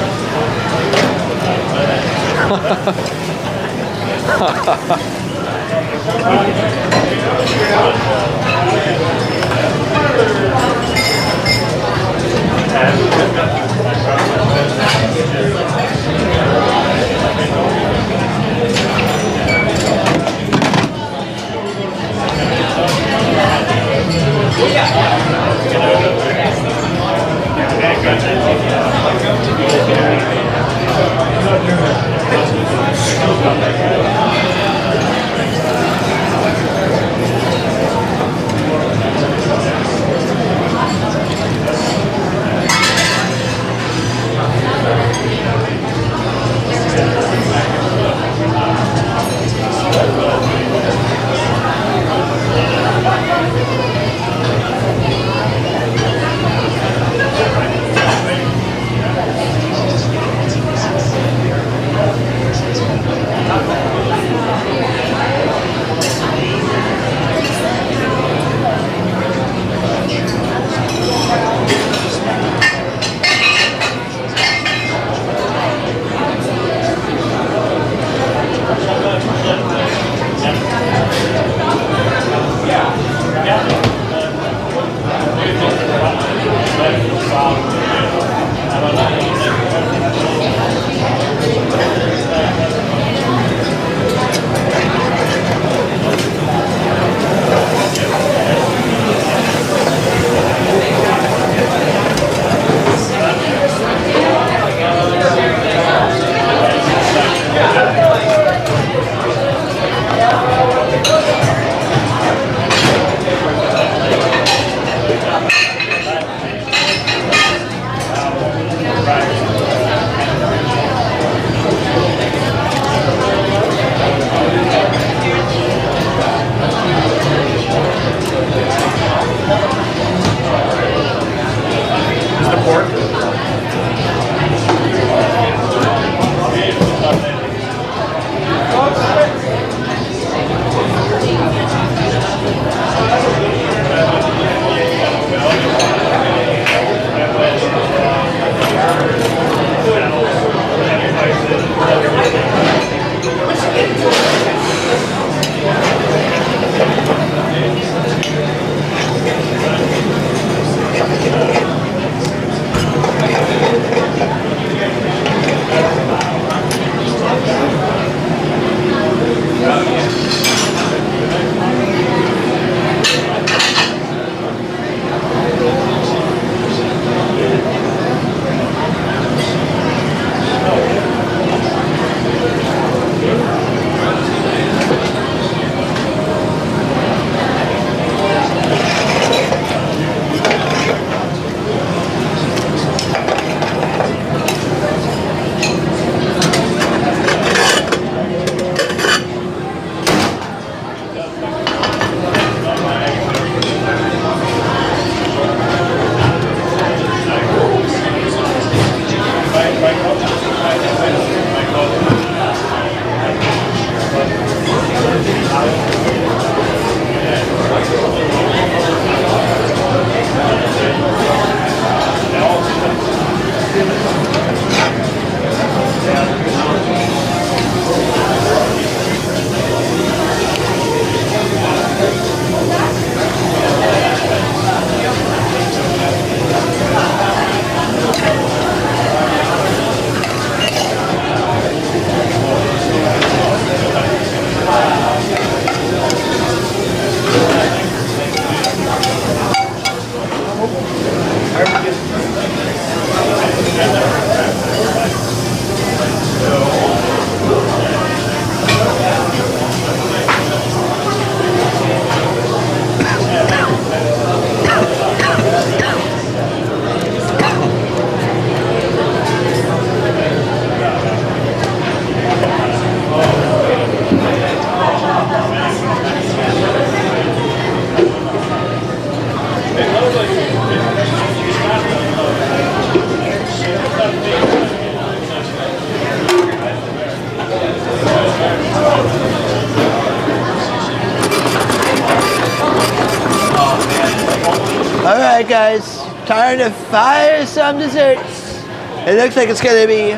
right, guys. Time to fire some desserts. It looks like it's gonna be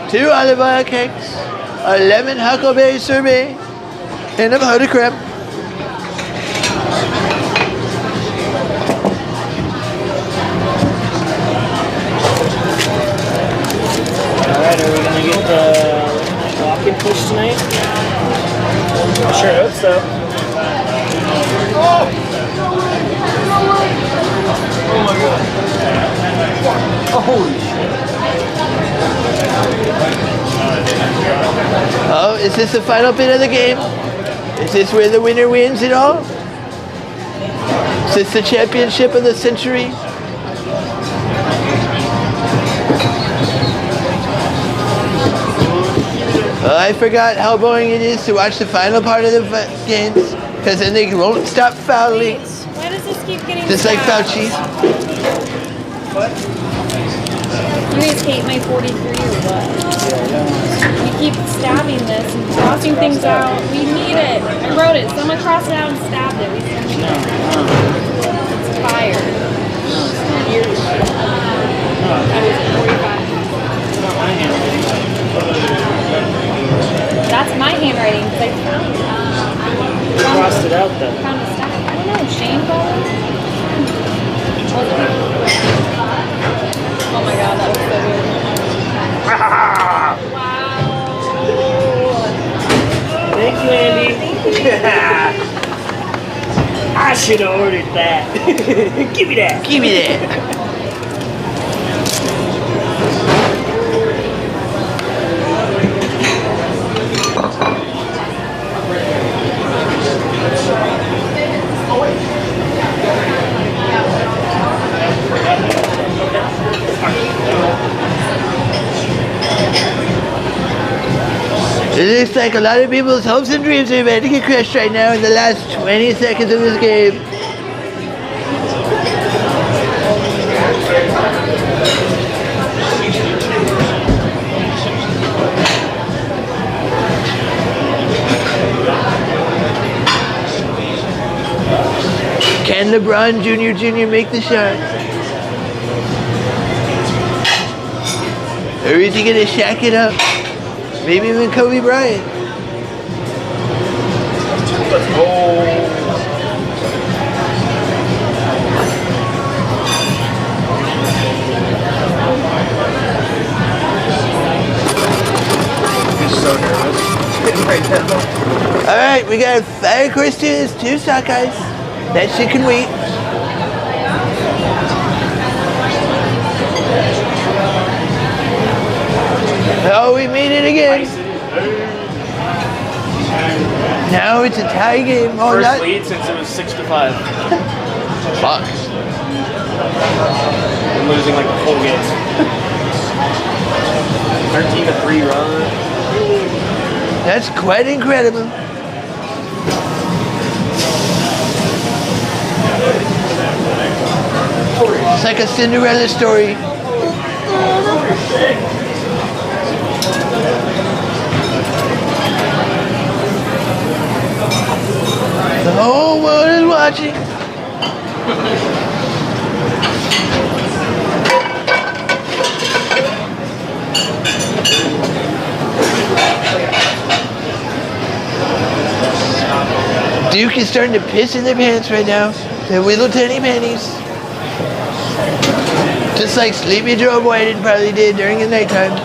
2 olive oil cakes, a lemon huckleberry sorbet, and a pot of creme. Alright, are we gonna get the walk-in push tonight? I sure hope so. Oh, is this the final bit of the game? Is this where the winner wins it all? Is this the championship of the century? I forgot how boring it is to watch the final part of the games, because then they won't stop fouling. Why does this keep getting Just like stabbed? Fauci. You guys hate my 43 or what? You keep stabbing this and crossing things out. We need it. I wrote it. Someone crossed it out and stabbed it. We sent it. It's fire. That was 45. That's my handwriting because I found it. Crossed it out though. Found a stack. I don't know. Shane probably? Oh my god, that was so good. Wow. Thank you, Andy. I should have ordered that. Give me that. Give me that. It looks like a lot of people's hopes and dreams are about to get crushed right now in the last 20 seconds of this game. Can LeBron Jr. make the shot? Or is he gonna shack it up? Maybe even Kobe Bryant. Let's go. He's so nervous right now. Alright, we got 5 questions, 2 sockeyes. That shit can wait. Oh, we made it again. Now it's a tie game. Oh, First not. lead since it was 6-5. Fuck. We're losing like the full game. 13-3 run. That's quite incredible. It's like a Cinderella story. The whole world is watching. Duke is starting to piss in their pants right now. The little tiny panties. Just like Sleepy Joe White probably did during the nighttime.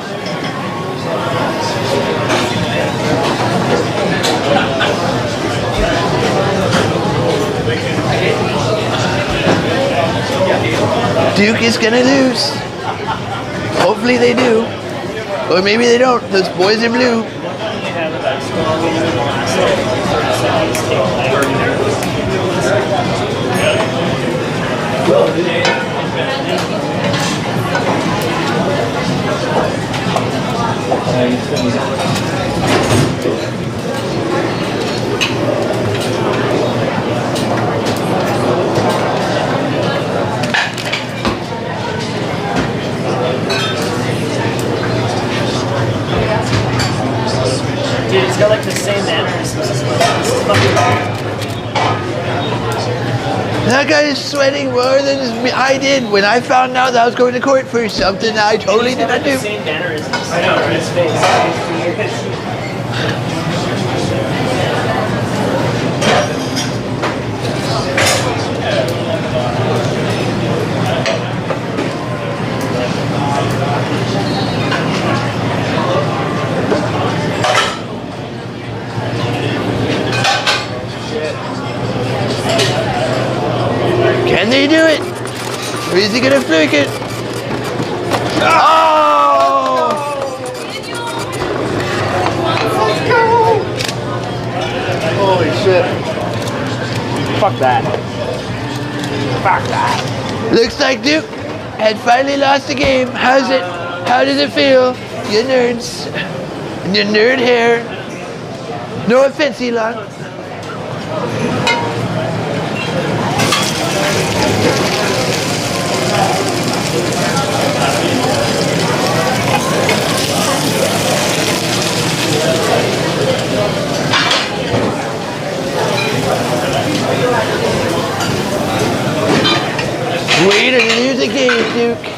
Duke is gonna lose. Hopefully they do. Or maybe they don't. Those boys are blue. Dude, it's got like the same mannerisms as well. This is fucking weird. That guy is sweating more than I did when I found out that I was going to court for something that I totally did not do. Same mannerisms. I know, right? His face. Can they do it? Or is he gonna flick it? Oh! Holy shit. Fuck that. Fuck that. Looks like Duke had finally lost the game. How's it? How does it feel? You nerds. And your nerd hair. No offense, Elon. Wait until you lose the game, Duke.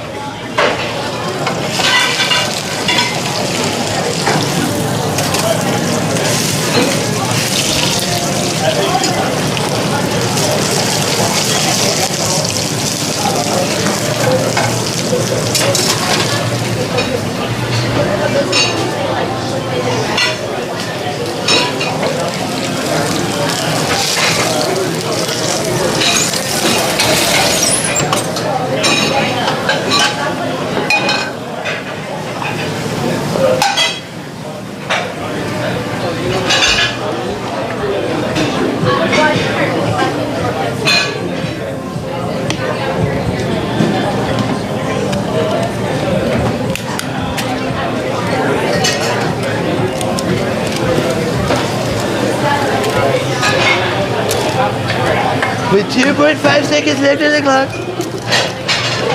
With 2.5 seconds left on the clock.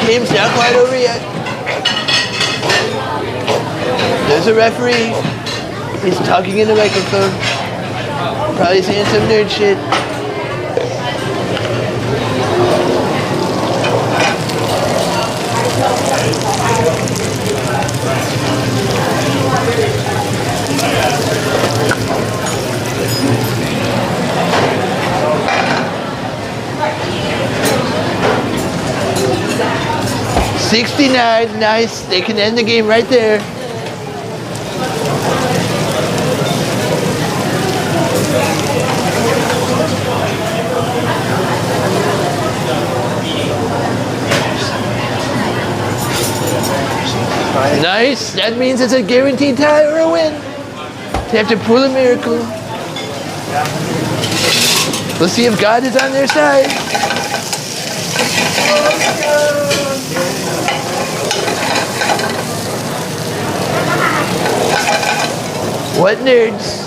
Game's not quite over yet. There's a referee. He's talking in the microphone. Probably saying some nerd shit. $69, nice. They can end the game right there. Nice. That means it's a guaranteed tie or a win. They have to pull a miracle. We'll see if God is on their side. What nerds?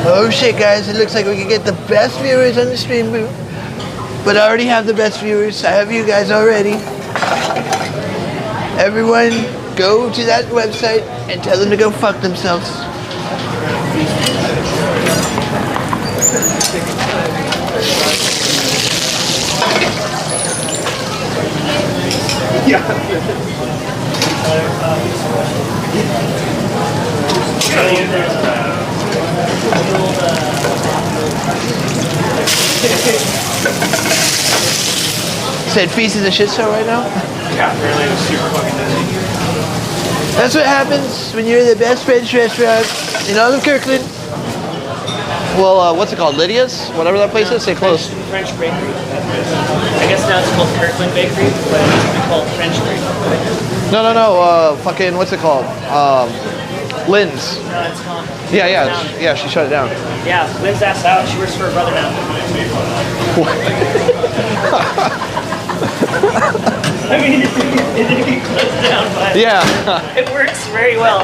Oh shit, guys, it looks like we can get the best viewers on the stream booth. But I already have the best viewers. I have you guys already. Everyone, go to that website and tell them to go fuck themselves. Said Feast is a shit show right now? Yeah, apparently it was super fucking busy. That's what happens when you're the best French restaurant in all of Kirkland. Well, what's it called? Lydia's? Whatever that place is? Say close. French bakery. I guess now it's called Kirkland Bakery, but it used to be called French Bakery. No. Fucking, what's it called? Lynn's. No, it's gone. Yeah, she shut it down. Yeah, Lynn's ass out. She works for her brother now. I mean, it didn't get closed down, but Yeah. it works very well.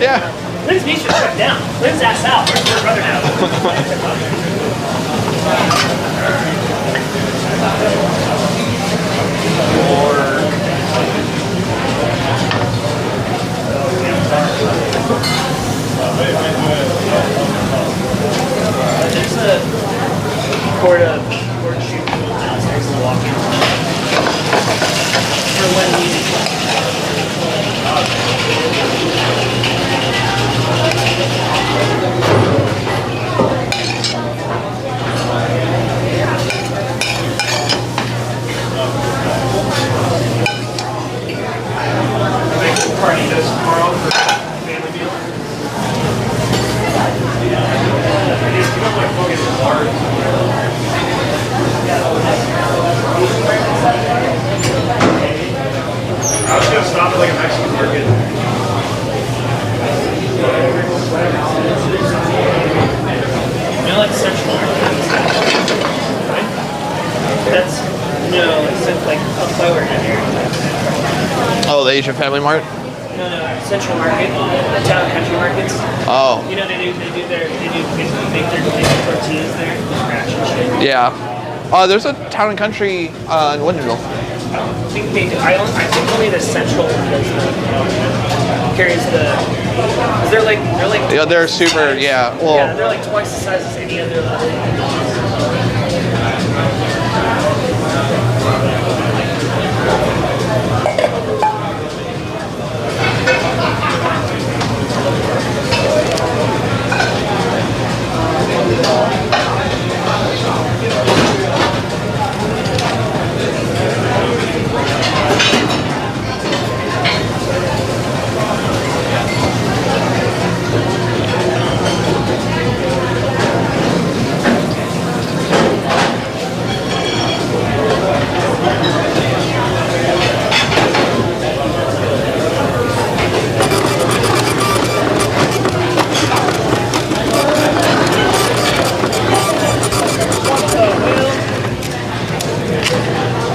Yeah. Lynn's beach was shut down. Lynn's ass out. Works for her brother now. There's a court shoot downstairs in the walk-in for when we. Party does tomorrow for family meal. I was gonna stop at like a Mexican market. You know, like Central Market. Right? That's it's like up by where here. Oh, the Asian Family Mart? No, Central Market, the town and country markets. Oh. You know, they make their tortillas there, scratch and shit. Yeah. There's a town and country in Winterville. I think they do. I think only the Central one does carries the. Cause they're like Yeah, they're super. Yeah. Well. Yeah, they're like twice the size as any other.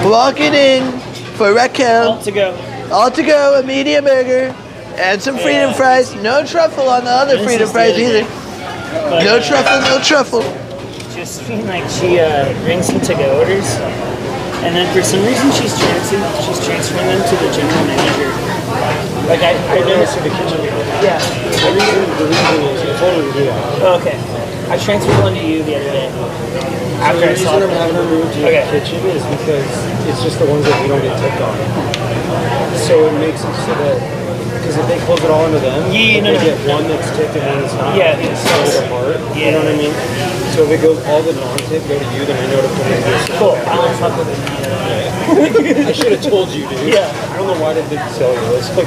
Walking in for Raquel. All to go. All to go, a medium burger, and some freedom fries. No truffle on the other This freedom is fries the either. But, No truffle, no truffle. Josephine, like she brings some to-go orders, and then for some reason she's transferring them to the general manager. Like I noticed to the kitchen. Yeah. The reason is I told her to do that. Oh, okay. I transferred one to you the other day. After I The saw reason it. I'm having her move to the kitchen is because it's just the ones that we don't get tipped on. So it makes it so that, because if they close it all into them, Yeah, they get one that's tipped and one that's not. Yeah, it's it's split apart. You know what I mean? So if it goes all the non-tip go to you, then I know to put it in this. Cool. I'll fuck with it. I should have told you, dude. Yeah. I don't know why they didn't tell you. It's like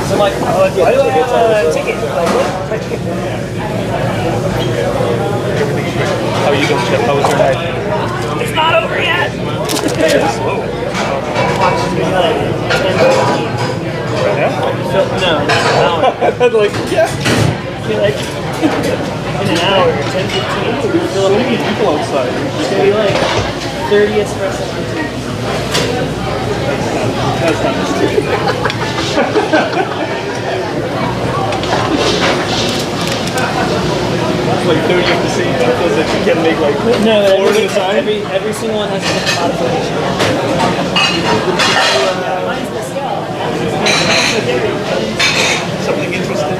So I'm like, why do I have a ticket? Like, what? How are you going, Chip? How was your night? It's not over yet. Watch me like 10 Right now? No, an hour. I'm like, yeah. Be like in an hour, 10, 15. There's so many people outside. It's gonna be like 30 espresso martinis. That's It's like 30 of the same pizzas that you can make like No, four at a time. every single one has a different modification. Mine's the scale. Something interesting.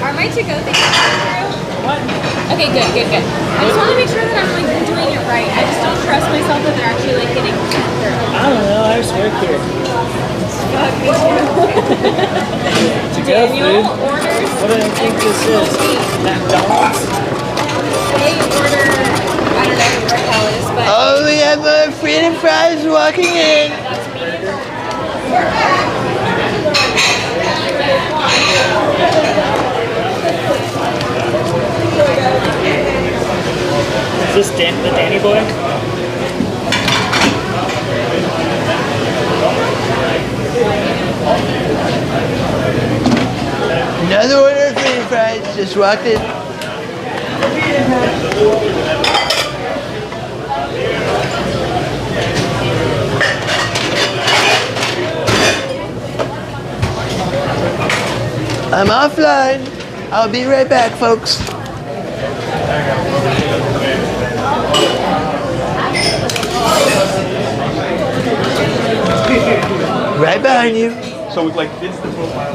Are my to-go things coming through? What? Okay, good. I just want to make sure that I'm like doing it right. I just don't trust myself that they're actually like getting sent through. I don't know, I just work here. Fuck me too. Daniel orders. What do I think this is? McDonald's? They order, I don't know what the hell it is, but Oh, we have freedom fries walking in. that's medium. Is this the Danny boy? Another order of French fries. Just walked in. I'm offline. I'll be right back, folks. Right behind you. So like this the profile.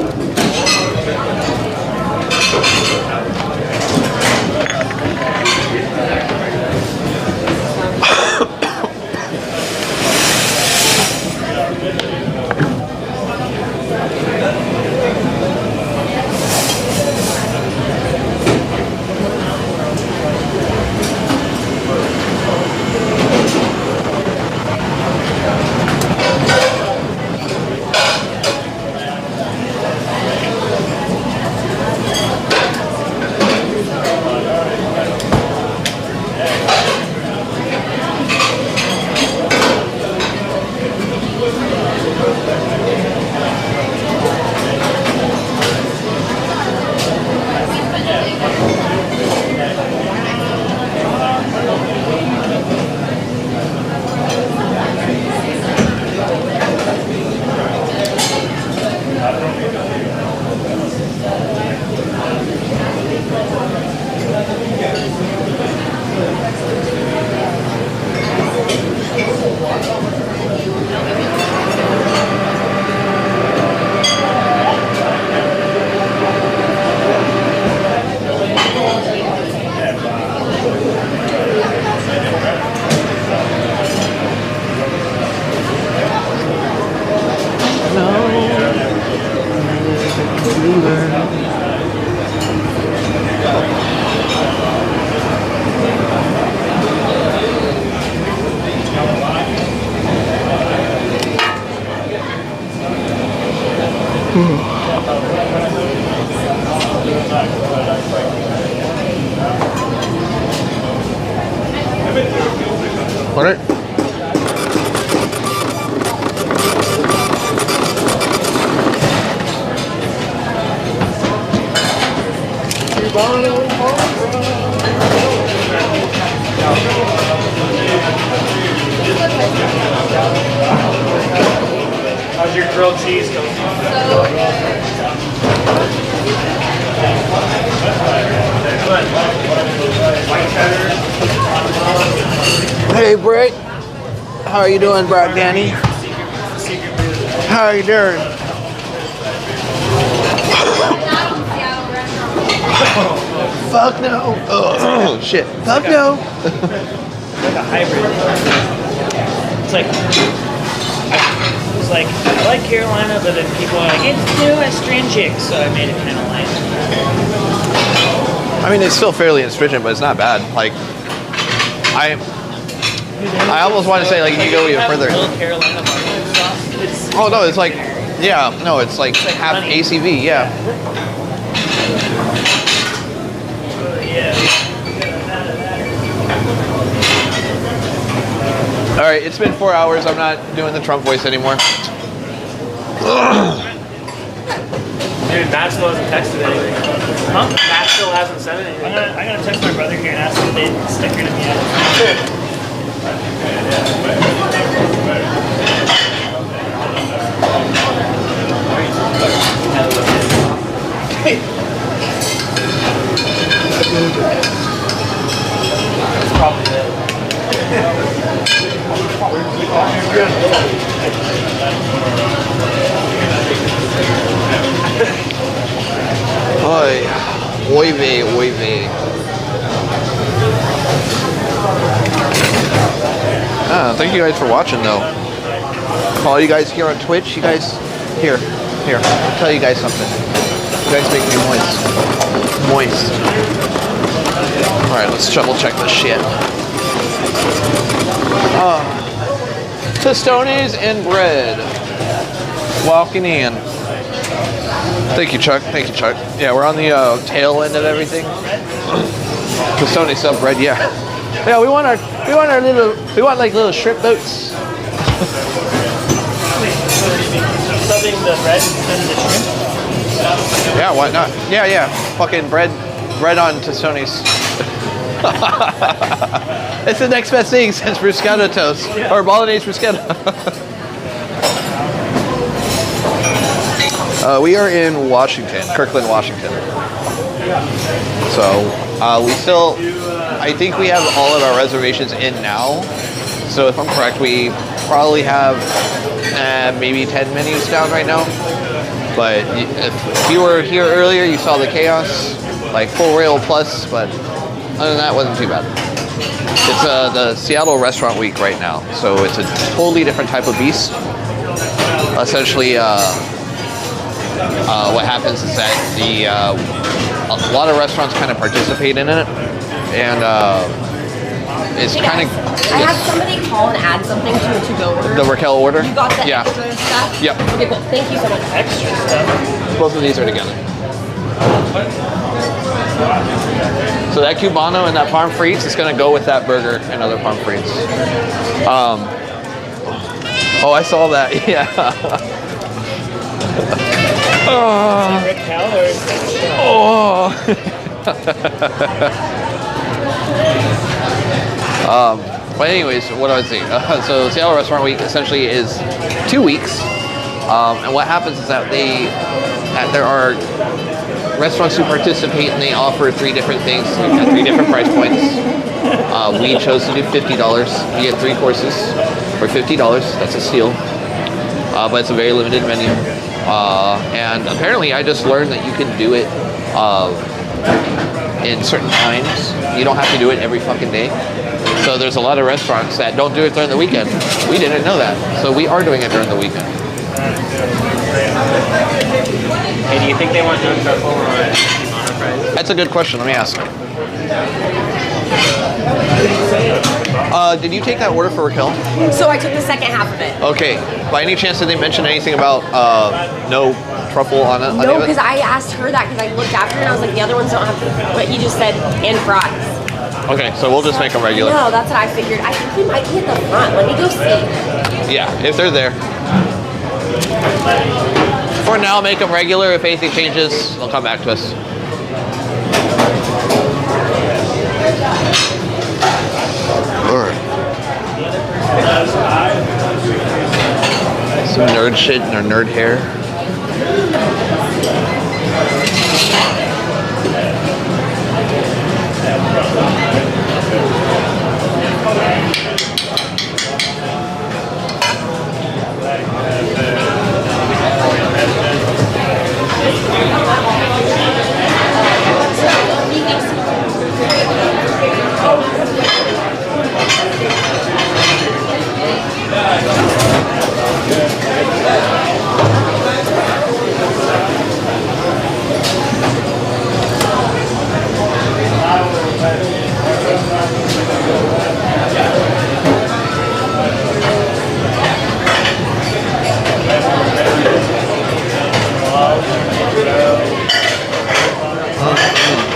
All right. How's your grilled cheese going? Hey, Britt. How are you doing, Brock Danny? How are you doing? Fuck no. Oh, shit. Fuck no. Like a hybrid. It's like I like Carolina, but then people are like, it's too astringent, so I made it kind of light. I mean, it's still fairly astringent, but it's not bad. Like, I almost want to say, like, you go even further. Real Carolina barbecue sauce. It's Oh, no, it's like, yeah, no, it's like half honey. ACV, yeah. All right, it's been 4 hours. I'm not doing the Trump voice anymore. Dude, Matt still hasn't texted anything. Huh? Matt still hasn't said anything. I'm gonna text my brother here and ask if they stickered him yet. That's probably it. Oy vey, oy vey. Thank you guys for watching, though. All you guys here on Twitch, you guys, here, I'll tell you guys something. You guys make me moist. All right, let's double check this shit. Tostones and bread. Walking in. Thank you, Chuck. Yeah, we're on the tail end of everything. Tostone sub bread, yeah. Yeah, we want like little shrimp boats. Subbing the bread and the shrimp. Yeah, why not? Yeah. Fucking bread on Tostoni's. It's the next best thing since bruschetta toast or bolognese bruschetta. We are in Washington, Kirkland, Washington. So I think we have all of our reservations in now. So if I'm correct, we probably have maybe 10 menus down right now. But if you were here earlier, you saw the chaos, like full rail plus, but other than that, it wasn't too bad. It's the Seattle Restaurant Week right now, so it's a totally different type of beast. Essentially, what happens is that a lot of restaurants kind of participate in it, and it's kind of... I had somebody call and add something to a to-go order. The Raquel order? You got the Yeah. extra stuff? Yep. Okay, cool. Thank you so much. Extra stuff. Both of these are together. So that Cubano and that Parm Frites is going to go with that burger and other Parm Frites. Oh, I saw that. Yeah. Is it Raquel or is it Oh. But anyways, what I was saying. So Seattle Restaurant Week essentially is 2 weeks. And what happens is that there are restaurants who participate and they offer 3 different things at 3 different price points. We chose to do $50. You get 3 courses for $50. That's a steal. But it's a very limited menu. And apparently I just learned that you can do it in certain times. You don't have to do it every fucking day. So there's a lot of restaurants that don't do it during the weekend. We didn't know that. So we are doing it during the weekend. Hey, do you think they want no truffle or Cubano fries? That's a good question. Let me ask. Did you take that order for Raquel? So I took the second half of it. Okay. By any chance, did they mention anything about no truffle on it? No, because I asked her that because I looked after her and I was like, the other ones don't have, but he just said, and fries. Okay, so we'll just make them regular. No, that's what I figured. I think we might be at the front. Let me go see. Yeah, if they're there. For now, make them regular. If anything changes, they'll come back to us. Some nerd shit in our nerd hair.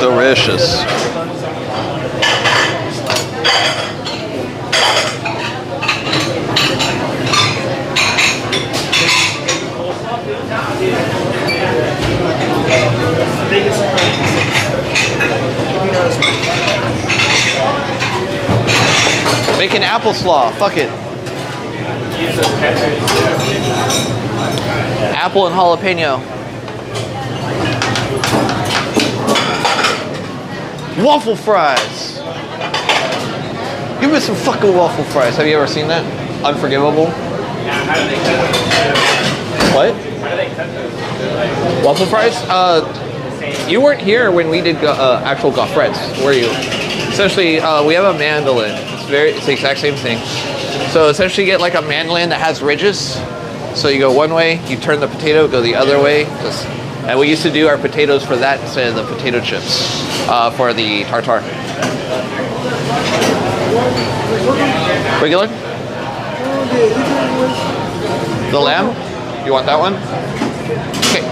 Delicious. Make an apple slaw. Fuck it. Apple and jalapeno. Waffle fries. Give me some fucking waffle fries. Have you ever seen that? Unforgivable. What? Waffle fries? You weren't here when we did actual gaufrettes, were you? Essentially, we have a mandolin. It's the exact same thing. So essentially, you get like a mandolin that has ridges. So you go one way, you turn the potato, go the other way. And we used to do our potatoes for that instead of the potato chips for the tartare. Regular? The lamb? You want that one? Okay.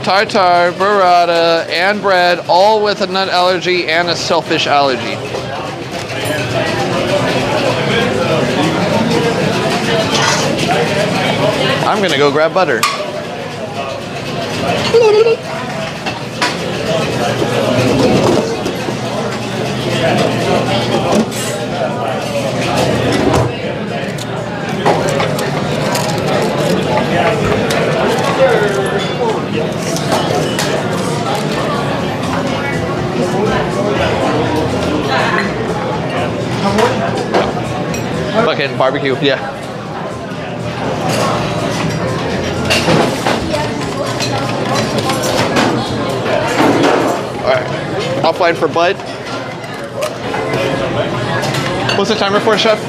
tartar, burrata, and bread, all with a nut allergy and a shellfish allergy. I'm gonna go grab butter. Fucking barbecue, yeah. Alright, offline for Bud. What's the timer for, Chef?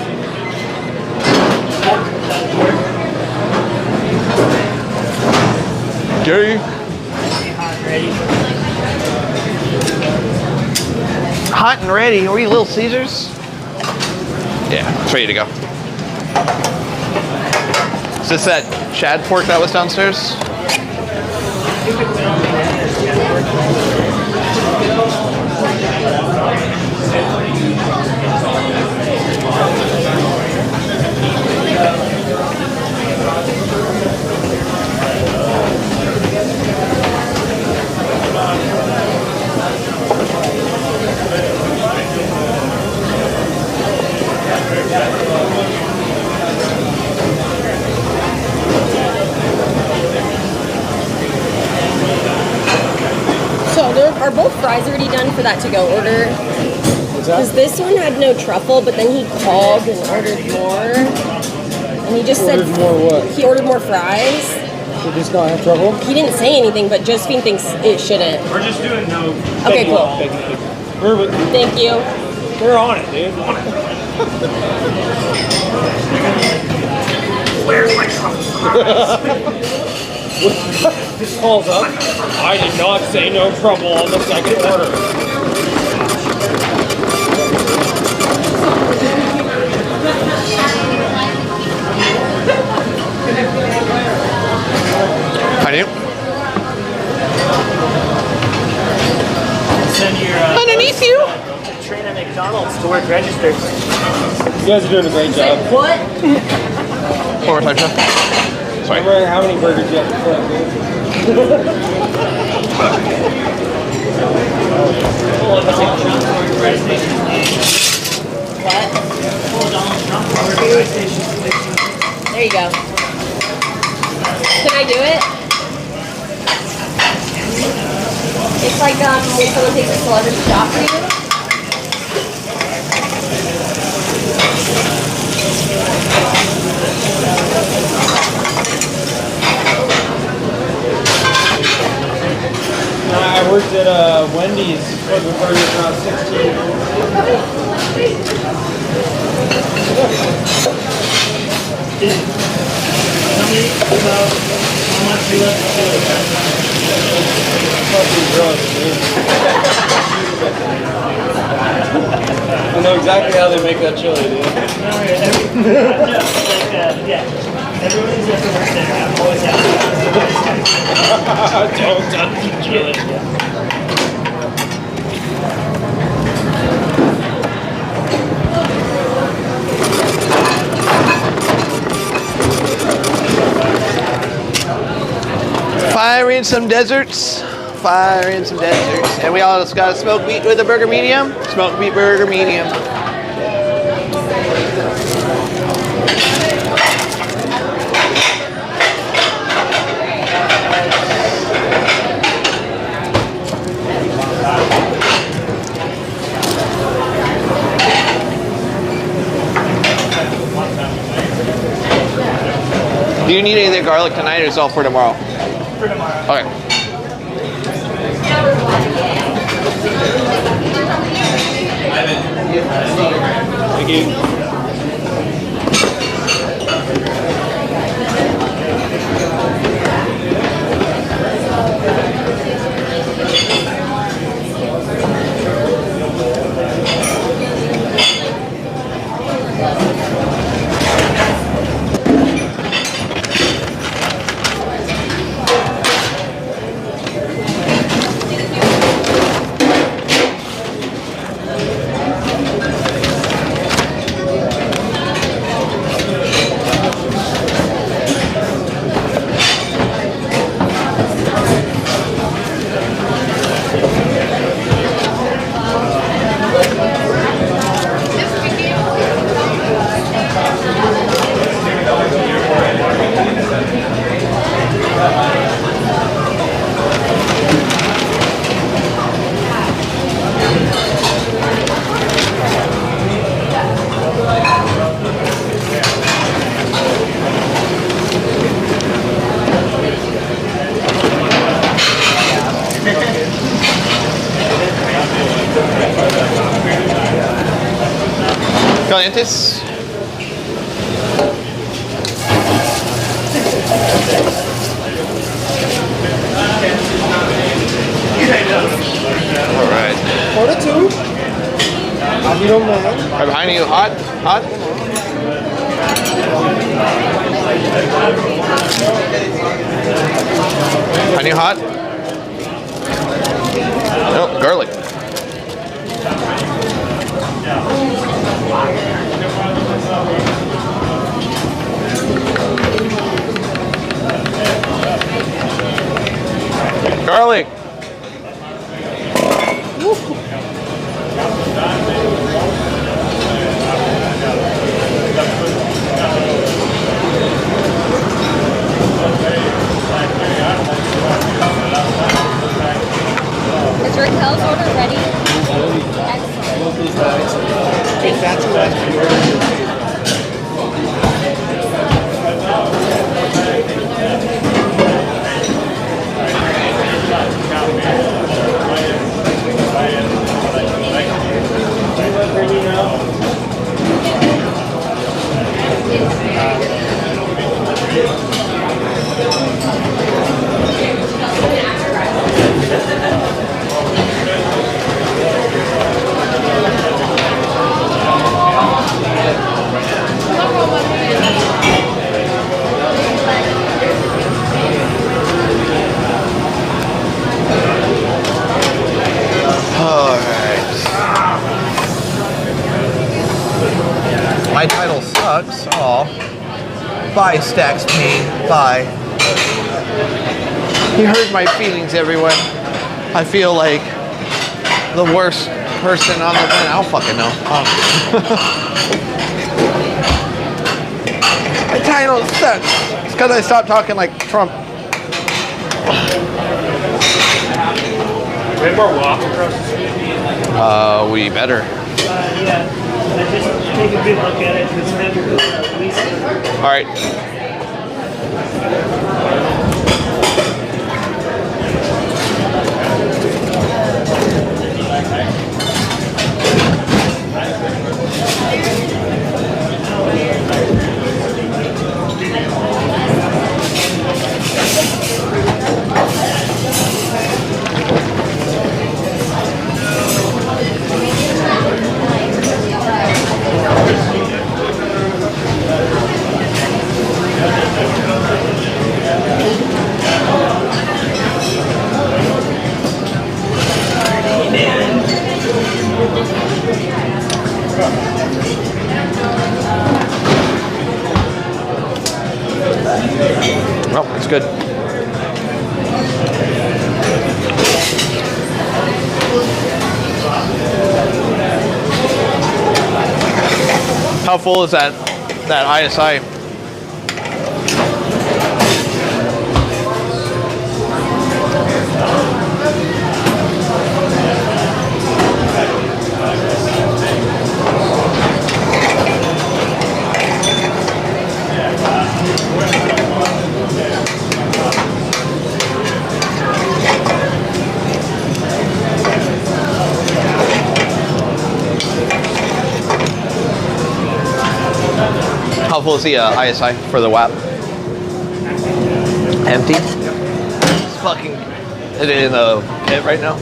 Gary? Hot and ready. Are we Little Caesars? Yeah, it's ready to go. Is this that shad pork that was downstairs? So are both fries already done for that to-go order? Because this one had no truffle, but then he called and ordered more. And he just said more what? he ordered more fries. Did this not have trouble? He didn't say anything, but Josephine thinks it shouldn't. We're just doing no. Okay, cool. Perfect. Thank you. We're on it, dude. Where's my truffle? This calls up. I did not say no trouble on the second order. I do. Send your Underneath you. train at McDonald's to work registers. You guys are doing a great job. What? One more time, Chef. Sorry. Remember how many burgers you have to flip, dude? What? There you go. Can I do it? It's like when someone takes a celebrity shot for you. I worked at Wendy's for the burgers when I was 16. I know exactly how they make that chili, dude. Everybody's just work there. I'm always Don't touch the chili. Firing some deserts. Firing some deserts. And we also got a smoked meat with a burger medium. Smoked meat burger medium. Do you need any of the garlic tonight or is it all for tomorrow? For tomorrow. Okay. Thank you. Calientes. All right. Order 2. If you don't mind. Right behind you. Hot. Hot. Behind you. Hot. Oh, garlic. Garlic. Is Raquel's order ready? Excellent. If that's what I My title sucks. Oh. Bye, Stacks Pain. Bye. You hurt my feelings, everyone. I feel like the worst person on the planet. I don't fucking know. My title sucks. It's because I stopped talking like Trump. We have more walk across the street. We better. Yeah. Just take a good look at it because then at least. All right. Oh, it's good. How full is that ISI? How full is the ISI for the WAP? Empty? It's fucking... Is it in the pit right now?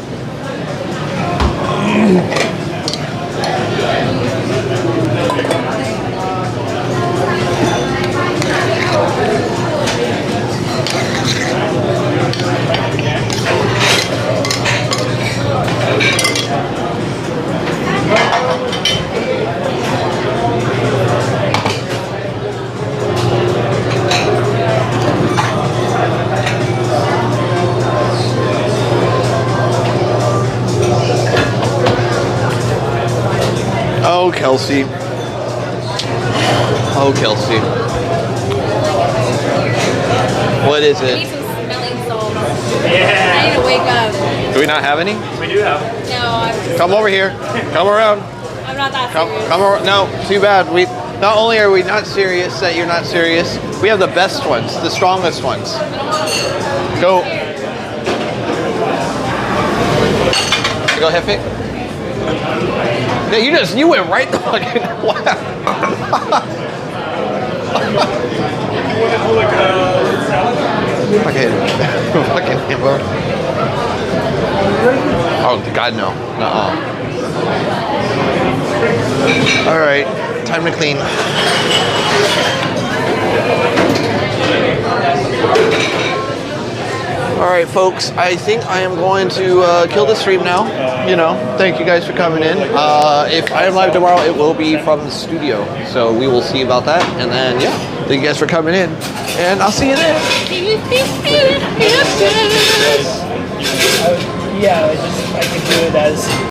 Oh, Kelsey. Oh, Kelsey. What is I need it? some smelling salts. I Yeah. need to wake up. Do we not have any? We do have. No, Come over here. Come around. I'm not that Come, serious. come over. No, too bad. We not only are we not serious that you're not serious, we have the best ones, the strongest ones. Go. Go, Hefe. Yeah, you went right the fucking. Wow. Fucking himbo. Oh God, no. Nuh-uh. All right, time to clean. All right, folks. I think I am going to kill the stream now. You know, thank you guys for coming in. If I am live tomorrow, it will be from the studio, so we will see about that. And then, yeah, thank you guys for coming in, and I'll see you there. Yeah, I could do it as